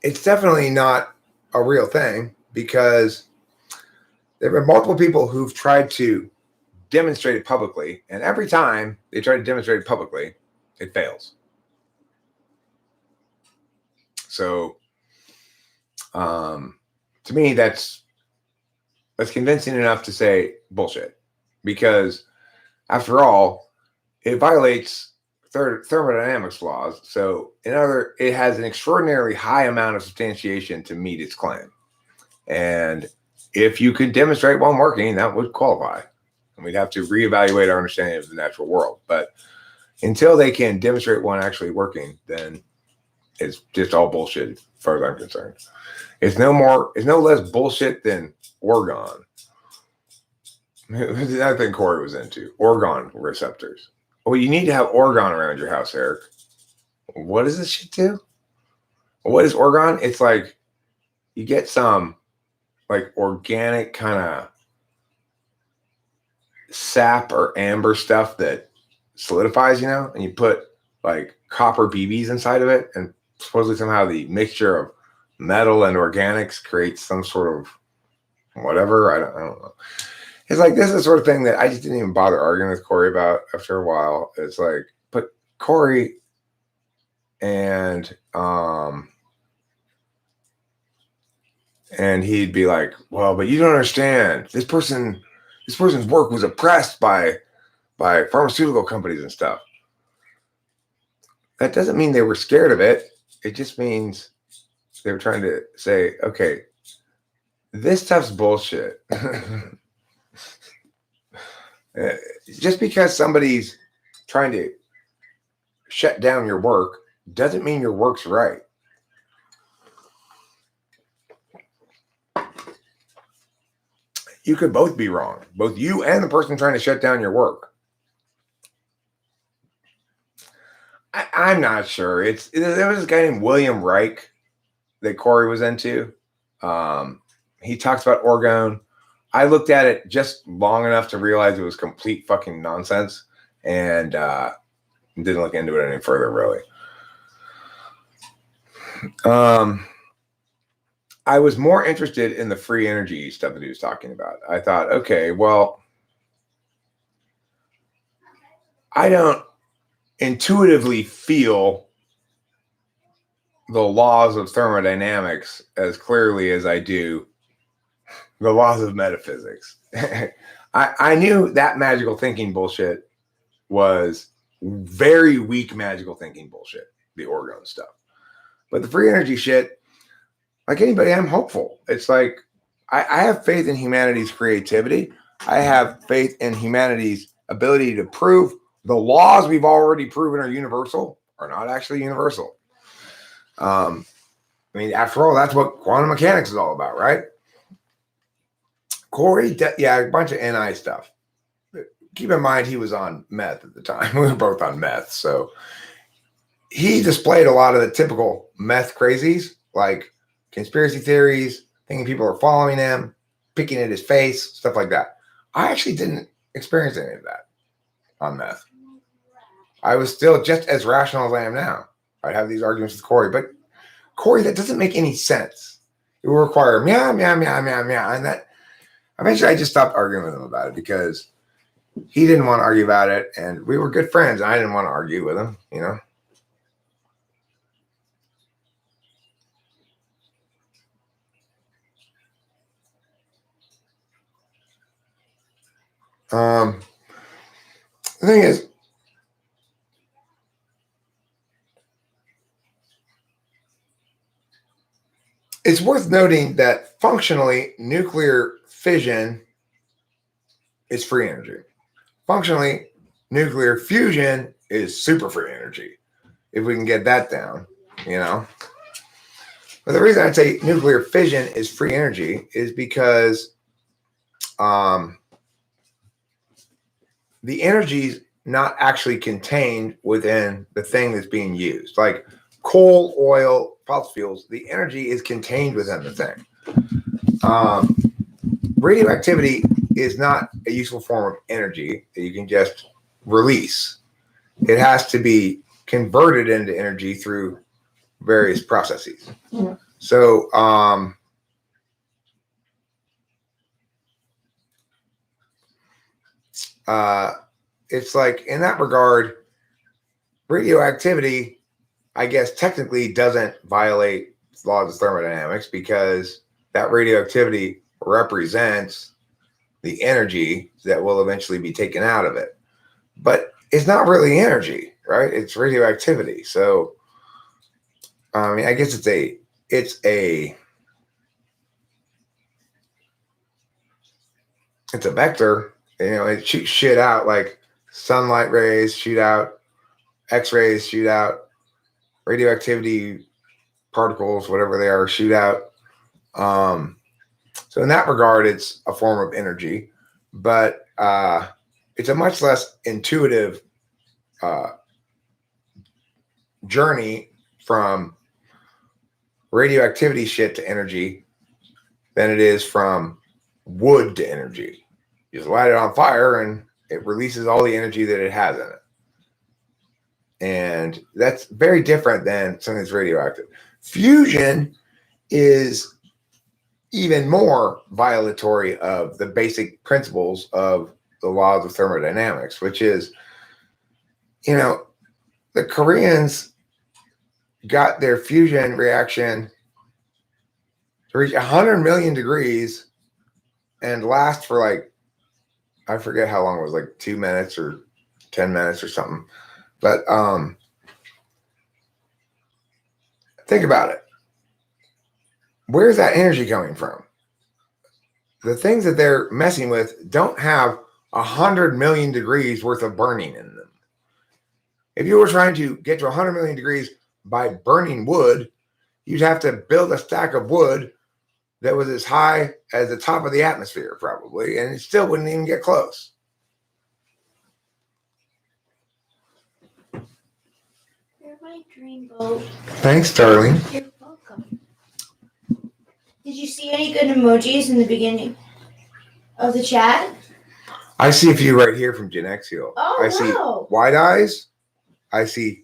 it's definitely not a real thing, because there have been multiple people who've tried to demonstrate it publicly, and every time they try to demonstrate it publicly, it fails. So to me, that's convincing enough to say bullshit, because after all, it violates thermodynamics laws. So it has an extraordinarily high amount of substantiation to meet its claim. And if you could demonstrate one working, that would qualify. And we'd have to reevaluate our understanding of the natural world. But until they can demonstrate one actually working, then it's just all bullshit as far as I'm concerned. It's no less bullshit than Orgon. That thing Corey was into. Orgon receptors. Well, you need to have Orgon around your house, Eric. What does this shit do? What is Orgon? It's like you get some like organic kind of sap or amber stuff that solidifies, and you put like copper BBs inside of it and supposedly somehow the mixture of metal and organics creates some sort of whatever. I don't know. It's like, this is the sort of thing that I just didn't even bother arguing with Corey about after a while. It's like, but Corey and he'd be like, well, but you don't understand. This person's work was oppressed by pharmaceutical companies and stuff. That doesn't mean they were scared of it. It just means they were trying to say, okay, this stuff's bullshit. Just because somebody's trying to shut down your work doesn't mean your work's right. You could both be wrong, both you and the person trying to shut down your work. I'm not sure. There was this guy named William Reich that Corey was into. He talks about orgone. I looked at it just long enough to realize it was complete fucking nonsense, and didn't look into it any further, really. I was more interested in the free energy stuff that he was talking about. I thought, okay, well, I don't intuitively feel the laws of thermodynamics as clearly as I do the laws of metaphysics. I knew that magical thinking bullshit was very weak magical thinking bullshit, the orgone stuff. But the free energy shit, like anybody, I'm hopeful. It's like, I have faith in humanity's creativity. I have faith in humanity's ability to prove the laws we've already proven are universal are not actually universal. I mean, after all, that's what quantum mechanics is all about, right? Corey, yeah, a bunch of NI stuff. Keep in mind, he was on meth at the time. We were both on meth. So he displayed a lot of the typical meth crazies, like conspiracy theories, thinking people are following him, picking at his face, stuff like that. I actually didn't experience any of that on meth. I was still just as rational as I am now. I'd have these arguments with Corey, but Corey, that doesn't make any sense. It will require meow, meow, meow, meow, meow. And that eventually I just stopped arguing with him about it because he didn't want to argue about it. And we were good friends. And I didn't want to argue with him, you know. The thing is, it's worth noting that functionally, nuclear fission is free energy. Functionally, nuclear fusion is super free energy. If we can get that down, you know. But the reason I'd say nuclear fission is free energy is because the energy's not actually contained within the thing that's being used. Like coal, oil, fossil fuels, the energy is contained within the thing. Radioactivity is not a useful form of energy that you can just release. It has to be converted into energy through various processes. So it's like, in that regard, radioactivity, I guess, technically doesn't violate laws of thermodynamics because that radioactivity represents the energy that will eventually be taken out of it. But it's not really energy, right? It's radioactivity. So, I mean, I guess it's a vector. You know, it shoots shit out, like sunlight rays shoot out, X-rays shoot out, radioactivity particles, whatever they are, shoot out. So in that regard, it's a form of energy, but it's a much less intuitive journey from radioactivity shit to energy than it is from wood to energy. You just light it on fire and it releases all the energy that it has in it. And that's very different than something that's radioactive. Fusion is even more violatory of the basic principles of the laws of thermodynamics, which is, the Koreans got their fusion reaction to reach 100 million degrees and last for I forget how long it was, 2 minutes or 10 minutes or something. But think about it. Where's that energy coming from? The things that they're messing with don't have 100 million degrees worth of burning in them. If you were trying to get to 100 million degrees by burning wood, you'd have to build a stack of wood that was as high as the top of the atmosphere, probably, and it still wouldn't even get close. You're my dreamboat. Thanks, darling. You're welcome. Did you see any good emojis in the beginning of the chat? I see a few right here from Gen X Hill. Oh, I wow. see wide eyes. I see.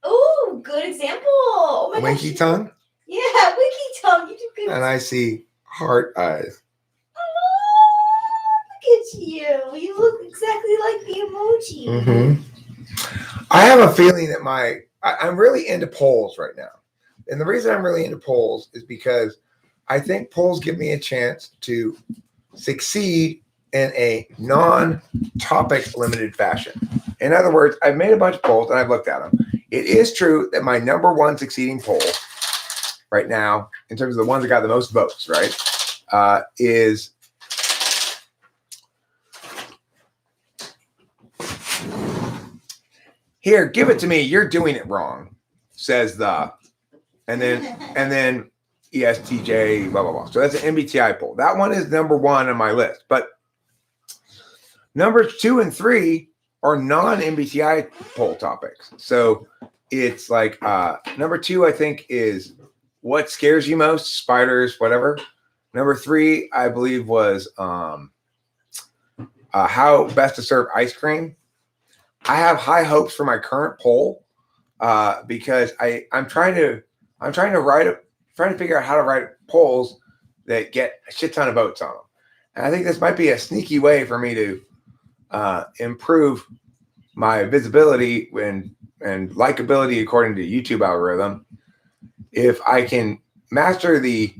Oh, good example. Oh my winky gosh. tongue. Yeah, winky tongue. You do good. And I see heart eyes. Oh, look at you. You look exactly like the emoji. Mm-hmm. I have a feeling that I'm really into polls right now. And the reason I'm really into polls is because I think polls give me a chance to succeed in a non-topic limited fashion. In other words, I've made a bunch of polls and I've looked at them. It is true that my number one succeeding poll right now, in terms of the ones that got the most votes, right, is here, give it to me, you're doing it wrong, says and then ESTJ, blah, blah, blah. So that's an MBTI poll. That one is number one on my list. But numbers 2 and 3 are non-MBTI poll topics. So it's number 2, I think, is what scares you most, spiders, whatever. Number 3, I believe, was how best to serve ice cream. I have high hopes for my current poll because I'm trying to figure out how to write polls that get a shit ton of votes on them. And I think this might be a sneaky way for me to improve my visibility and likability according to YouTube algorithm. If I can master the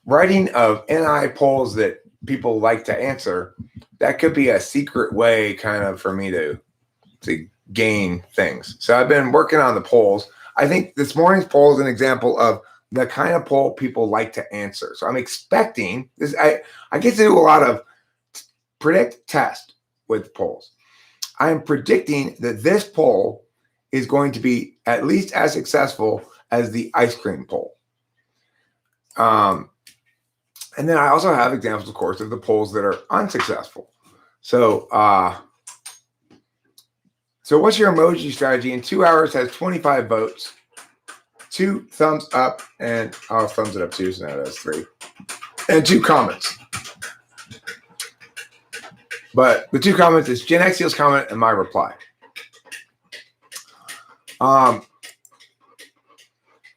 writing of NI polls that people like to answer, that could be a secret way kind of for me to gain things. So I've been working on the polls. I think this morning's poll is an example of the kind of poll people like to answer. So I'm expecting this. I get to do a lot of predict test with polls. I'm predicting that this poll is going to be at least as successful as the ice cream poll. And then I also have examples, of course, of the polls that are unsuccessful. So what's your emoji strategy? In 2 hours has 25 votes, 2 thumbs up, and I'll thumbs it up too, so now it has 3, and 2 comments. But the 2 comments is Gen X's comment and my reply.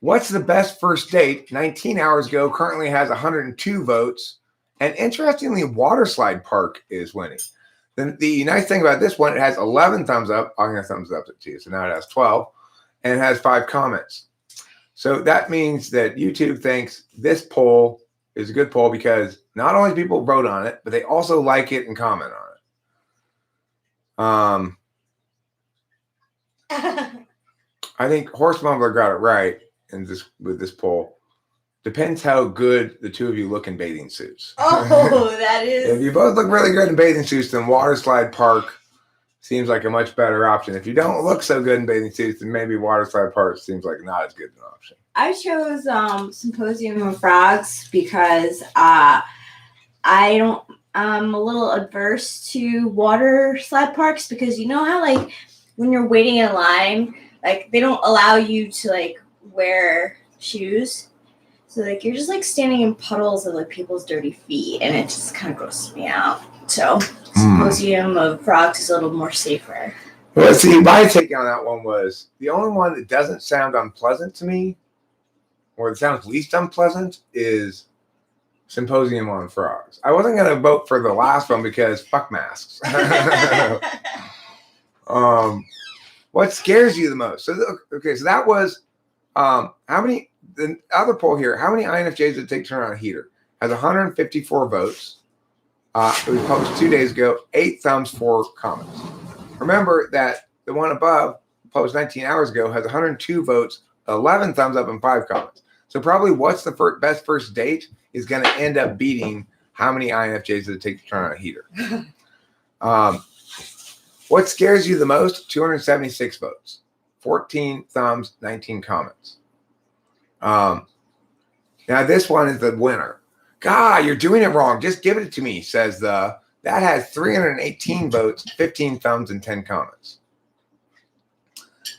What's the best first date? 19 hours ago, currently has 102 votes. And interestingly, Waterslide Park is winning. The nice thing about this one, it has 11 thumbs up. I'm going to thumbs up it too. So now it has 12 and it has 5 comments. So that means that YouTube thinks this poll is a good poll because not only do people vote on it, but they also like it and comment on it. I think Horse Mumbler got it right with this poll. Depends how good the 2 of you look in bathing suits. Oh, that is. If you both look really good in bathing suits, then Waterslide Park seems like a much better option. If you don't look so good in bathing suits, then maybe Waterslide Park seems like not as good an option. I chose Symposium of Frogs because I'm a little adverse to water slide parks because you know how when you're waiting in line, they don't allow you to wear shoes. So you're just standing in puddles of people's dirty feet, and it just kind of grosses me out. So Symposium of Frogs is a little more safer. Well, see, my take on that one was the only one that doesn't sound unpleasant to me, or that sounds least unpleasant, is Symposium on Frogs. I wasn't going to vote for the last one because fuck masks. What scares you the most? So that was how many? The other poll here: how many INFJs did it take to turn on a heater? Has 154 votes. It was published 2 days ago. 8 thumbs, 4 comments. Remember that the one above, published 19 hours ago, has 102 votes, 11 thumbs up, and 5 comments. So probably what's the best first date is going to end up beating how many INFJs did it take to turn on a heater. What scares you the most? 276 votes, 14 thumbs, 19 comments. Now this one is the winner. God, you're doing it wrong. Just give it to me, says that has 318 votes, 15 thumbs, and 10 comments.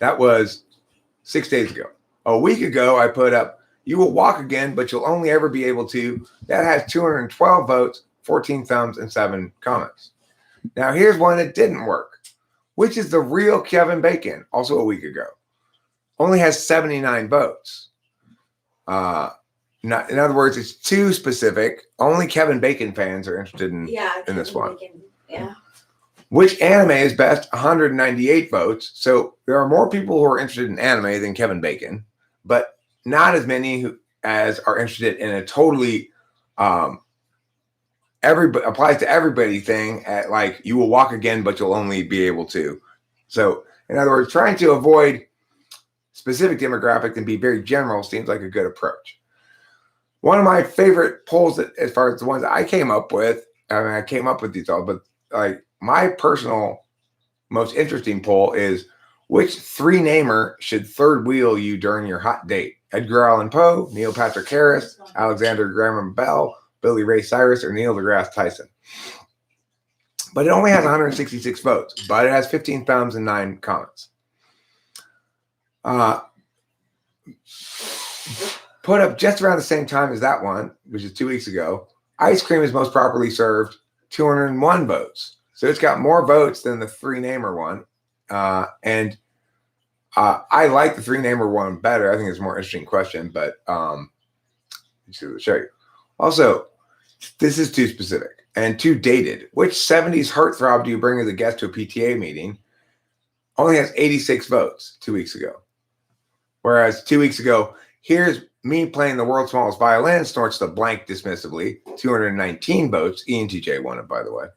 That was 6 days ago. A week ago, I put up, you will walk again, but you'll only ever be able to. That has 212 votes, 14 thumbs, and 7 comments. Now, here's one that didn't work, which is the real Kevin Bacon, also a week ago. Only has 79 votes. In other words, it's too specific. Only Kevin Bacon fans are interested in this one. Bacon. Yeah. Which anime is best? 198 votes. So there are more people who are interested in anime than Kevin Bacon, but not as many as are interested in a totally everybody applies to everybody thing at like you will walk again, but you'll only be able to. So in other words, trying to avoid specific demographic and be very general seems like a good approach. One of my favorite polls that, as far as the ones that I came up with, I came up with these all, but like my personal most interesting poll is which 3-namer should third wheel you during your hot date? Edgar Allan Poe, Neil Patrick Harris, Alexander Graham Bell, Billy Ray Cyrus, or Neil deGrasse Tyson. But it only has 166 votes, but it has 15 thumbs and 9 comments. Put up just around the same time as that one, which is 2 weeks ago. Ice cream is most properly served, 201 votes. So it's got more votes than the 3-namer one. And I like the 3-namer one better. I think it's a more interesting question, but let's show you. Also, this is too specific and too dated. Which 70s heartthrob do you bring as a guest to a PTA meeting? Only has 86 votes 2 weeks ago. Whereas 2 weeks ago, here's me playing the world's smallest violin, snorts the blank dismissively, 219 votes. ENTJ won it, by the way.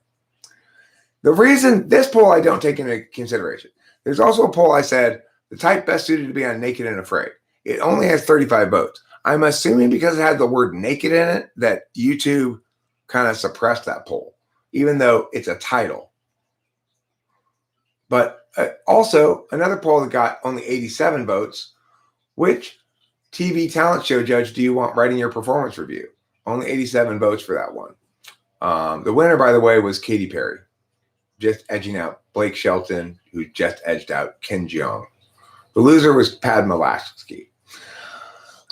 The reason this poll I don't take into consideration, there's also a poll I said, the type best suited to be on Naked and Afraid. It only has 35 votes. I'm assuming because it had the word naked in it that YouTube kind of suppressed that poll, even though it's a title. But also another poll that got only 87 votes, which TV talent show judge do you want writing your performance review? Only 87 votes for that one. The winner, by the way, was Katy Perry, just edging out Blake Shelton, who just edged out Ken Jeong. The loser was Padma Lasky.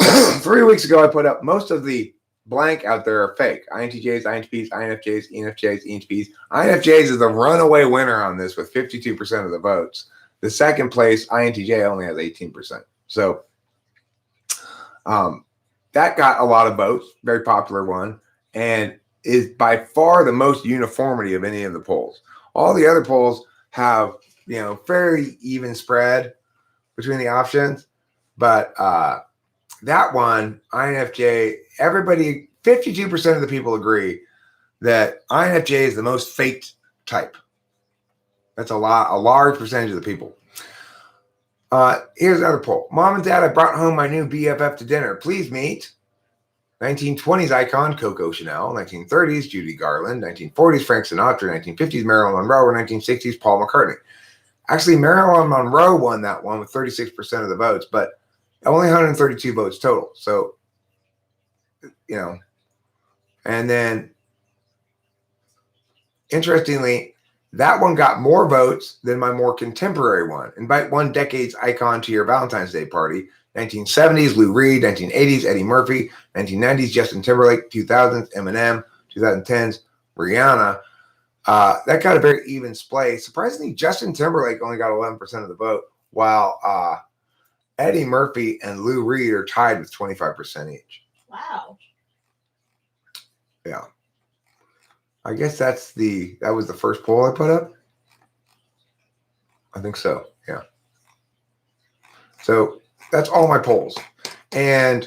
3 weeks ago, I put up most of the blank out there are fake. INTJs, INTPs, INFJs, ENFJs, ENTPs. INFJs is the runaway winner on this with 52% of the votes. The second place, INTJ, only has 18%. So that got a lot of votes, very popular one, and is by far the most uniformity of any of the polls. All the other polls have, very even spread between the options, but that one, INFJ, everybody, 52% of the people agree that INFJ is the most faked type. That's a large percentage of the people. Here's another poll. Mom and Dad, I brought home my new BFF to dinner. Please meet 1920s icon Coco Chanel, 1930s Judy Garland, 1940s Frank Sinatra, 1950s Marilyn Monroe, or 1960s Paul McCartney. Actually, Marilyn Monroe won that one with 36% of the votes, but only 132 votes total. So, and then interestingly, that one got more votes than my more contemporary one. Invite one decade's icon to your Valentine's Day party. 1970s, Lou Reed. 1980s, Eddie Murphy. 1990s, Justin Timberlake. 2000s, Eminem. 2010s, Rihanna. That got a very even splay. Surprisingly, Justin Timberlake only got 11% of the vote, while Eddie Murphy and Lou Reed are tied with 25% each. Wow. Yeah. I guess that was the first poll I put up. I think so. Yeah. So that's all my polls. And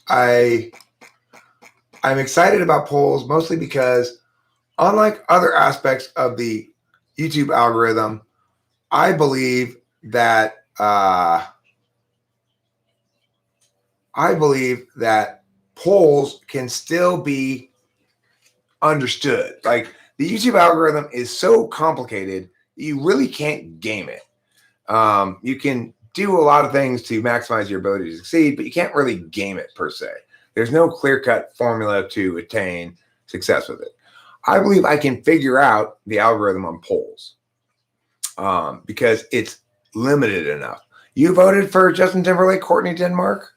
I'm excited about polls mostly because unlike other aspects of the YouTube algorithm, I believe that polls can still be understood. Like the YouTube algorithm is so complicated, you really can't game it. You can do a lot of things to maximize your ability to succeed, but you can't really game it per se. There's no clear-cut formula to attain success with it. I believe I can figure out the algorithm on polls because it's limited enough. You voted for Justin Timberlake, Courtney Denmark?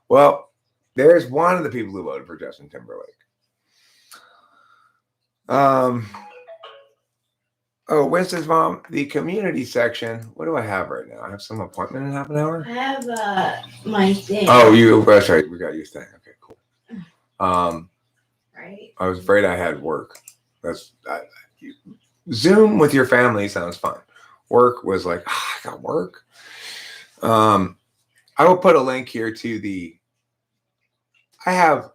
Well, there's one of the people who voted for Justin Timberlake. Oh, Winston's mom, the community section. What do I have right now? I have some appointment in half an hour. I have my thing. Oh, that's right. We got your thing. Okay, cool. Right. I was afraid I had work. Zoom with your family sounds fun. Work was like, I got work. I will put a link here to I have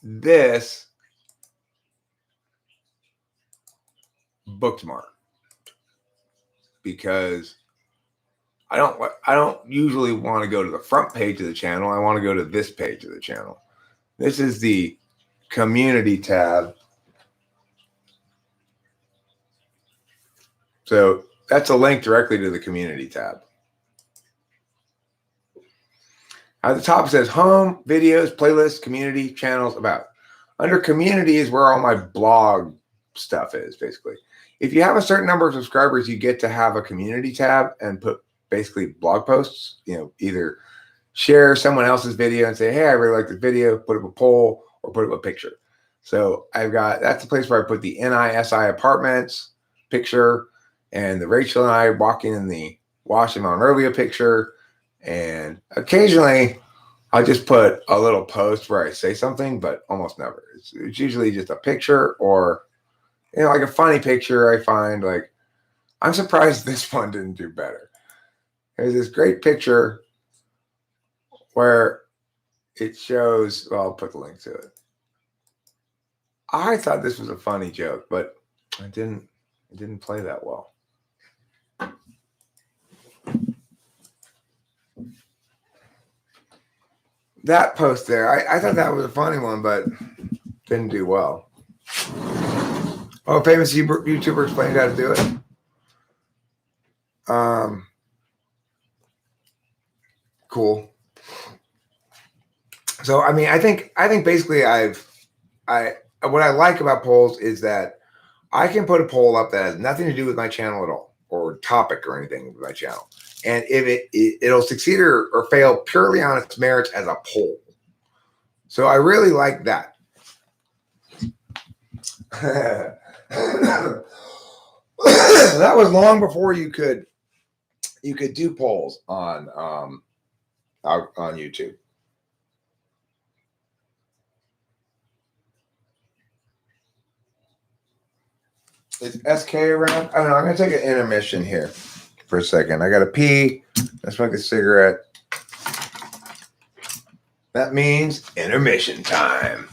this bookmark because I don't usually want to go to the front page of the channel. I want to go to this page of the channel. This is the community tab. So that's a link directly to the community tab. At the top it says home, videos, playlists, community, channels, about. Under community is where all my blog stuff is, basically. If you have a certain number of subscribers, you get to have a community tab and put basically blog posts, either share someone else's video and say, hey, I really like this video, put up a poll or put up a picture. So that's the place where I put the NISI apartments picture and the Rachel and I walking in the Wash in Monrovia picture. And occasionally I'll just put a little post where I say something, but almost never. It's usually just a picture or, like a funny picture I find. Like, I'm surprised this one didn't do better. There's this great picture where it shows, well, I'll put the link to it. I thought this was a funny joke, but it didn't play that well. That post there, I thought that was a funny one, but didn't do well. Oh, famous YouTuber explained how to do it. Cool. So, I think basically what I like about polls is that I can put a poll up that has nothing to do with my channel at all, or topic or anything with my channel. And if it'll succeed or fail purely on its merits as a poll. So I really like that. That was long before you could do polls on YouTube. Is SK around? I don't know. I'm gonna take an intermission here for a second. I gotta pee. I smoke a cigarette. That means intermission time.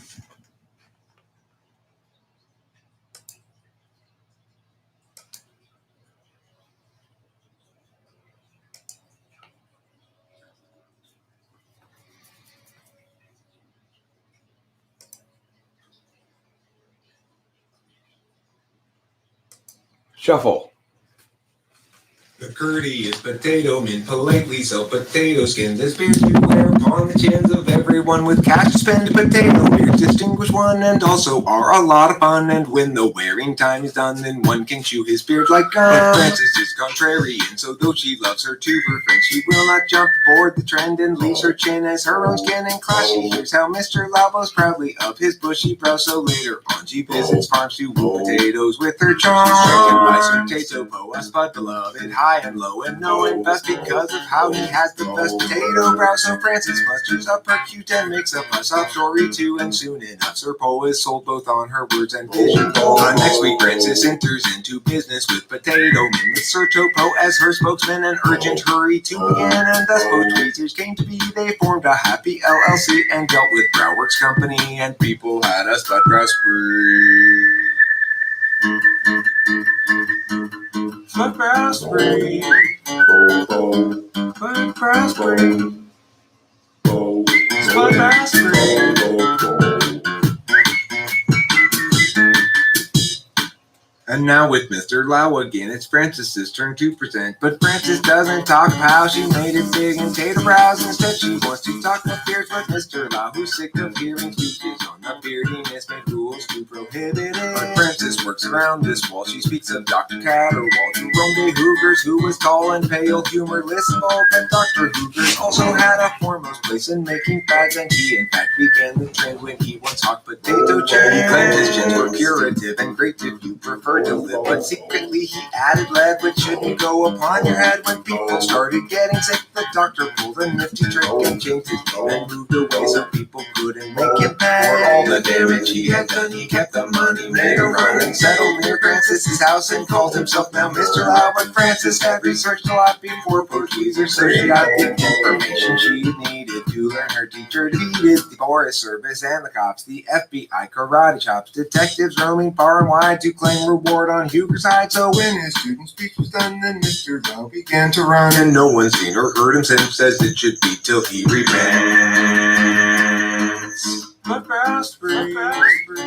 Shuffle. The courteous potato men politely sell potato skin. This beard you wear upon the chins of everyone with cash to spend. Potato beards distinguish one and also are a lot of fun. And when the wearing time is done, then one can chew his beard like gum. But Frances is contrarian, so though she loves her tuber friend, she will not jump aboard the trend and leaves her chin as her own skin and classy. Here's how Mr. Lau boasts proudly of his bushy brow. So later on she visits farms to woo potatoes with her charm. She's stricken by Sir Tato Po, a spud beloved high and low, and knowing best because of how he has the best potato brow. So Frances musters up her cute and makes up a sob story too, and soon enough Sir Po is sold both on her words and vision. Next week Frances enters into business with potato men, with Sir Topo as her spokesman, an urgent hurry to begin, and thus both tweezers came to be. They formed a happy LLC and dealt with Browworks Company, and people had a spud brow spree. Spud brow spree. Spud brow spree. Spud brow spree. And now with Mr. Lau again, it's Frances's turn to present. But Frances doesn't talk of how she made it big in tater brows. Instead, she wants to talk with beards with Mr. Lau, who's sick of hearing speeches on the beardiness, made rules to prohibit it. But Frances works around this while she speaks of Dr. Catterwall, Jerome Hoogers, who was tall and pale, humorless and bald. But Dr. Hoogers also had a foremost place in making fads, and he in fact began the trend when he once hawked potato chicken. He claimed his chins were curative and great if you prefer to live, but secretly he added lead, which shouldn't go upon your head. When people started getting sick, the doctor pulled a nifty trick and changed his name and moved away so people couldn't make him pay. For all the damage he had done, he kept the money, made a run, and settled near Frances's house and called himself now Mr. Lau. But Frances had researched a lot before poor tweezers, so she got the information she needed to learn. Her teacher defeated the Forest Service and the cops, the FBI karate chops, detectives roaming far and wide to claim reward on Huger's side. So when his student speech was done, then Mr. Lau began to run, and no one's seen or heard him since, as it should be till he repents. But brow spree, but brow spree,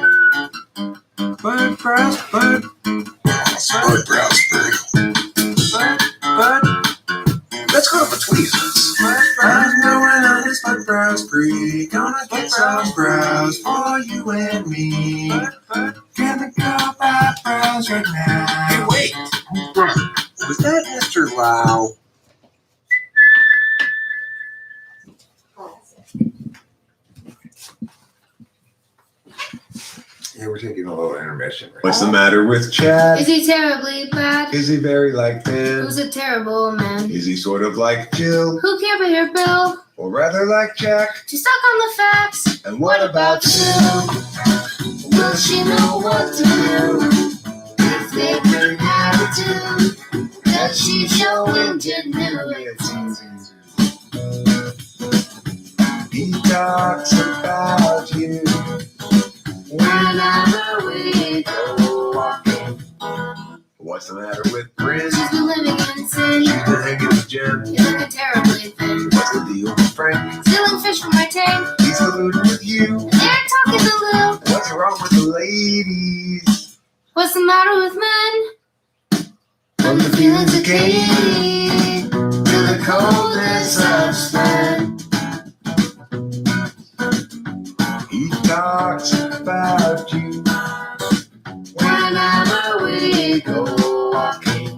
but brow spree, but let's go for tweezers. I'm going on this but brow spree, gonna get some brows for you and me. Gonna go buy brows right now. Hey, wait! Was that Mr. Lau? Yeah, we're taking a little intermission. Right? What's the matter with Chad? Is he terribly bad? Is he very like Ben? Who's a terrible man? Is he sort of like Jill? Who can't be here, Bill? Or rather like Jack? She's stuck on the facts. And what about Sue? Will she know what to do? If they bring attitude, does she show ingenuity? He talks about you whenever we go walking. What's the matter with Bryn? She's been living in sin. She's been hanging with Jim. You're looking terribly thin. What's the deal with Frank? Stealing fish from my tank. He's colluding with you. They're talking to Lou. What's wrong with the ladies? What's the matter with men? From the feelings of Katie to the coldness of Sven. He talks about you whenever we go walking.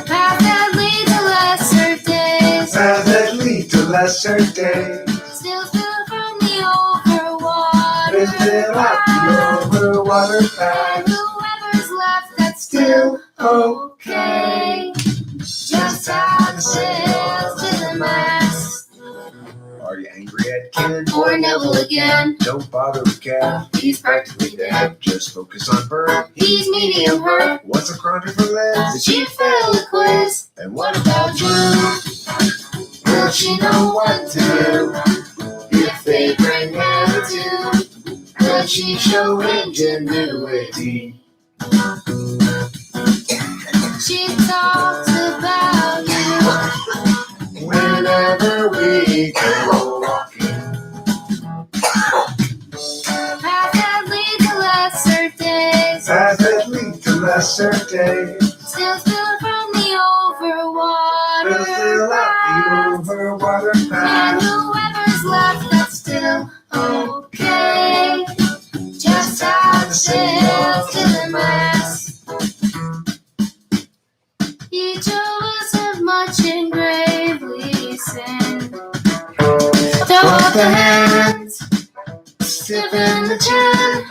Paths that lead to lesser days. Paths that lead to lesser days. Still from the overwater. Still out the overwater path. And whoever's left, that's still okay. Just add sails to the mast. Are you angry at Ken? Or Neville again? Don't bother with Cat. He's practically dead. Just focus on Bert. He's medium hurt. What's a crime for Liz? Did she fail the quiz? And what about you? Will she know what to do? If they bring attitude, does she show ingenuity? She talks about you whenever we go walking. Paths that lead to lesser days. Paths that lead to lesser days. Still stiff in the chin.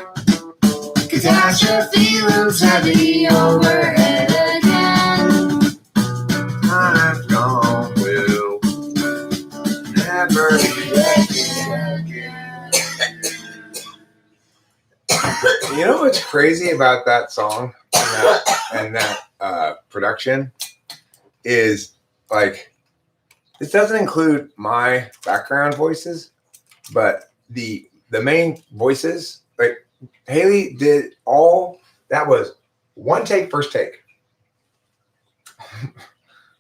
Catastrophe looms heavy overhead again. I've gone, will never be again. You know what's crazy about that song and that production is, like, this doesn't include my background voices, but the main voices, like Haley did all that was one take, first take.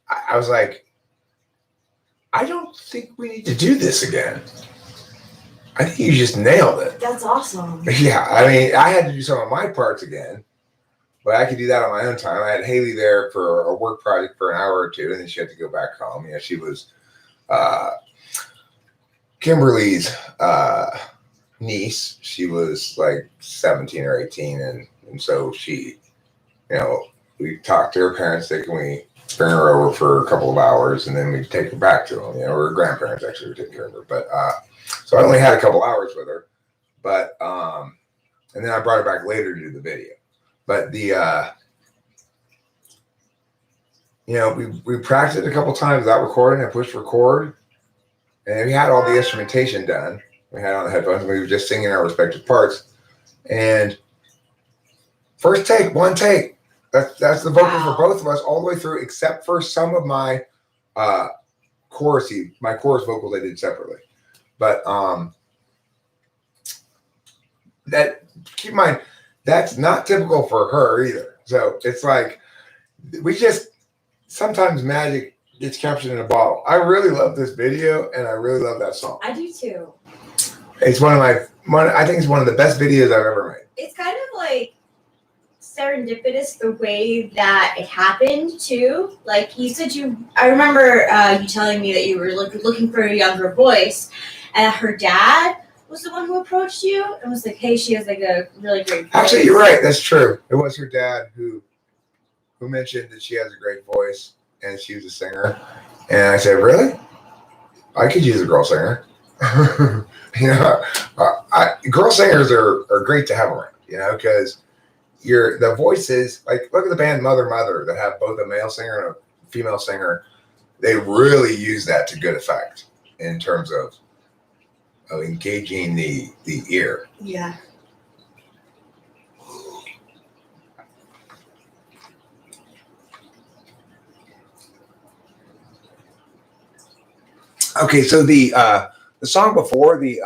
I was like, I don't think we need to do this again. I think you just nailed it. That's awesome. Yeah, I mean, I had to do some of my parts again, but I could do that on my own time. I had Haley there for a work project for an hour or two, and then she had to go back home. Yeah, she was Kimberly's niece. She was like 17 or 18, and so she, you know, we talked to her parents. Can we bring her over for a couple of hours, and then we take her back to them. You know, her grandparents actually were taking care of her, but so I only had a couple hours with her, but and then I brought her back later to do the video. But the you know, we practiced a couple times without recording. I pushed record, and we had all the instrumentation done. We had on the headphones, and we were just singing our respective parts. And first take, one take. That's the vocal for both of us all the way through, except for some of my chorus vocals I did separately. But that, keep in mind, that's not typical for her either. So it's like, we just, sometimes magic gets captured in a bottle. I really love this video, and I really love that song. I do too. It's I think it's one of the best videos I've ever made. It's kind of like serendipitous the way that it happened too. Like you said, I remember you telling me that you were looking for a younger voice, and her dad was the one who approached you and was like, "Hey, she has like a really great voice." Actually, you're right. That's true. It was her dad who mentioned that she has a great voice and she was a singer. And I said, "Really? I could use a girl singer." You know, girl singers are great to have around. You know, because the voices, like, look at the band Mother Mother that have both a male singer and a female singer. They really use that to good effect in terms of engaging the ear. Yeah. Okay, so the song before, the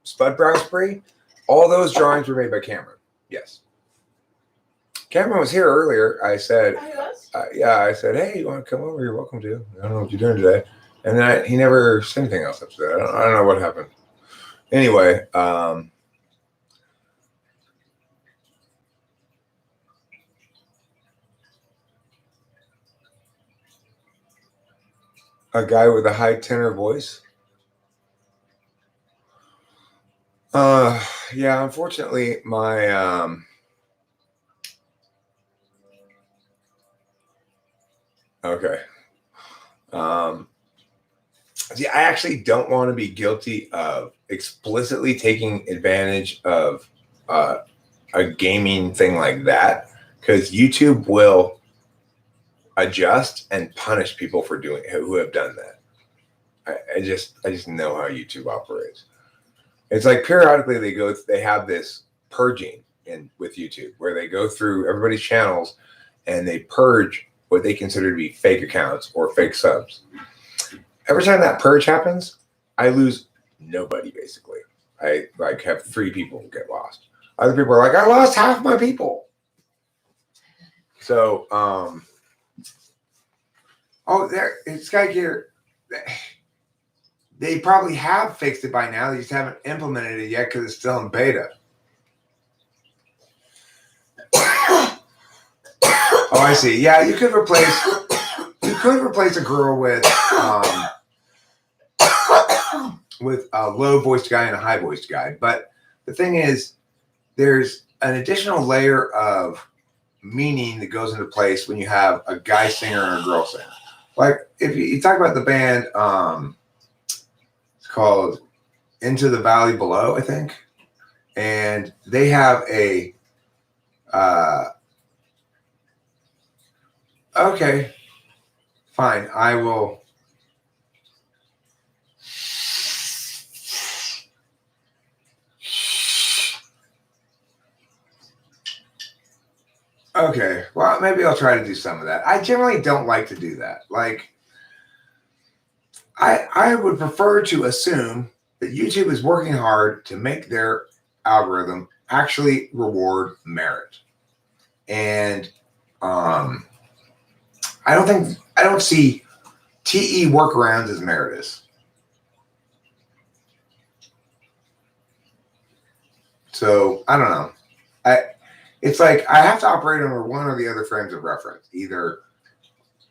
Spud Brow Spree, all those drawings were made by Cameron. Yes. Cameron was here earlier. I said, yeah, I said, "Hey, you want to come over? You're welcome to. I don't know what you're doing today." And then he never said anything else after that. I don't know what happened. Anyway, a guy with a high tenor voice. Yeah, unfortunately, my okay. See, I actually don't want to be guilty of explicitly taking advantage of a gaming thing like that, because YouTube will adjust and punish people for doing who have done that. I just know how YouTube operates. It's like periodically they have this purging with YouTube where they go through everybody's channels and they purge what they consider to be fake accounts or fake subs. Every time that purge happens, I lose nobody, basically. I have 3 people get lost. Other people are like, "I lost half my people." So, it's got here. They probably have fixed it by now. They just haven't implemented it yet because it's still in beta. Oh, I see. Yeah, you could replace a girl with a low voiced guy and a high voiced guy. But the thing is, there's an additional layer of meaning that goes into place when you have a guy singer and a girl singer. Like if you talk about the band, it's called Into the Valley Below, I think. and they have a okay, fine. I will. Okay, well, maybe I'll try to do some of that. I generally don't like to do that. Like, I would prefer to assume that YouTube is working hard to make their algorithm actually reward merit. And I don't see TE workarounds as meritus. So I don't know. It's like I have to operate under one or the other frames of reference. Either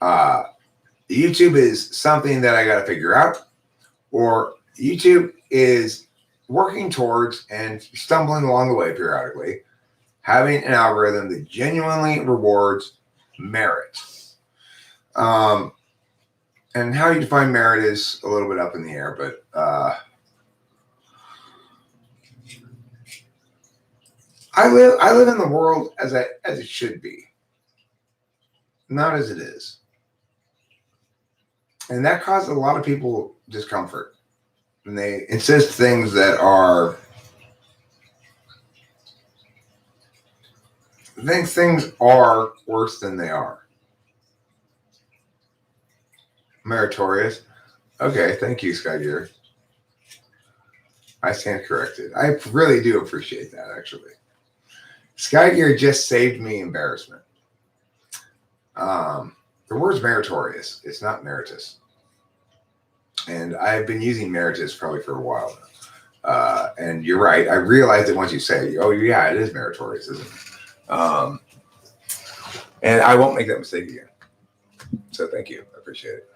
YouTube is something that I got to figure out, or YouTube is working towards and stumbling along the way periodically, having an algorithm that genuinely rewards merit. And how you define merit is a little bit up in the air, but I live in the world as it should be, not as it is. And that causes a lot of people discomfort. And they insist things that are things are worse than they are. Meritorious. Okay, thank you, Skygear. I stand corrected. I really do appreciate that, actually. Skygear just saved me embarrassment. The word's meritorious. It's not meritus. And I've been using meritus probably for a while now. And you're right. I realized it once you say, oh, yeah, it is meritorious, isn't it? And I won't make that mistake again. So thank you. I appreciate it.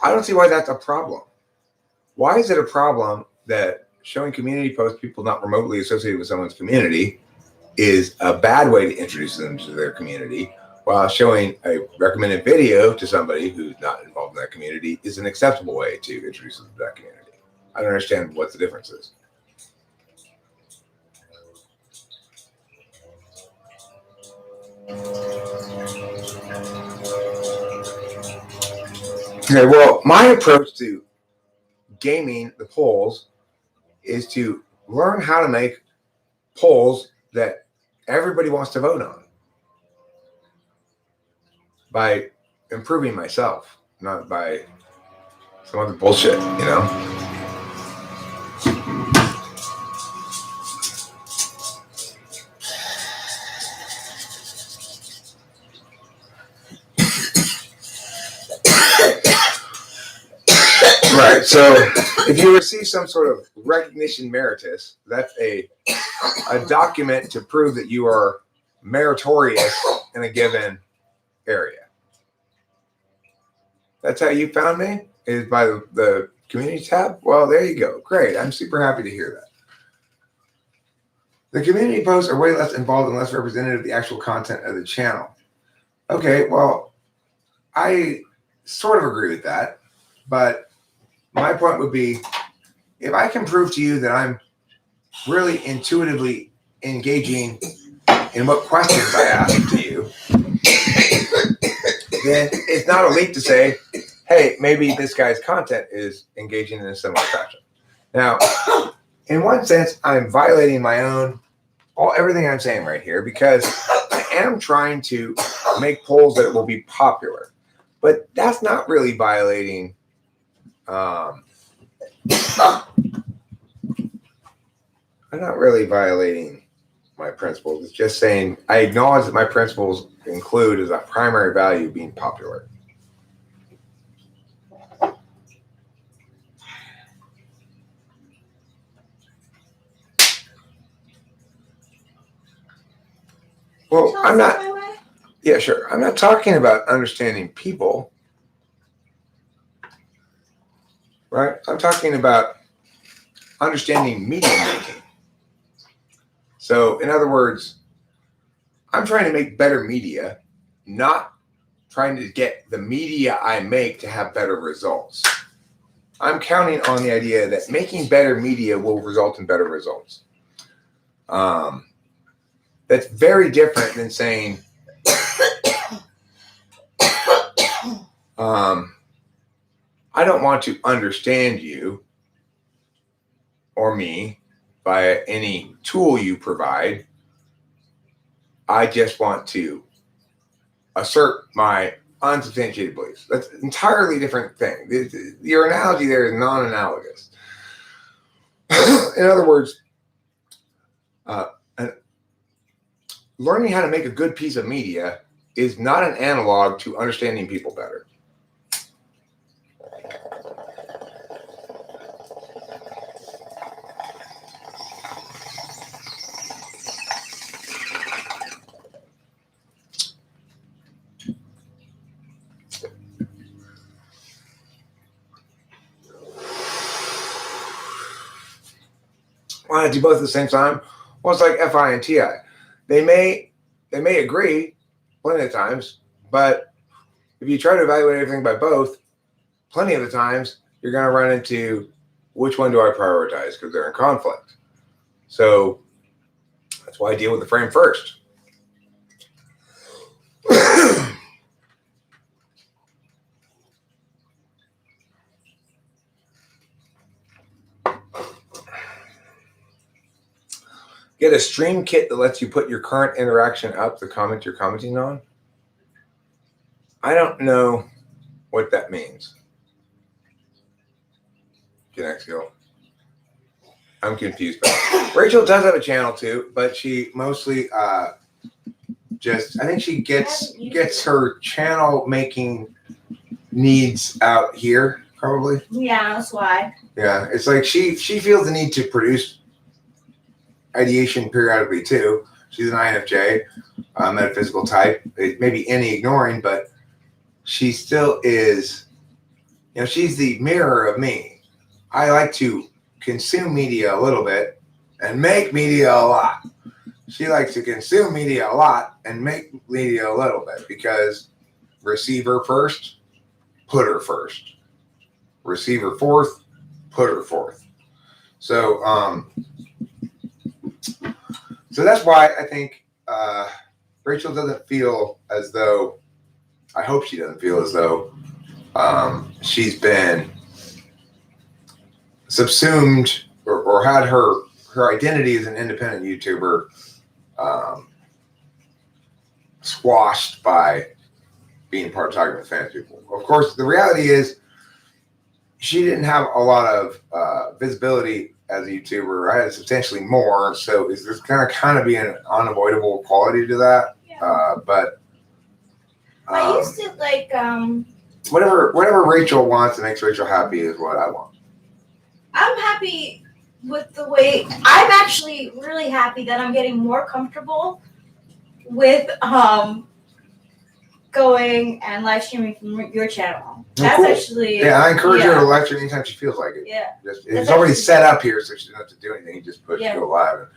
I don't see why that's a problem. Why is it a problem that showing community posts people not remotely associated with someone's community is a bad way to introduce them to their community, while showing a recommended video to somebody who's not involved in that community is an acceptable way to introduce them to that community? I don't understand what the difference is. Okay, well, my approach to gaming the polls is to learn how to make polls that everybody wants to vote on by improving myself, not by some other bullshit, you know? Right. So if you receive some sort of recognition meritus, that's a document to prove that you are meritorious in a given area. That's how you found me, is by the community tab? Well, there you go. Great. I'm super happy to hear that. The community posts are way less involved and less representative of the actual content of the channel. Okay, well, I sort of agree with that, but my point would be, if I can prove to you that I'm really intuitively engaging in what questions I ask to you, then it's not a leap to say, hey, maybe this guy's content is engaging in a similar fashion. Now, in one sense, I'm violating my own, everything I'm saying right here, because I am trying to make polls that will be popular. But that's not really violating I'm not really violating my principles. It's just saying I acknowledge that my principles include as a primary value being popular. Well, I'm not. Yeah, sure. I'm not talking about understanding people. Right? I'm talking about understanding media making. So, in other words, I'm trying to make better media, not trying to get the media I make to have better results. I'm counting on the idea that making better media will result in better results. That's very different than saying, I don't want to understand you or me by any tool you provide. I just want to assert my unsubstantiated beliefs. That's an entirely different thing. Your analogy there is non-analogous. In other words, learning how to make a good piece of media is not an analog to understanding people better. Why not do both at the same time? Well, it's like FI and TI. They may agree plenty of times, but if you try to evaluate everything by both, plenty of the times you're going to run into which one do I prioritize because they're in conflict. So that's why I deal with the frame first. Get a stream kit that lets you put your current interaction up, the comment you're commenting on. I don't know what that means. Genexial. I'm confused. Rachel does have a channel too, but she mostly I think she gets her channel making needs out here, probably. Yeah, that's why. Yeah, it's like she feels the need to produce ideation periodically too. She's an INFJ, metaphysical type. It may be any ignoring, but she still is, she's the mirror of me. I like to consume media a little bit and make media a lot. She likes to consume media a lot and make media a little bit because receiver first, put her first. Receiver fourth, put her fourth. So that's why I think Rachel doesn't feel as though, I hope she doesn't feel as though she's been subsumed or had her identity as an independent YouTuber squashed by being part of Talking with Famous People. Of course, the reality is she didn't have a lot of visibility as a YouTuber. I had substantially more, so there's kind of be an unavoidable quality to that. Yeah. But I used to like whatever Rachel wants and makes Rachel happy is what I want. I'm happy with the way I'm actually really happy that I'm getting more comfortable with going and live streaming from your channel. That's cool. Actually I encourage her to live stream anytime she feels like it. Yeah. It's already set up here, so she doesn't have to do anything. You just push go live.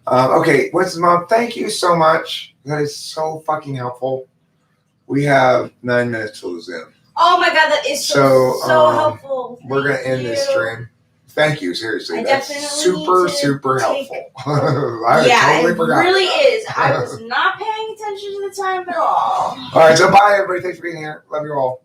Okay, Winston's mom, thank you so much. That is so fucking helpful. We have 9 minutes till the Zoom. Oh my god, that is so helpful. We're gonna end this stream. Thank you, seriously. That's super helpful. I totally forgot. It really is. I was not paying attention to the time at all. All right, so bye everybody. Thanks for being here. Love you all.